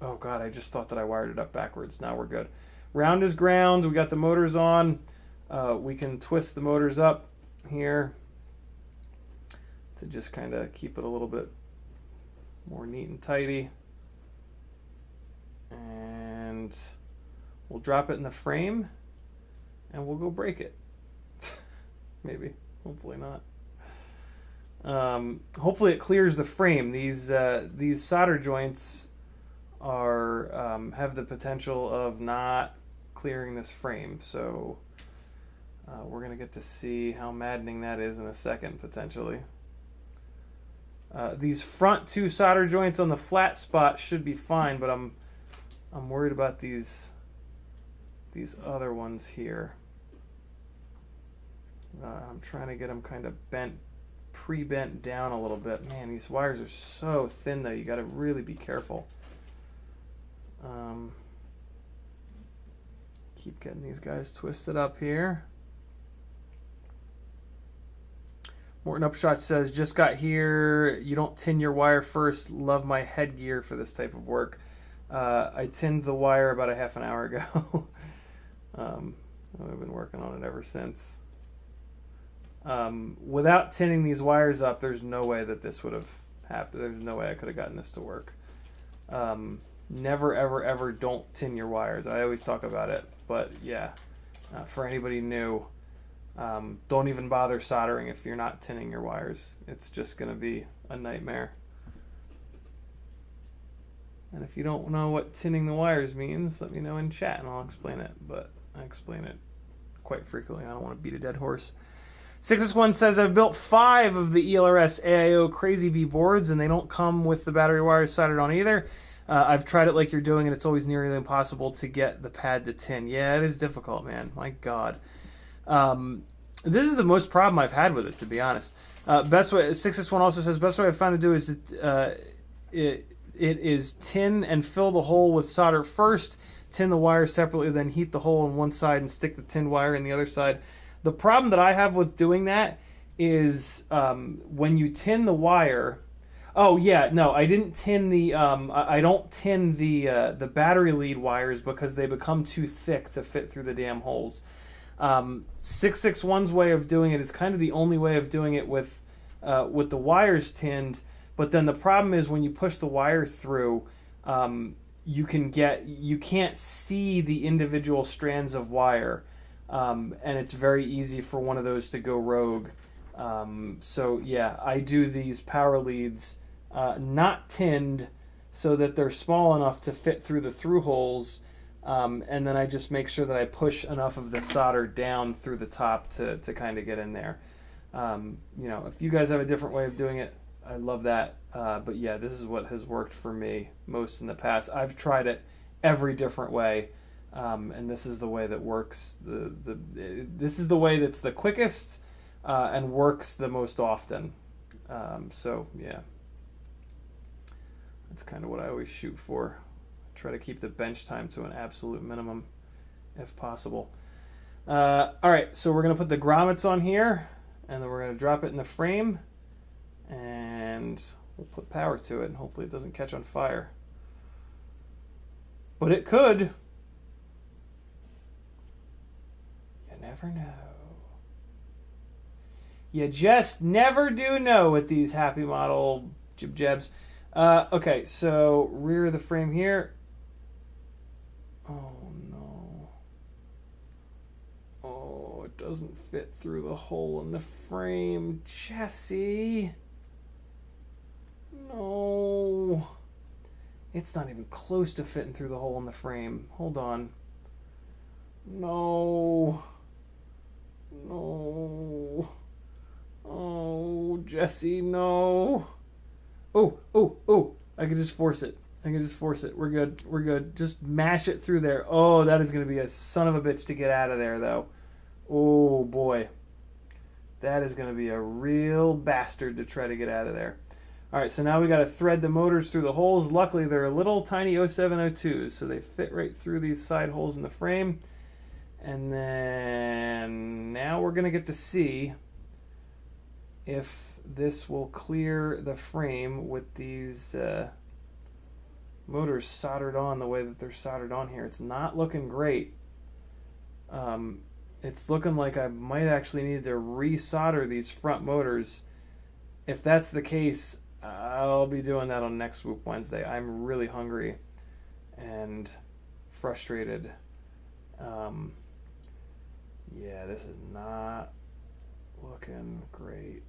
Oh God, I just thought that I wired it up backwards. Now we're good. Round is ground. We got the motors on. We can twist the motors up here to just kind of keep it a little bit more neat and tidy. And we'll drop it in the frame and we'll go break it. Maybe. Hopefully not. Hopefully it clears the frame. These solder joints are have the potential of not clearing this frame. So we're going to get to see how maddening that is in a second, potentially. These front two solder joints on the flat spot should be fine, but I'm worried about these other ones here. I'm trying to get them kind of bent, pre-bent down a little bit. Man, these wires are so thin though. You got to really be careful. Keep getting these guys twisted up here. Morton Upshot says, just got here. You don't tin your wire first. Love my headgear for this type of work. I tinned the wire about a half an hour ago. I've been working on it ever since. Without tinning these wires up, there's no way that this would have happened. There's no way I could have gotten this to work. Never, ever, ever don't tin your wires. I always talk about it, but yeah, for anybody new, don't even bother soldering if you're not tinning your wires. It's just going to be a nightmare. And if you don't know what tinning the wires means, let me know in chat and I'll explain it. But I explain it quite frequently. I don't want to beat a dead horse. 6S1 says, I've built 5 of the ELRS AIO Crazy Bee boards, and they don't come with the battery wires soldered on either. I've tried it like you're doing, and it's always nearly impossible to get the pad to tin. Yeah, it is difficult, man. My God. This is the most problem I've had with it, to be honest. Best way, 6S1 also says, best way I've found to do is it is tin and fill the hole with solder first, tin the wire separately, then heat the hole on one side and stick the tin wire in the other side. The problem that I have with doing that is when you tin the wire. Oh yeah, no, I didn't tin the. I don't tin the battery lead wires because they become too thick to fit through the damn holes. 661's way of doing it is kind of the only way of doing it with the wires tinned. But then the problem is when you push the wire through, you can't see the individual strands of wire. And it's very easy for one of those to go rogue. So yeah, I do these power leads not tinned so that they're small enough to fit through the through holes, and then I just make sure that I push enough of the solder down through the top to kind of get in there. You know, if you guys have a different way of doing it, I love that. But yeah, this is what has worked for me most in the past. I've tried it every different way. And this is the way that works. This is the way that's the quickest and works the most often. So yeah, that's kind of what I always shoot for. Try to keep the bench time to an absolute minimum, if possible. All right, so we're gonna put the grommets on here, and then we're gonna drop it in the frame, and we'll put power to it, and hopefully it doesn't catch on fire. But it could. Never know. You just never do know with these HappyModel jib-jabs. Okay, so rear of the frame here. Oh no. Oh, it doesn't fit through the hole in the frame. Jesse. No. It's not even close to fitting through the hole in the frame. Hold on. No. No. Oh, Jesse, no. Oh. I can just force it. We're good. We're good. Just mash it through there. Oh, that is going to be a son of a bitch to get out of there, though. Oh, boy. That is going to be a real bastard to try to get out of there. All right, so now we got to thread the motors through the holes. Luckily, they're little tiny 0702s, so they fit right through these side holes in the frame. And then now we're going to get to see if this will clear the frame with these motors soldered on the way that they're soldered on here. It's not looking great. It's looking like I might actually need to resolder these front motors. If that's the case, I'll be doing that on next Whoop Wednesday. I'm really hungry and frustrated. Yeah, this is not looking great.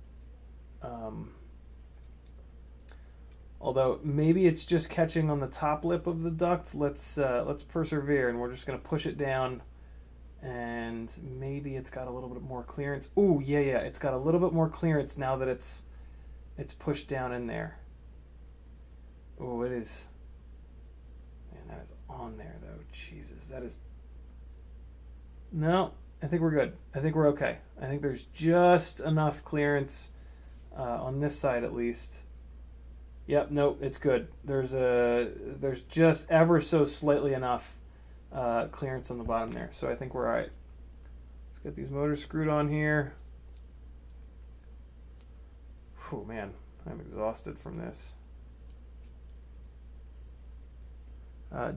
Although maybe it's just catching on the top lip of the duct. Let's persevere, and we're just gonna push it down, and maybe it's got a little bit more clearance. Ooh, yeah, it's got a little bit more clearance now that it's pushed down in there. Oh, it is. Man, that is on there though. Jesus, that is. No, I think we're good. I think we're okay. I think there's just enough clearance on this side at least. Yep, nope, it's good. There's just ever so slightly enough clearance on the bottom there. So I think we're all right. Let's get these motors screwed on here. Oh man, I'm exhausted from this.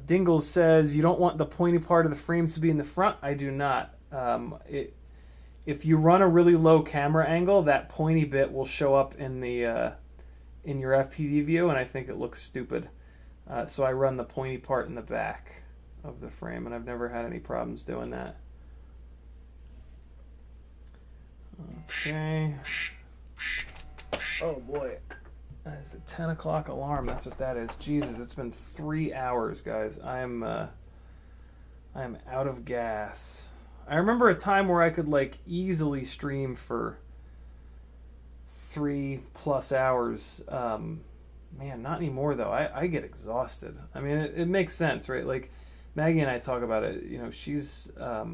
Dingles says, you don't want the pointy part of the frame to be in the front. I do not. If you run a really low camera angle, that pointy bit will show up in the in your FPV view, and I think it looks stupid. So I run the pointy part in the back of the frame, and I've never had any problems doing that. Okay. Oh boy. That is a 10 o'clock alarm. That's what that is. Jesus, it's been 3 hours, guys. I'm out of gas. I remember a time where I could like easily stream for 3+ hours. Man, not anymore though. I get exhausted. I mean, it makes sense, right? Like Maggie and I talk about it. You know, she's a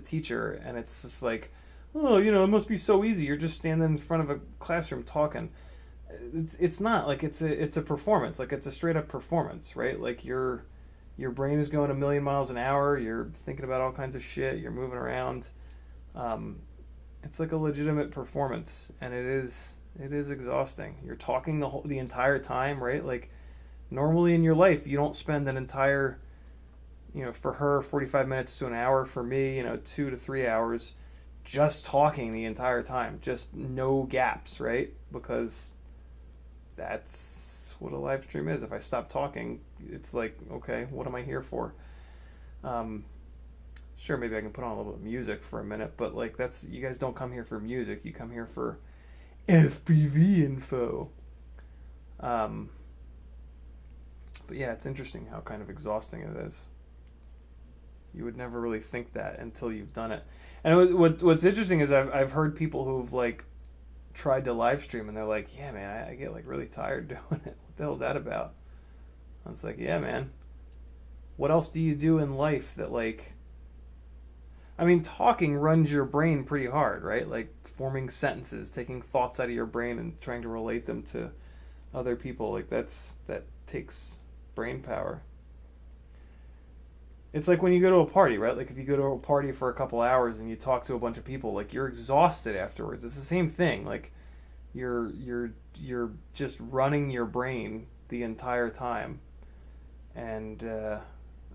teacher, and it's just like, oh, you know, it must be so easy. You're just standing in front of a classroom talking. It's not. Like it's a performance. Like it's a straight up performance, right? Like your brain is going a million miles an hour. You're thinking about all kinds of shit. You're moving around. It's like a legitimate performance, and it is exhausting. You're talking the entire time, right? Like normally in your life, you don't spend an entire, you know, for her 45 minutes to an hour. For me, you know, 2 to 3 hours, just talking the entire time, just no gaps, right? Because that's what a live stream is. If I stop talking, it's like, okay, what am I here for? Sure, maybe I can put on a little bit of music for a minute, but like you guys don't come here for music. You come here for FPV info. But yeah, it's interesting how kind of exhausting it is. You would never really think that until you've done it. And what's interesting is I've heard people who've like tried to live stream, and they're like, yeah man, I get like really tired doing it. What the hell's that about? I was like, yeah man, what else do you do in life that like, I mean, talking runs your brain pretty hard, right? Like forming sentences, taking thoughts out of your brain and trying to relate them to other people, like that takes brain power. It's like when you go to a party, right? Like if you go to a party for a couple hours and you talk to a bunch of people, like you're exhausted afterwards. It's the same thing. Like you're just running your brain the entire time. And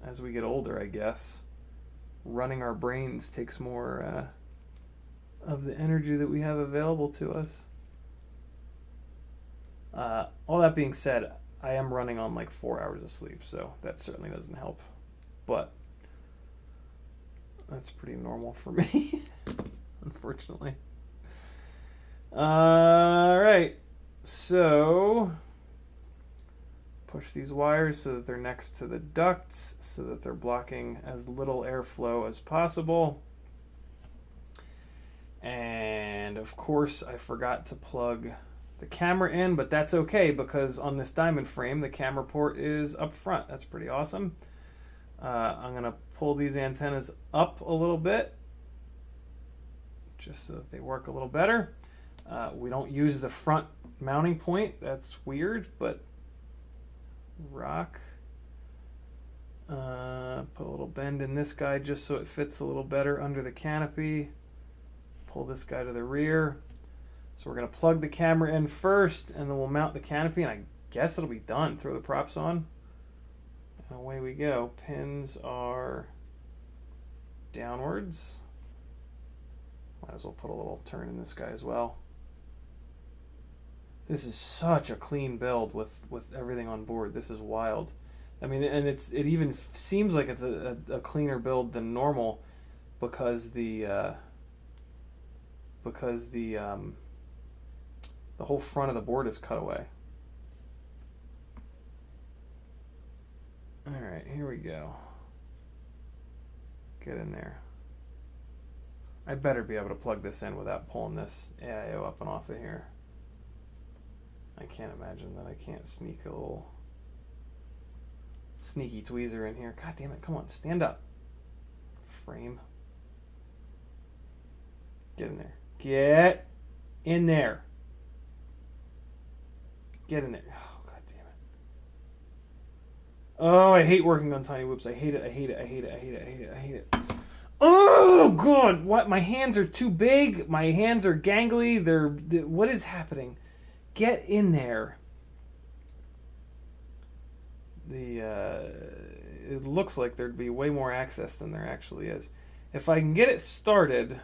as we get older, I guess, running our brains takes more of the energy that we have available to us. All that being said, I am running on like 4 hours of sleep, so that certainly doesn't help. But that's pretty normal for me, unfortunately. Alright, so push these wires so that they're next to the ducts, so that they're blocking as little airflow as possible. And of course I forgot to plug the camera in, but that's okay because on this diamond frame the camera port is up front. That's pretty awesome. I'm going to pull these antennas up a little bit just so that they work a little better. We don't use the front mounting point. That's weird, but rock. Put a little bend in this guy just so it fits a little better under the canopy. Pull this guy to the rear. So we're going to plug the camera in first, and then we'll mount the canopy. And I guess it'll be done. Throw the props on, and away we go. Pins are downwards. Might as well put a little turn in this guy as well. This is such a clean build with everything on board. This is wild. I mean, and it even seems like it's a cleaner build than normal because the whole front of the board is cut away. All right, here we go. Get in there. I better be able to plug this in without pulling this AIO up and off of here. I can't imagine that I can't sneak a little sneaky tweezer in here. God damn it, come on, stand up. Frame. Get in there. Get in there. Get in there. Oh, god damn it. Oh, I hate working on tiny whoops. I hate it, I hate it, I hate it, I hate it, I hate it, I hate it. Oh god, what? My hands are too big. My hands are gangly. What is happening? Get in there. It looks like there'd be way more access than there actually is. If I can get it started,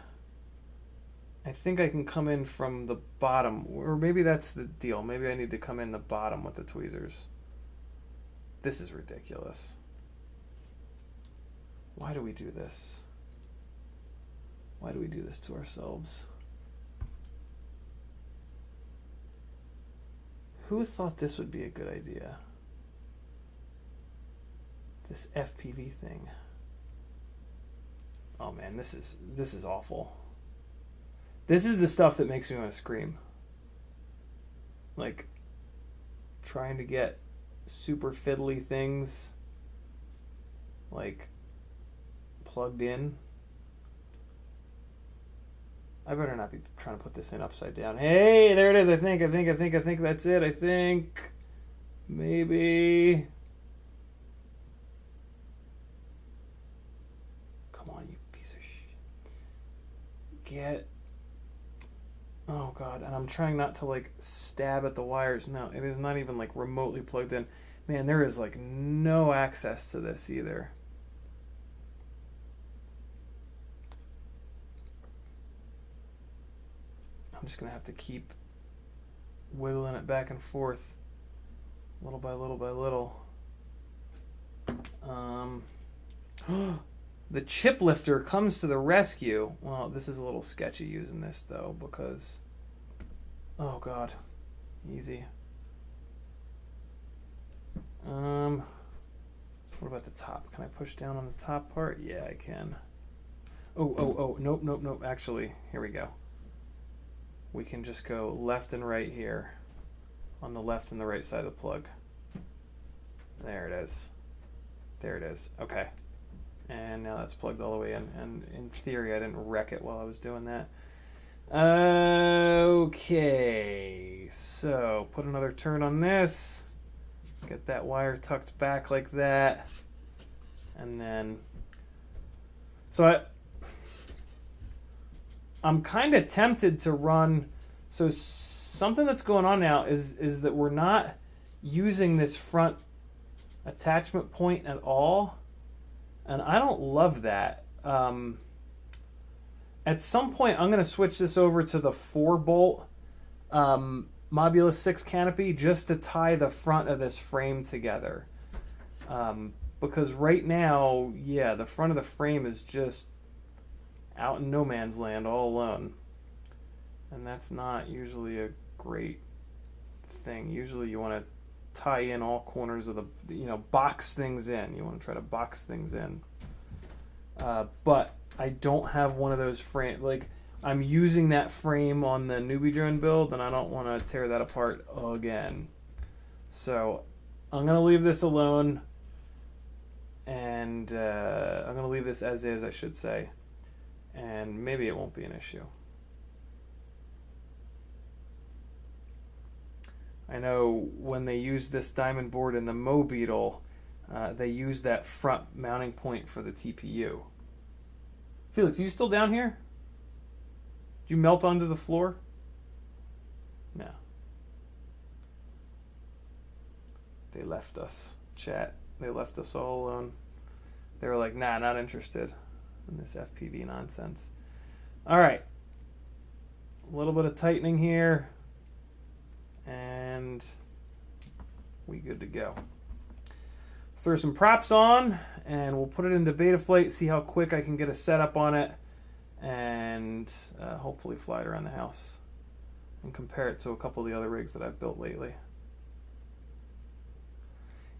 I think I can come in from the bottom, or maybe that's the deal. Maybe I need to come in the bottom with the tweezers. This is ridiculous. Why do we do this? Why do we do this to ourselves? Who thought this would be a good idea? This FPV thing. Oh man, this is awful. This is the stuff that makes me want to scream. Like trying to get super fiddly things like plugged in. I better not be trying to put this in upside down. Hey, there it is. I think that's it. I think maybe. Come on, you piece of shit. Get. Oh god, and I'm trying not to like stab at the wires. No, it is not even like remotely plugged in. Man, there is like no access to this either. I'm just gonna have to keep wiggling it back and forth, little by little by little. The chip lifter comes to the rescue. Well, this is a little sketchy using this though, because oh god, easy. What about the top? Can I push down on the top part? Yeah, I can. Oh, nope. Actually, here we go. We can just go left and right here on the left and the right side of the plug. There it is. There it is. Okay. And now that's plugged all the way in. And in theory, I didn't wreck it while I was doing that. Okay. So put another turn on this. Get that wire tucked back like that. And then... So I'm kind of tempted to run. So something that's going on now is that we're not using this front attachment point at all, and I don't love that. At some point, I'm going to switch this over to the 4-bolt Mob 6 canopy just to tie the front of this frame together. Because right now, yeah, the front of the frame is just out in no man's land all alone. And that's not usually a great thing. Usually you want to tie in all corners of the, box things in. You want to try to box things in. But I don't have one of those frame, like I'm using that frame on the newbie drone build and I don't want to tear that apart again. So I'm going to leave this alone, and I'm going to leave this as is, I should say. And maybe it won't be an issue. I know when they use this diamond board in the Mo Beetle, they use that front mounting point for the TPU. Felix, are you still down here? Did you melt onto the floor? No. They left us, chat. They left us all alone. They were like, nah, not interested in this FPV nonsense. All right. A little bit of tightening here. And we good to go. Let's throw some props on, and we'll put it into Betaflight, see how quick I can get a setup on it, and hopefully fly it around the house and compare it to a couple of the other rigs that I've built lately.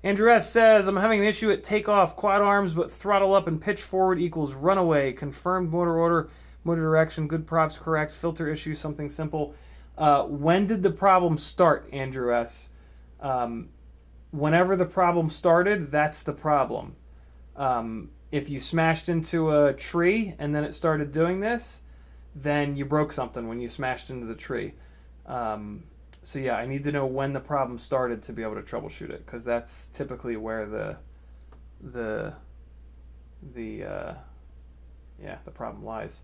Andrew S. says, I'm having an issue at takeoff, quad arms, but throttle up and pitch forward equals runaway. Confirmed motor order, motor direction, good props, correct, filter issue, something simple. When did the problem start, Andrew S.? Whenever the problem started, that's the problem. If you smashed into a tree and then it started doing this, then you broke something when you smashed into the tree. So yeah, I need to know when the problem started to be able to troubleshoot it, because that's typically where the problem lies.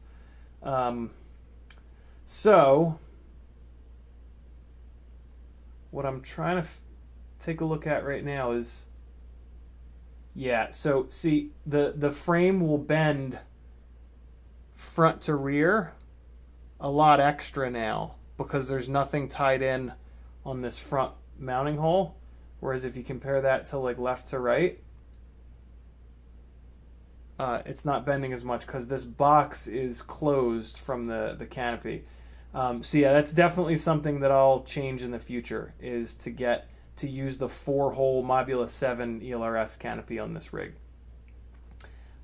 So what I'm trying to take a look at right now is, yeah, so see, the frame will bend front to rear a lot extra now because there's nothing tied in on this front mounting hole, whereas if you compare that to like left to right, it's not bending as much because this box is closed from the canopy. So yeah, that's definitely something that I'll change in the future, is to get to use the 4-hole Mob7 ELRS canopy on this rig.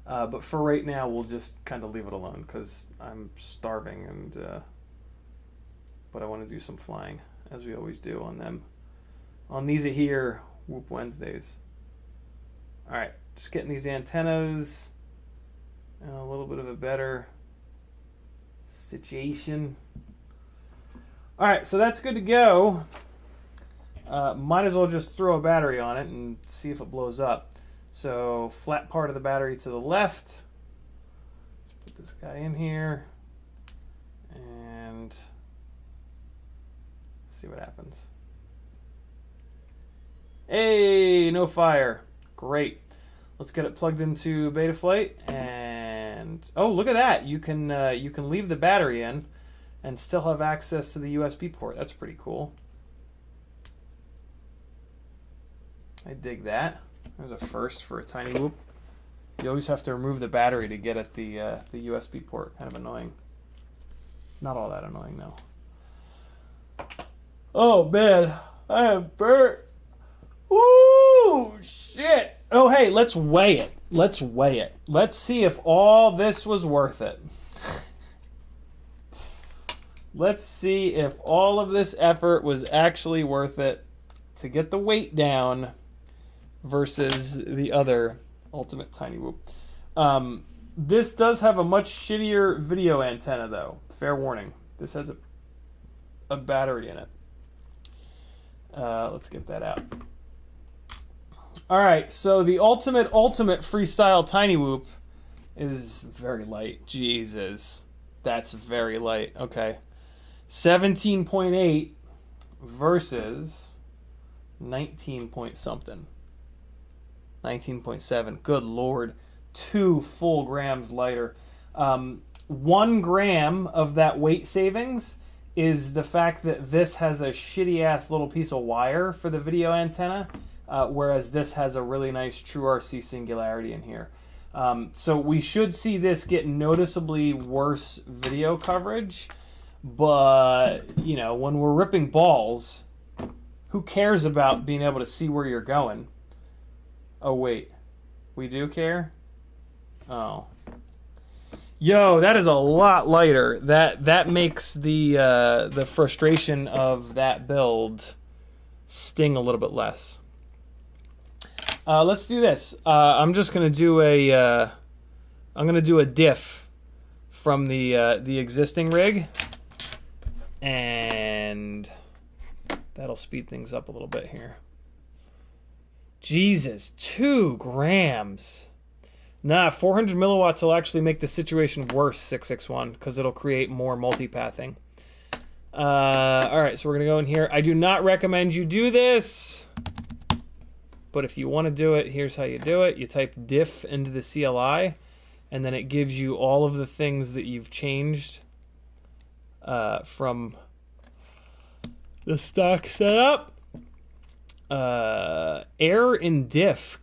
But for right now, we'll just kind of leave it alone because I'm starving, and but I want to do some flying, as we always do on them. On these here, Whoop Wednesdays. All right, just getting these antennas in a little bit of a better situation. All right, so that's good to go. Might as well just throw a battery on it and see if it blows up. So flat part of the battery to the left. Let's put this guy in here and see what happens. Hey, no fire. Great. Let's get it plugged into Betaflight, and oh, look at that! You can leave the battery in and still have access to the USB port. That's pretty cool. I dig that. There's a first for a tiny whoop. You always have to remove the battery to get at the USB port. Kind of annoying. Not all that annoying though. Oh man, I am burnt. Woo! Shit! Oh hey, let's weigh it. Let's weigh it. Let's see if all this was worth it. Let's see if all of this effort was actually worth it to get the weight down versus the other Ultimate Tiny Whoop. This does have a much shittier video antenna though. Fair warning. This has a battery in it. Let's get that out. Alright, so the ultimate Freestyle Tiny Whoop is very light. Jesus. That's very light. Okay. 17.8 versus 19 point something. 19.7. Good Lord. 2 full grams lighter. 1 gram of that weight savings is the fact that this has a shitty ass little piece of wire for the video antenna, whereas this has a really nice TrueRc Singularity in here. So we should see this get noticeably worse video coverage, but you know, when we're ripping balls, who cares about being able to see where you're going? Oh wait, we do care? Oh. Yo, that is a lot lighter. That makes the frustration of that build sting a little bit less. Let's do this. I'm just gonna do a diff from the existing rig, and that'll speed things up a little bit here. Jesus, 2 grams. Nah, 400 milliwatts will actually make the situation worse, 661, because it'll create more multipathing. All right, so we're gonna go in here. I do not recommend you do this. but if you want to do it, here's how you do it. You type diff into the CLI, and then it gives you all of the things that you've changed from the stock setup. Error in diff,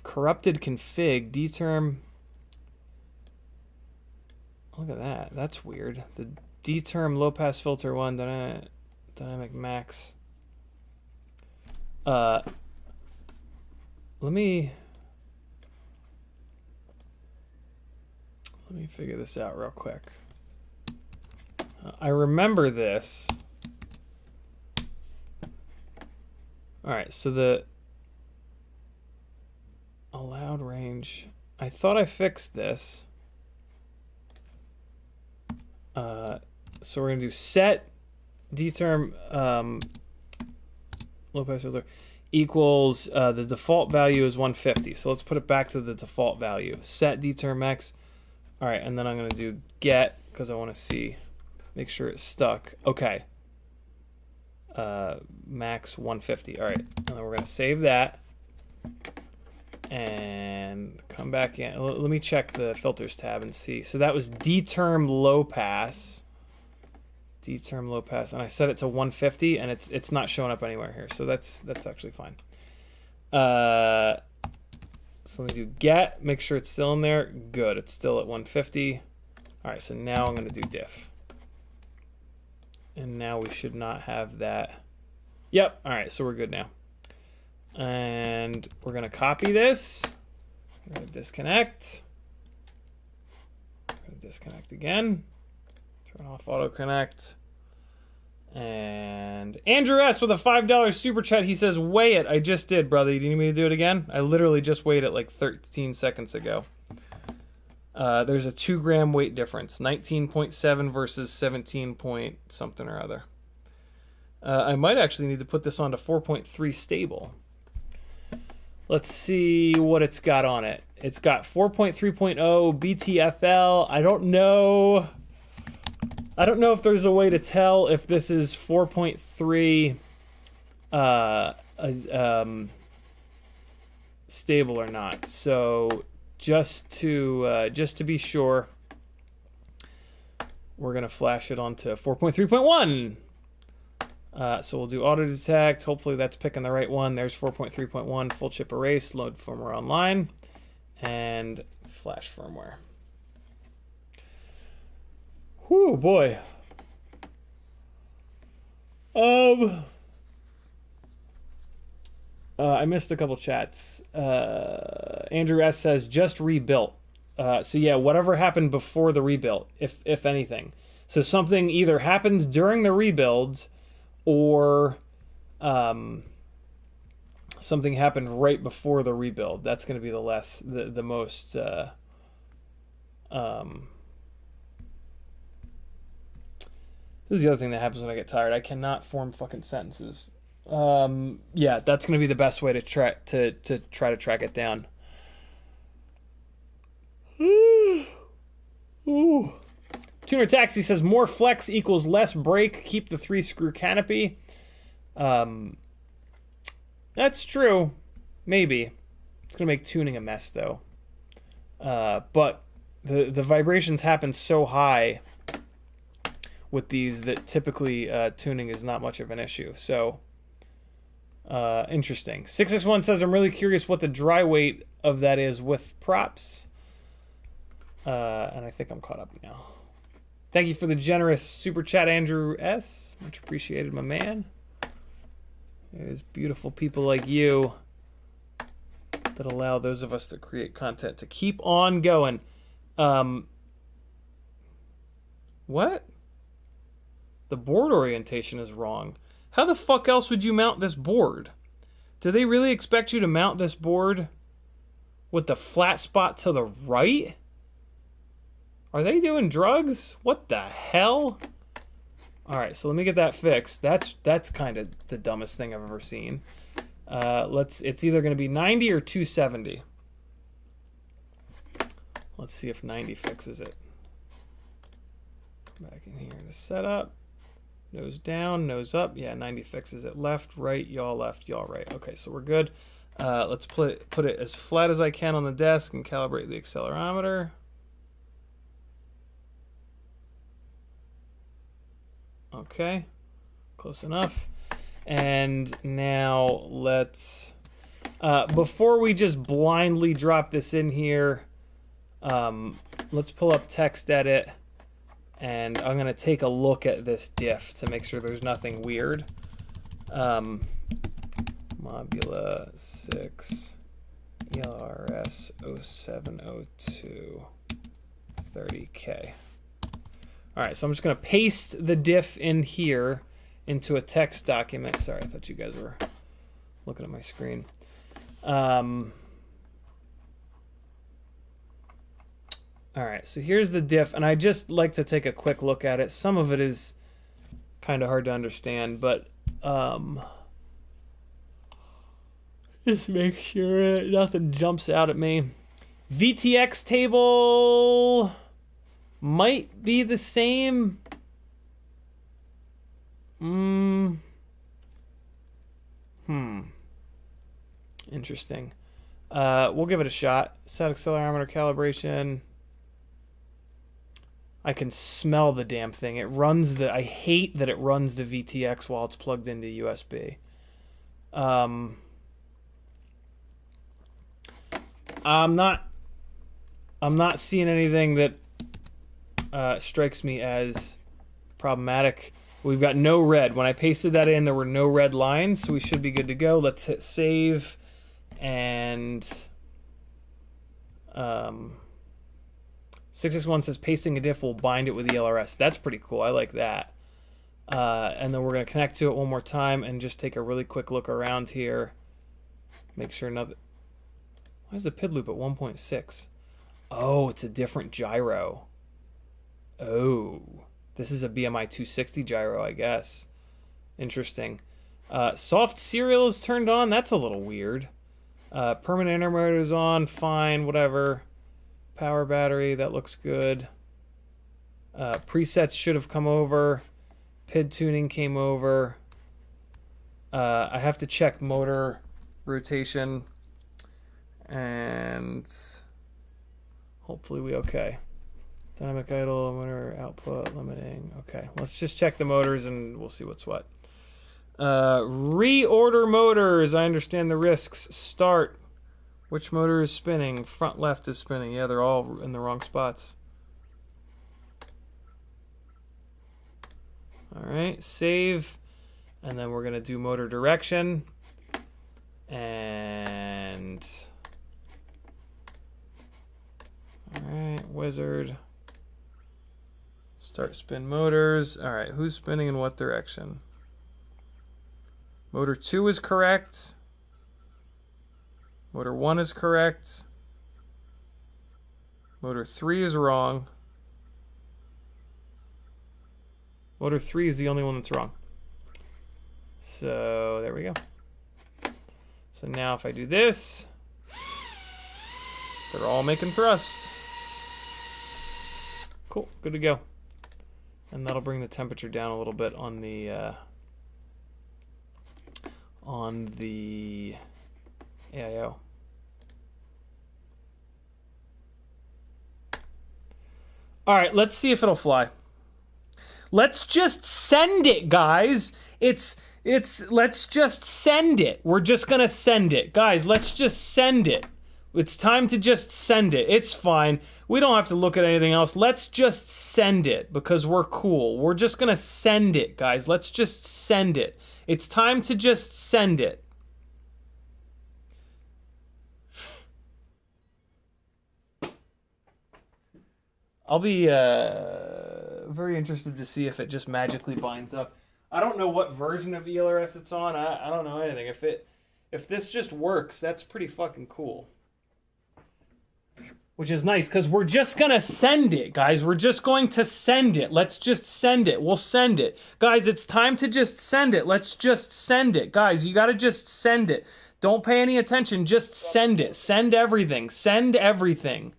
corrupted config, dterm. Look at that. That's weird. The dterm low pass filter 1, dynamic max. Let me figure this out real quick. I remember this. All right, so the allowed range. I thought I fixed this. So we're gonna do set dterm low pass filter equals the default value is 150. So let's put it back to the default value. Set dterm max. All right, and then I'm gonna do get because I want to see, make sure it's stuck. Okay. Max 150. All right, and then we're gonna save that and come back in. Let me check the filters tab and see. So that was dterm low pass. Dterm low pass, and I set it to 150, and it's not showing up anywhere here. So that's actually fine. So let me do get, make sure it's still in there. Good, it's still at 150. All right, so now I'm gonna do diff. And now we should not have that. Yep, all right, so we're good now. And we're gonna copy this. We're gonna disconnect. We're gonna disconnect again. Turn off auto connect. And Andrew S with a $5 super chat. He says, weigh it. I just did, brother. You need me to do it again? I literally just weighed it like 13 seconds ago. There's a 2 gram weight difference, 19.7 versus 17 point something or other. I might actually need to put this onto 4.3 stable. Let's see what it's got on it. It's got 4.3.0 BTFL. I don't know if there's a way to tell if this is 4.3 stable or not. So just to be sure, we're gonna flash it onto 4.3.1. So we'll do auto detect. Hopefully that's picking the right one. There's 4.3.1 full chip erase, load firmware online, and flash firmware. Whew, boy. I missed a couple chats. Andrew S says just rebuilt. So yeah, whatever happened before the rebuild, if anything. So something either happened during the rebuild, or something happened right before the rebuild. That's going to be the most. This is the other thing that happens when I get tired. I cannot form fucking sentences. Yeah, that's going to be the best way to try to track it down. Ooh. Tuner Taxi says more flex equals less brake. Keep the 3-screw canopy. That's true. Maybe. It's going to make tuning a mess, though. But the vibrations happen so high with these that typically tuning is not much of an issue. So, interesting. 661 says, I'm really curious what the dry weight of that is with props. And I think I'm caught up now. Thank you for the generous super chat, Andrew S. Much appreciated, my man. It is beautiful people like you that allow those of us that create content to keep on going. What? The board orientation is wrong. How the fuck else would you mount this board? Do they really expect you to mount this board with the flat spot to the right? Are they doing drugs? What the hell? All right, so let me get that fixed. That's kind of the dumbest thing I've ever seen. It's either going to be 90 or 270. Let's see if 90 fixes it. Come back in here to setup. Nose down, nose up. Yeah, 90 fixes it. Left, right, yaw left, yaw right. Okay, so we're good. Let's put it as flat as I can on the desk and calibrate the accelerometer. Okay, close enough. And now let's, before we just blindly drop this in here, let's pull up text edit, and I'm gonna take a look at this diff to make sure there's nothing weird. Mob6 ELRS 0702 30K. All right, so I'm just gonna paste the diff in here into a text document. Sorry, I thought you guys were looking at my screen. All right, so here's the diff, and I just like to take a quick look at it. Some of it is kind of hard to understand, but just make sure nothing jumps out at me. VTX table might be the same. Interesting. We'll give it a shot. Set accelerometer calibration. I can smell the damn thing. It runs the... I hate that it runs the VTX while it's plugged into USB. I'm not seeing anything that strikes me as problematic. We've got no red. When I pasted that in, there were no red lines, so we should be good to go. Let's hit save, and 661 says pasting a diff will bind it with the ELRS. That's pretty cool. I like that. And then we're going to connect to it one more time and just take a really quick look around here. Make sure nothing... Why is the PID loop at 1.6? Oh, it's a different gyro. Oh, this is a BMI 260 gyro, I guess. Interesting. Soft serial is turned on. That's a little weird. Permanent intermotor is on. Fine, whatever. Power battery, that looks good. Presets should have come over. PID tuning came over. I have to check motor rotation. And hopefully we okay. Dynamic idle, motor output, limiting. Okay, let's just check the motors and we'll see what's what. Reorder motors. I understand the risks. Start. Which motor is spinning? Front left is spinning. Yeah, they're all in the wrong spots. All right, save. And then we're going to do motor direction. And... all right, wizard. Start spin motors. All right, who's spinning in what direction? Motor 2 is correct. Motor 1 is correct. Motor 3 is wrong. Motor 3 is the only one that's wrong. So there we go. So now if I do this, they're all making thrust. Cool, good to go. And that'll bring the temperature down a little bit on the AIO. All right, let's see if it'll fly. Let's just send it, guys. Let's just send it. We're just gonna send it. Guys, let's just send it. It's time to just send it. It's fine. We don't have to look at anything else. Let's just send it because we're cool. We're just gonna send it, guys. Let's just send it. It's time to just send it. I'll be very interested to see if it just magically binds up. I don't know what version of ELRS it's on. I don't know anything. If this just works, that's pretty fucking cool. Which is nice, because we're just going to send it, guys. We're just going to send it. Let's just send it. We'll send it. Guys, it's time to just send it. Let's just send it. Guys, you got to just send it. Don't pay any attention. Just send it. Send everything. Send everything.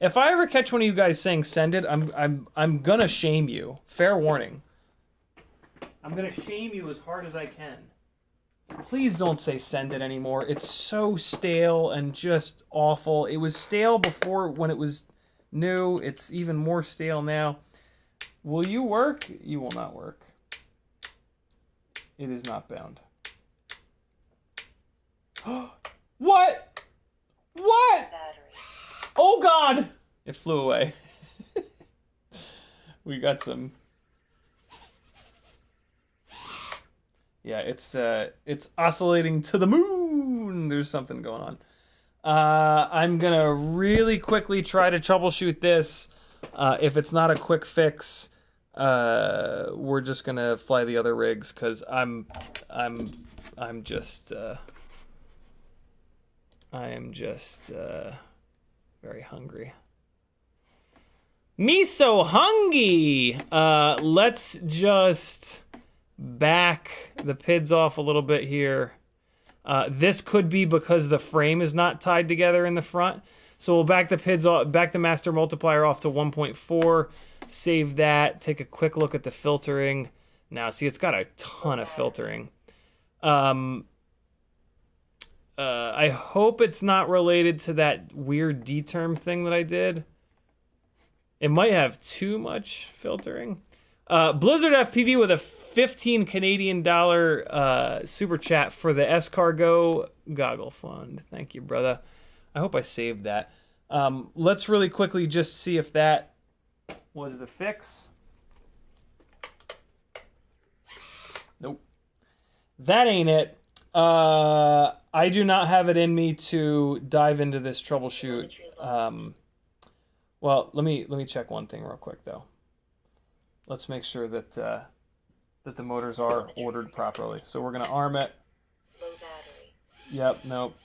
If I ever catch one of you guys saying send it, I'm going to shame you. Fair warning. I'm going to shame you as hard as I can. Please don't say send it anymore. It's so stale and just awful. It was stale before when it was new. It's even more stale now. Will you work? You will not work. It is not bound. What? What? Oh God! It flew away. We got some. Yeah, it's oscillating to the moon. There's something going on. I'm gonna really quickly try to troubleshoot this. If it's not a quick fix, we're just gonna fly the other rigs because I am just very hungry. Me so hungry. Let's just back the PIDs off a little bit here. This could be because the frame is not tied together in the front. So we'll back the PIDs off, back the master multiplier off to 1.4, save that, take a quick look at the filtering. Now, see, it's got a ton of filtering. I hope it's not related to that weird D-term thing that I did. It might have too much filtering. Blizzard FPV with a 15 Canadian dollar super chat for the Escargot Goggle Fund. Thank you, brother. I hope I saved that. Let's really quickly just see if that was the fix. Nope. That ain't it. I do not have it in me to dive into this troubleshoot. Well, let me check one thing real quick though. Let's make sure that that the motors are ordered properly. So we're gonna arm it. Low battery. Yep. Nope.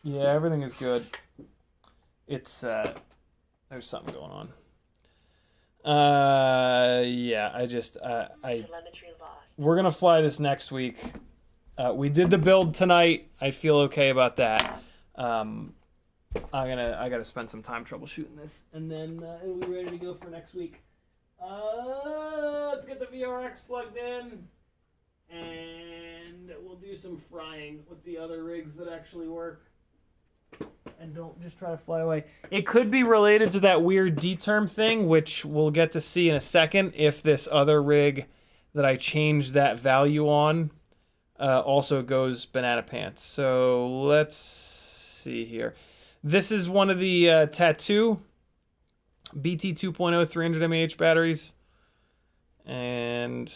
Yeah, everything is good. It's there's something going on. Yeah, Telemetry lost. we're gonna fly this next week. We did the build tonight. I feel okay about that. I gotta spend some time troubleshooting this, and then it'll be ready to go for next week. Let's get the VRX plugged in, and we'll do some frying with the other rigs that actually work. And don't just try to fly away. It could be related to that weird D-term thing, which we'll get to see in a second if this other rig that I changed that value on also goes banana pants. So let's see here. This is one of the Tattu BT 2.0 300 mAh batteries. And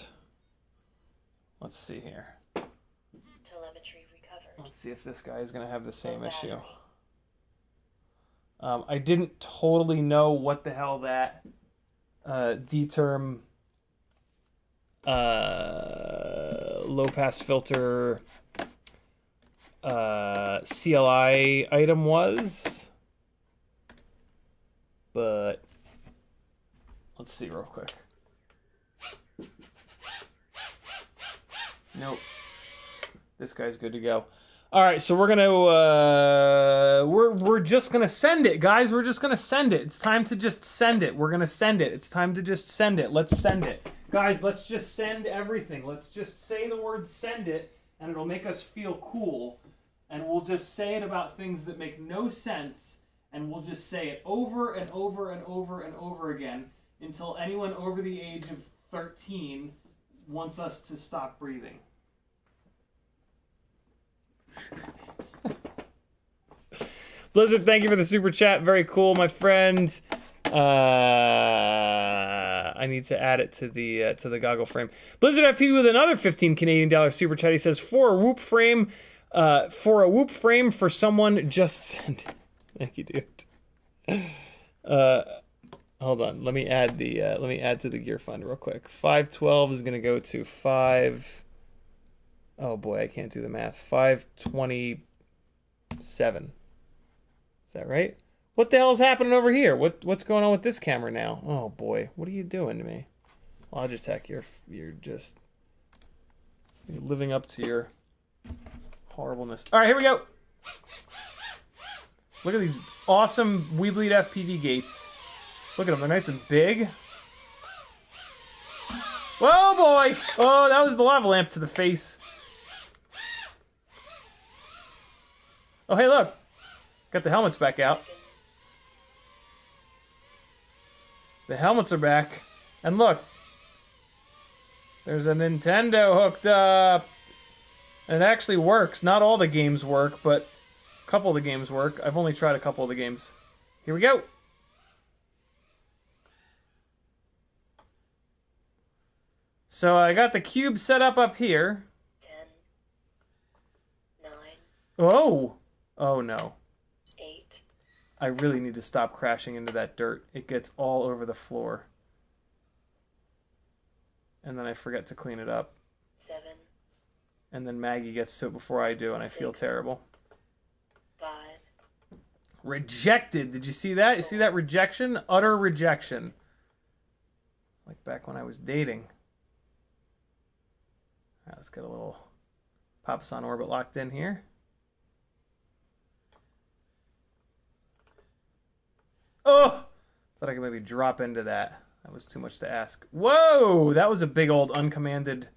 let's see here. Telemetry recovered. Let's see if this guy is going to have the same issue. I didn't totally know what the hell that D-term low-pass filter CLI item was. But let's see real quick. Nope. This guy's good to go. All right, so we're gonna we're just gonna send it, guys. We're just gonna send it. It's time to just send it. We're gonna send it. It's time to just send it. Let's send it, guys. Let's just send everything. Let's just say the word "send it," and it'll make us feel cool. And we'll just say it about things that make no sense, and we'll just say it over and over and over and over again until anyone over the age of 13 wants us to stop breathing. Blizzard, thank you for the super chat. Very cool, my friend. I need to add it to the goggle frame. Blizzard FPV with another 15 Canadian dollar super chat. He says, for a whoop frame for someone, just send it. Thank you, dude. Hold on. Let me add to the gear fund real quick. 512 is gonna go to 5. Oh boy, I can't do the math. 527. Is that right? What the hell is happening over here? What's going on with this camera now? Oh boy, what are you doing to me? Logitech, you're living up to your horribleness. All right, here we go. Look at these awesome WeBleed FPV gates. Look at them, they're nice and big. Whoa, boy! Oh, that was the lava lamp to the face. Oh, hey, look. Got the helmets back out. The helmets are back. And look. There's a Nintendo hooked up. And it actually works. Not all the games work, but a couple of the games work. I've only tried a couple of the games. Here we go. So I got the cube set up here. 10, 9, Oh! Oh no. 8, I really need to stop crashing into that dirt. It gets all over the floor. And then I forget to clean it up. 7, And then Maggie gets to it before I do, and I feel 6, terrible. 5, Rejected! Did you see that? You see that rejection? Utter rejection. Like back when I was dating. Alright, let's get a little Pops on orbit locked in here. Oh! Thought I could maybe drop into that. That was too much to ask. Whoa! That was a big old uncommanded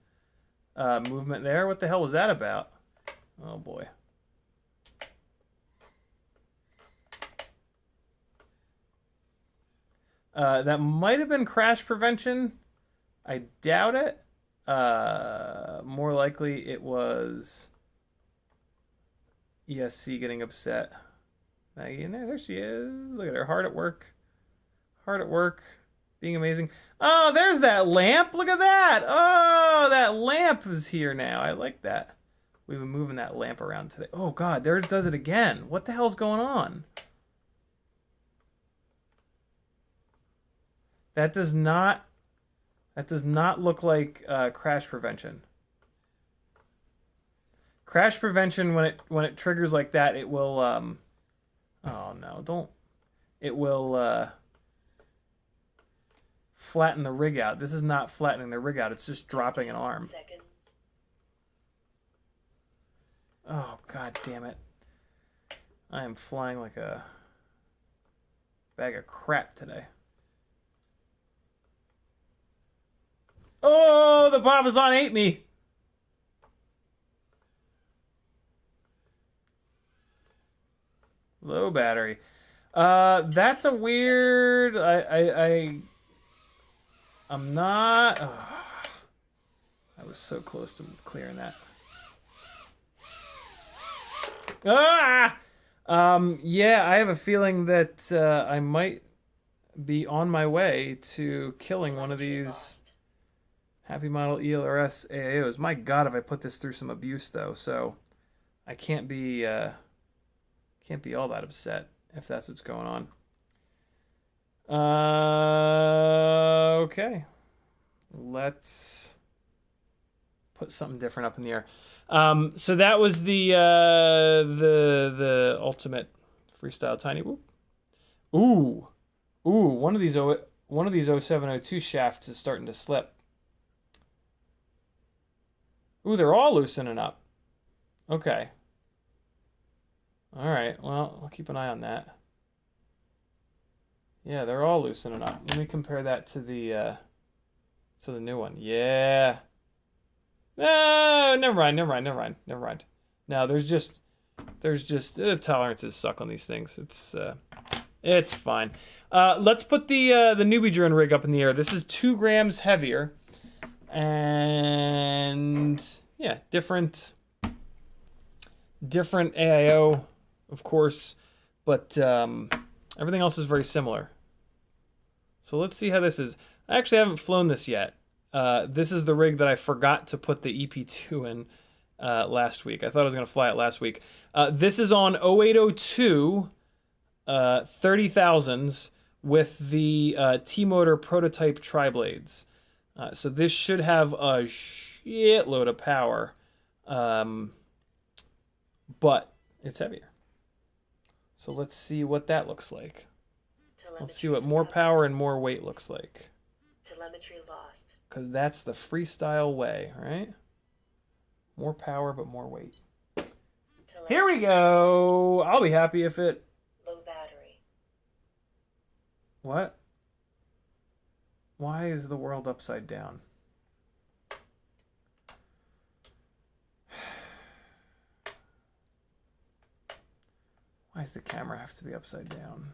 movement there. What the hell was that about? Oh boy. That might have been crash prevention. I doubt it. More likely it was ESC getting upset. Maggie in there. There she is. Look at her. Hard at work. Hard at work. Being amazing. Oh, there's that lamp. Look at that. Oh, that lamp is here now. I like that. We've been moving that lamp around today. Oh, God. There it does it again. What the hell's going on? That does not look like crash prevention. Crash prevention, when it triggers like that, it will oh no, don't. It will flatten the rig out. This is not flattening the rig out. It's just dropping an arm. seconds, Oh, God damn it. I am flying like a bag of crap today. Oh, the Babazon ate me. Low battery. That's a weird. I'm not. Oh, I was so close to clearing that. Ah. Yeah, I have a feeling that I might be on my way to killing one of these HappyModel ELRS AIOs. My God, have I put this through some abuse though, so I can't be all that upset if that's what's going on. Okay, let's put something different up in the air. So that was the ultimate freestyle tiny whoop. Ooh, one of these 0702 shafts is starting to slip. Ooh, they're all loosening up. Okay. All right. Well, I'll keep an eye on that. Yeah, they're all loosening up. Let me compare that to the new one. Yeah. No, never mind. No, there's just the tolerances suck on these things. It's fine. Let's put the newbie drone rig up in the air. This is 2 grams heavier. And yeah, different AIO, of course, but everything else is very similar. So let's see how this is. I actually haven't flown this yet. This is the rig that I forgot to put the EP2 in last week. I thought I was going to fly it last week. This is on 0802 30,000s with the T-Motor prototype triblades. So this should have a shitload of power, but it's heavier. So let's see what that looks like. Let's see what more power and more weight looks like. telemetry lost, Because that's the freestyle way, right? More power, but more weight. Here we go! I'll be happy if it... low battery, What? Why is the world upside down? Why does the camera have to be upside down?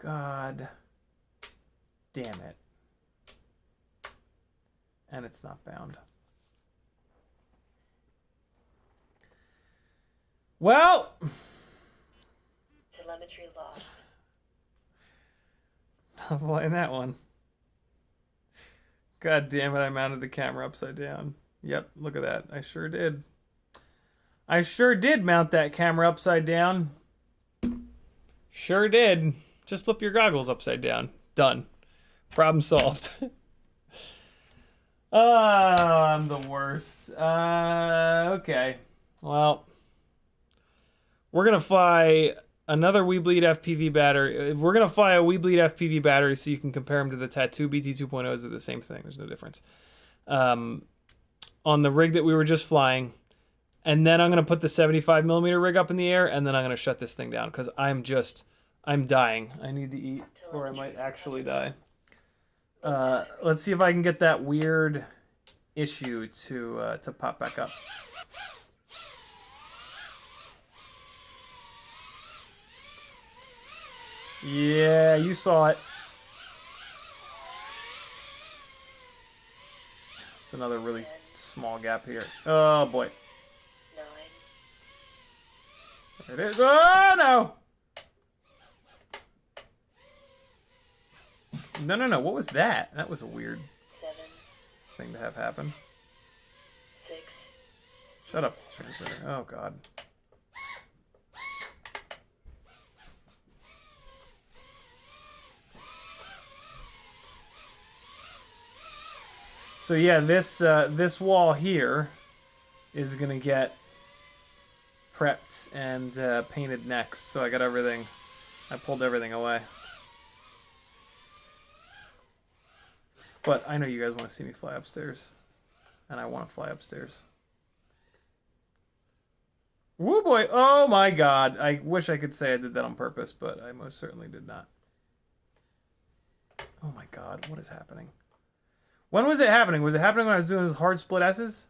God damn it. And it's not bound. Well, Telemetry lost. I'm playing that one. God damn it, I mounted the camera upside down. Yep, look at that. I sure did. I sure did mount that camera upside down. Sure did. Just flip your goggles upside down. Done. Problem solved. Oh, I'm the worst. Okay. Well, we're going to fly another WeBleed FPV battery. We're going to fly a WeBleed FPV battery so you can compare them to the Tattu BT 2.0s. They're the same thing. There's no difference. On the rig that we were just flying. And then I'm going to put the 75mm rig up in the air, and then I'm going to shut this thing down because I'm dying. I need to eat, or I might actually die. Let's see if I can get that weird issue to pop back up. Yeah, you saw it. It's another really small gap here. Oh boy. 9. There it is. Oh no! No. What was that? That was a weird 7. thing to have happen. 6. Shut up, transmitter. Oh god. So yeah, this wall here is gonna get prepped and painted next. So I got everything. I pulled everything away. But I know you guys want to see me fly upstairs, and I want to fly upstairs. Woo boy! Oh my god! I wish I could say I did that on purpose, but I most certainly did not. Oh my god! What is happening? When was it happening? Was it happening when I was doing those hard split S's?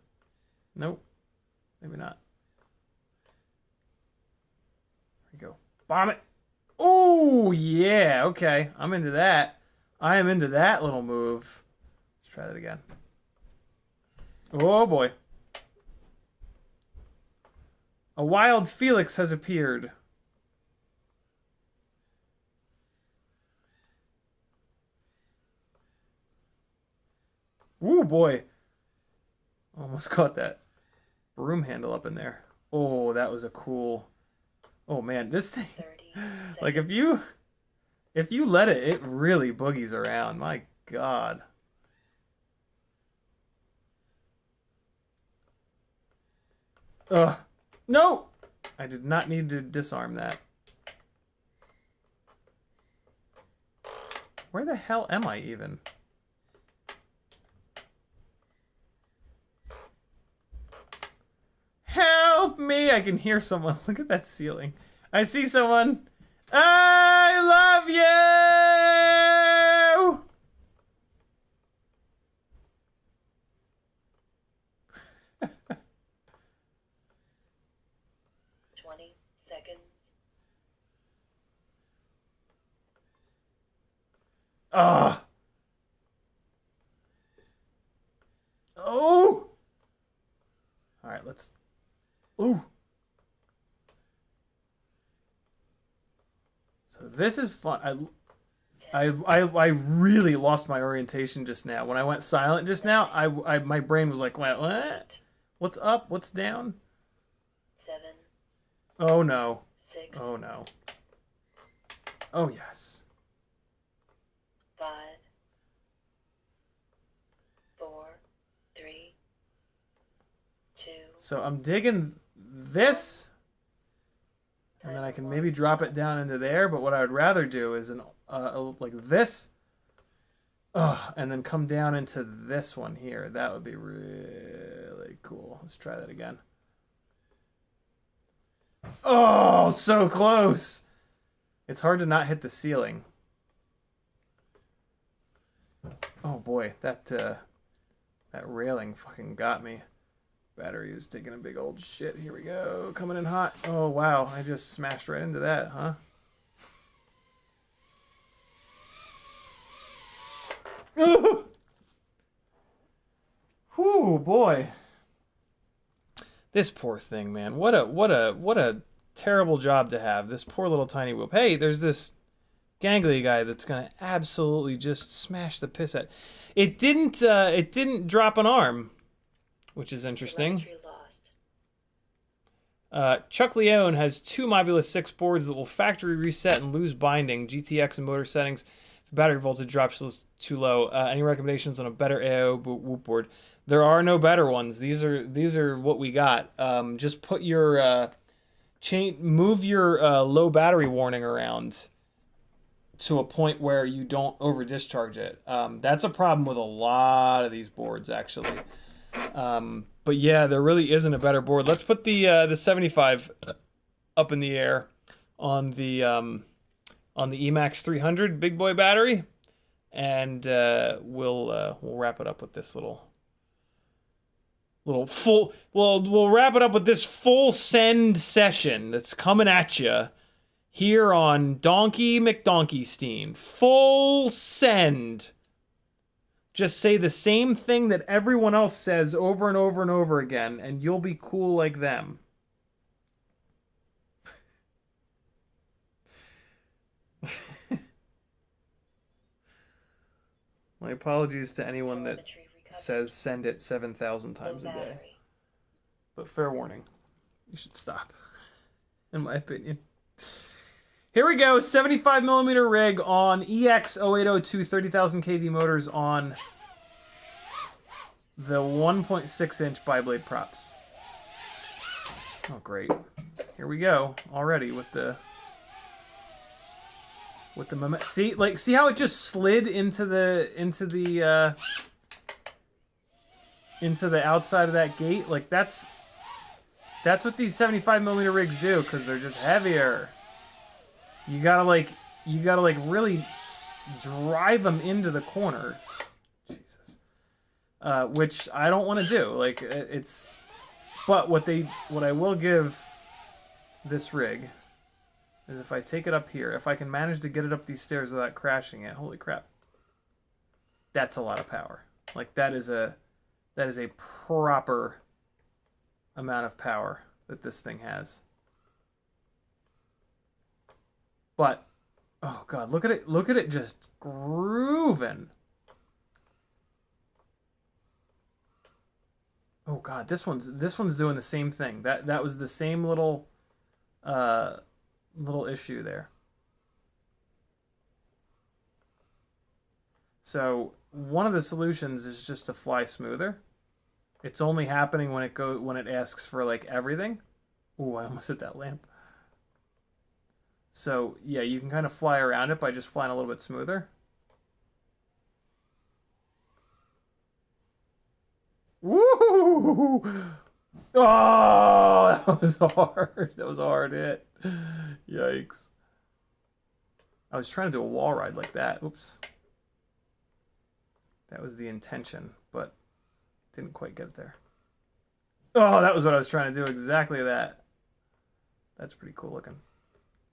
Nope. Maybe not. There we go. Bomb it. Oh, yeah. Okay. I'm into that. I am into that little move. Let's try that again. Oh, boy. A wild Felix has appeared. Ooh, boy. Almost caught that broom handle up in there. Oh, that was a cool... Oh, man, this thing... Like, if you let it, it really boogies around. My God. Ugh. No! I did not need to disarm that. Where the hell am I even? Help me! I can hear someone. Look at that ceiling. I see someone. I love you! 20 seconds. Ah! Oh! All right, let's... Ooh! So this is fun. I really lost my orientation just now. When I went silent just now, my brain was like, what? What's up? What's down? 7. Oh no. 6. Oh no. Oh yes. 5. 4. 3. 2. So I'm digging this. And then I can maybe drop it down into there, but what I would rather do is like this, and then come down into this one here. That would be really cool. Let's try that again. Oh, so close! It's hard to not hit the ceiling. Oh boy, that railing fucking got me. Battery is taking a big old shit. Here we go. Coming in hot. Oh, wow. I just smashed right into that, huh? Whew, boy. This poor thing, man. What a terrible job to have. This poor little tiny whoop. Hey, there's this gangly guy that's gonna absolutely just smash the piss at. It didn't drop an arm, which is interesting. Chuck Leone has 2 Mob 6 boards that will factory reset and lose binding, GTX and motor settings. If battery voltage drops too low. Any recommendations on a better AIO whoop board? There are no better ones. These are what we got. Just put your move your low battery warning around to a point where you don't over discharge it. That's a problem with a lot of these boards, actually. But yeah, there really isn't a better board. Let's put the 75 up in the air on the Emax 300 big boy battery, and we'll wrap it up with this little full. We'll wrap it up with this full send session that's coming at you here on Donkey McDonkeystein. Full send. Just say the same thing that everyone else says over and over and over again, and you'll be cool like them. My apologies to anyone that says send it 7,000 times a day. But fair warning, you should stop, in my opinion. Here we go, 75mm rig on EX0802 30,000 kV motors on the 1.6-inch biblade props. Oh, great. Here we go already with the moment. See how it just slid into the outside of that gate? Like that's what these 75mm rigs do, because they're just heavier. You gotta really drive them into the corners. Jesus. Which I don't want to do. Like but what I will give this rig is if I take it up here, if I can manage to get it up these stairs without crashing it, holy crap. That's a lot of power. Like that is a proper amount of power that this thing has. But oh god, look at it just grooving. Oh god, this one's doing the same thing. That was the same little issue there. So one of the solutions is just to fly smoother. It's only happening when it asks for like everything. Ooh, I almost hit that lamp. So yeah, you can kind of fly around it by just flying a little bit smoother. Woo! Oh, that was hard. That was a hard hit. Yikes. I was trying to do a wall ride like that. Oops. That was the intention, but didn't quite get it there. Oh, that was what I was trying to do. Exactly that. That's pretty cool looking.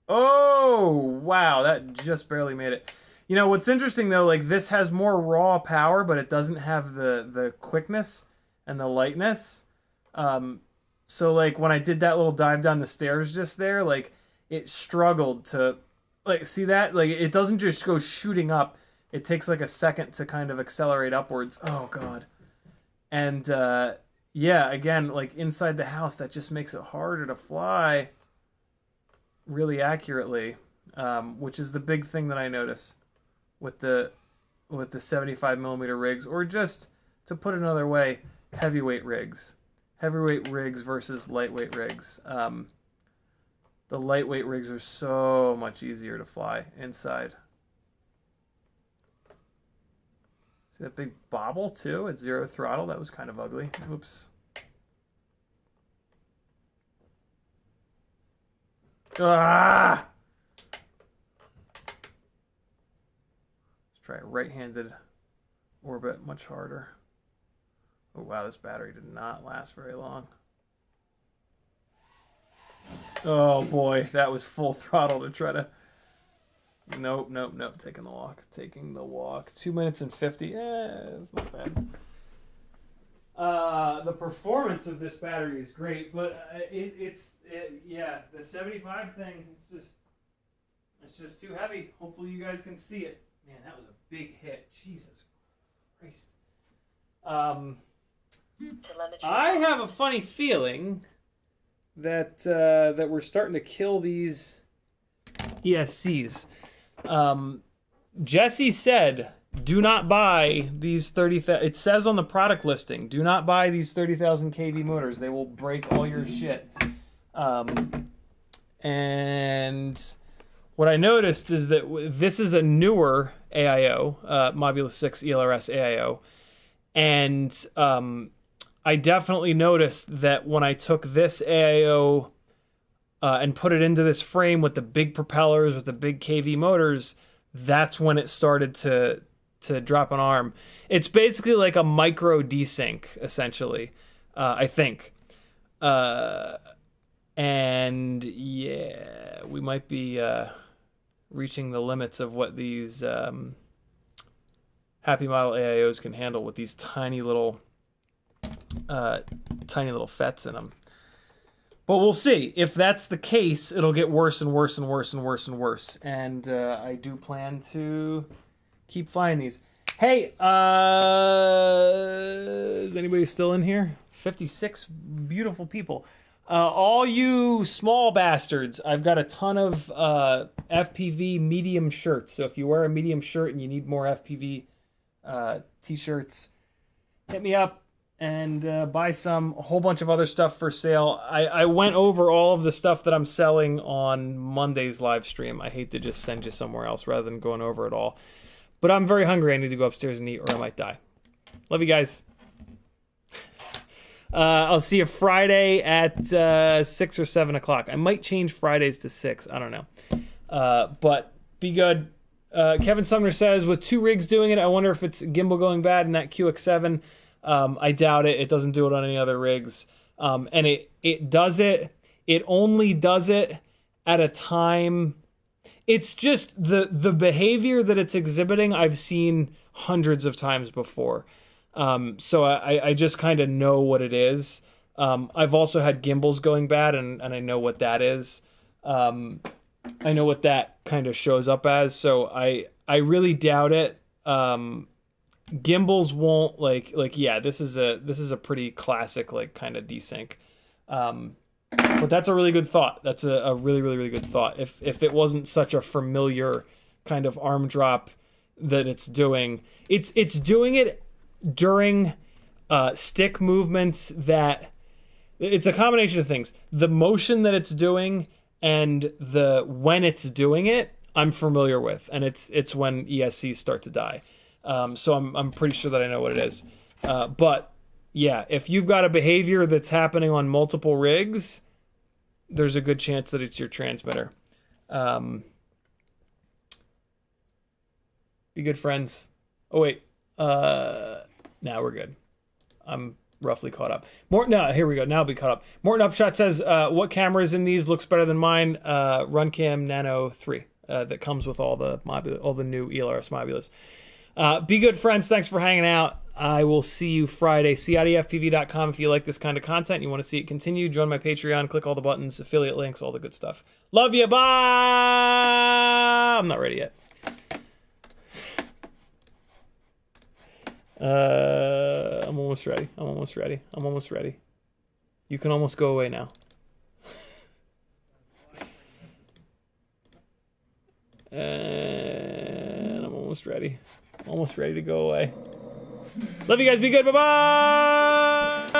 Oh, wow. That just barely made it. You know, what's interesting, though, like, this has more raw power, but it doesn't have the quickness and the lightness. So, like, when I did that little dive down the stairs just there, like, it struggled to, like, see that? Like, it doesn't just go shooting up. It takes, like, a second to kind of accelerate upwards. Oh, God. And, yeah, again, like, inside the house, that just makes it harder to fly really accurately, which is the big thing that I notice with the 75mm rigs, or just, to put it another way, heavyweight rigs. Heavyweight rigs versus lightweight rigs. The lightweight rigs are so much easier to fly inside. See that big bobble too at 0 throttle? That was kind of ugly. Oops. Ah! Let's try a right-handed orbit, much harder. Oh wow, this battery did not last very long. Oh boy, that was full throttle to try to... Nope, nope, nope. Taking the walk. Taking the walk. 2 minutes and 50. It's not bad. The performance of this battery is great, but yeah, the 75 thing, it's just too heavy. Hopefully you guys can see it. Man, that was a big hit. Jesus Christ. I have a funny feeling that that we're starting to kill these ESCs. Jesse said, do not buy these 30,000. It says on the product listing, do not buy these 30,000 kV motors. They will break all your shit. And what I noticed is that this is a newer AIO, Mob6 ELRS AIO. And I definitely noticed that when I took this AIO and put it into this frame with the big propellers, with the big KV motors, that's when it started to drop an arm. It's basically like a micro desync, essentially, I think. And yeah, we might be reaching the limits of what these HappyModel AIOs can handle with these tiny little FETs in them. But we'll see. If that's the case, it'll get worse and worse and worse and worse and worse. And I do plan to keep flying these. Hey, is anybody still in here? 56 beautiful people. All you small bastards, I've got a ton of FPV medium shirts. So if you wear a medium shirt and you need more FPV t-shirts, hit me up and buy some. A whole bunch of other stuff for sale. I went over all of the stuff that I'm selling on Monday's live stream. I hate to just send you somewhere else rather than going over it all. But I'm very hungry. I need to go upstairs and eat or I might die. Love you guys. I'll see you Friday at 6 or 7 o'clock. I might change Fridays to 6. I don't know. But be good. Kevin Sumner says, with 2 rigs doing it, I wonder if it's gimbal going bad in that QX7. I doubt it. It doesn't do it on any other rigs. And it does it. It only does it at a time. It's just the behavior that it's exhibiting I've seen hundreds of times before. So I just kind of know what it is. I've also had gimbals going bad, and I know what that is. I know what that kind of shows up as. So I really doubt it. Gimbals won't yeah, this is a pretty classic kind of desync. But that's a really good thought. That's a really, really, really good thought. If it wasn't such a familiar kind of arm drop that it's doing it during stick movements that it's a combination of things. The motion that it's doing and the when it's doing it, I'm familiar with, and it's when ESCs start to die. So I'm pretty sure that I know what it is. But yeah, if you've got a behavior that's happening on multiple rigs, there's a good chance that it's your transmitter. Be good friends. Oh wait, now we're good. I'm roughly caught up. No, here we go. Now I'll be caught up. Morton Upshot says, what cameras in these looks better than mine? Runcam Nano3 that comes with all the new ELRS Mobulus. Be good friends. Thanks for hanging out. I will see you Friday. CiottiFPV.com if you like this kind of content. You want to see it continue. Join my Patreon. Click all the buttons, affiliate links, all the good stuff. Love you. Bye. I'm not ready yet. I'm almost ready. I'm almost ready. I'm almost ready. You can almost go away now. And I'm almost ready. Almost ready to go away. Love you guys. Be good. Bye-bye.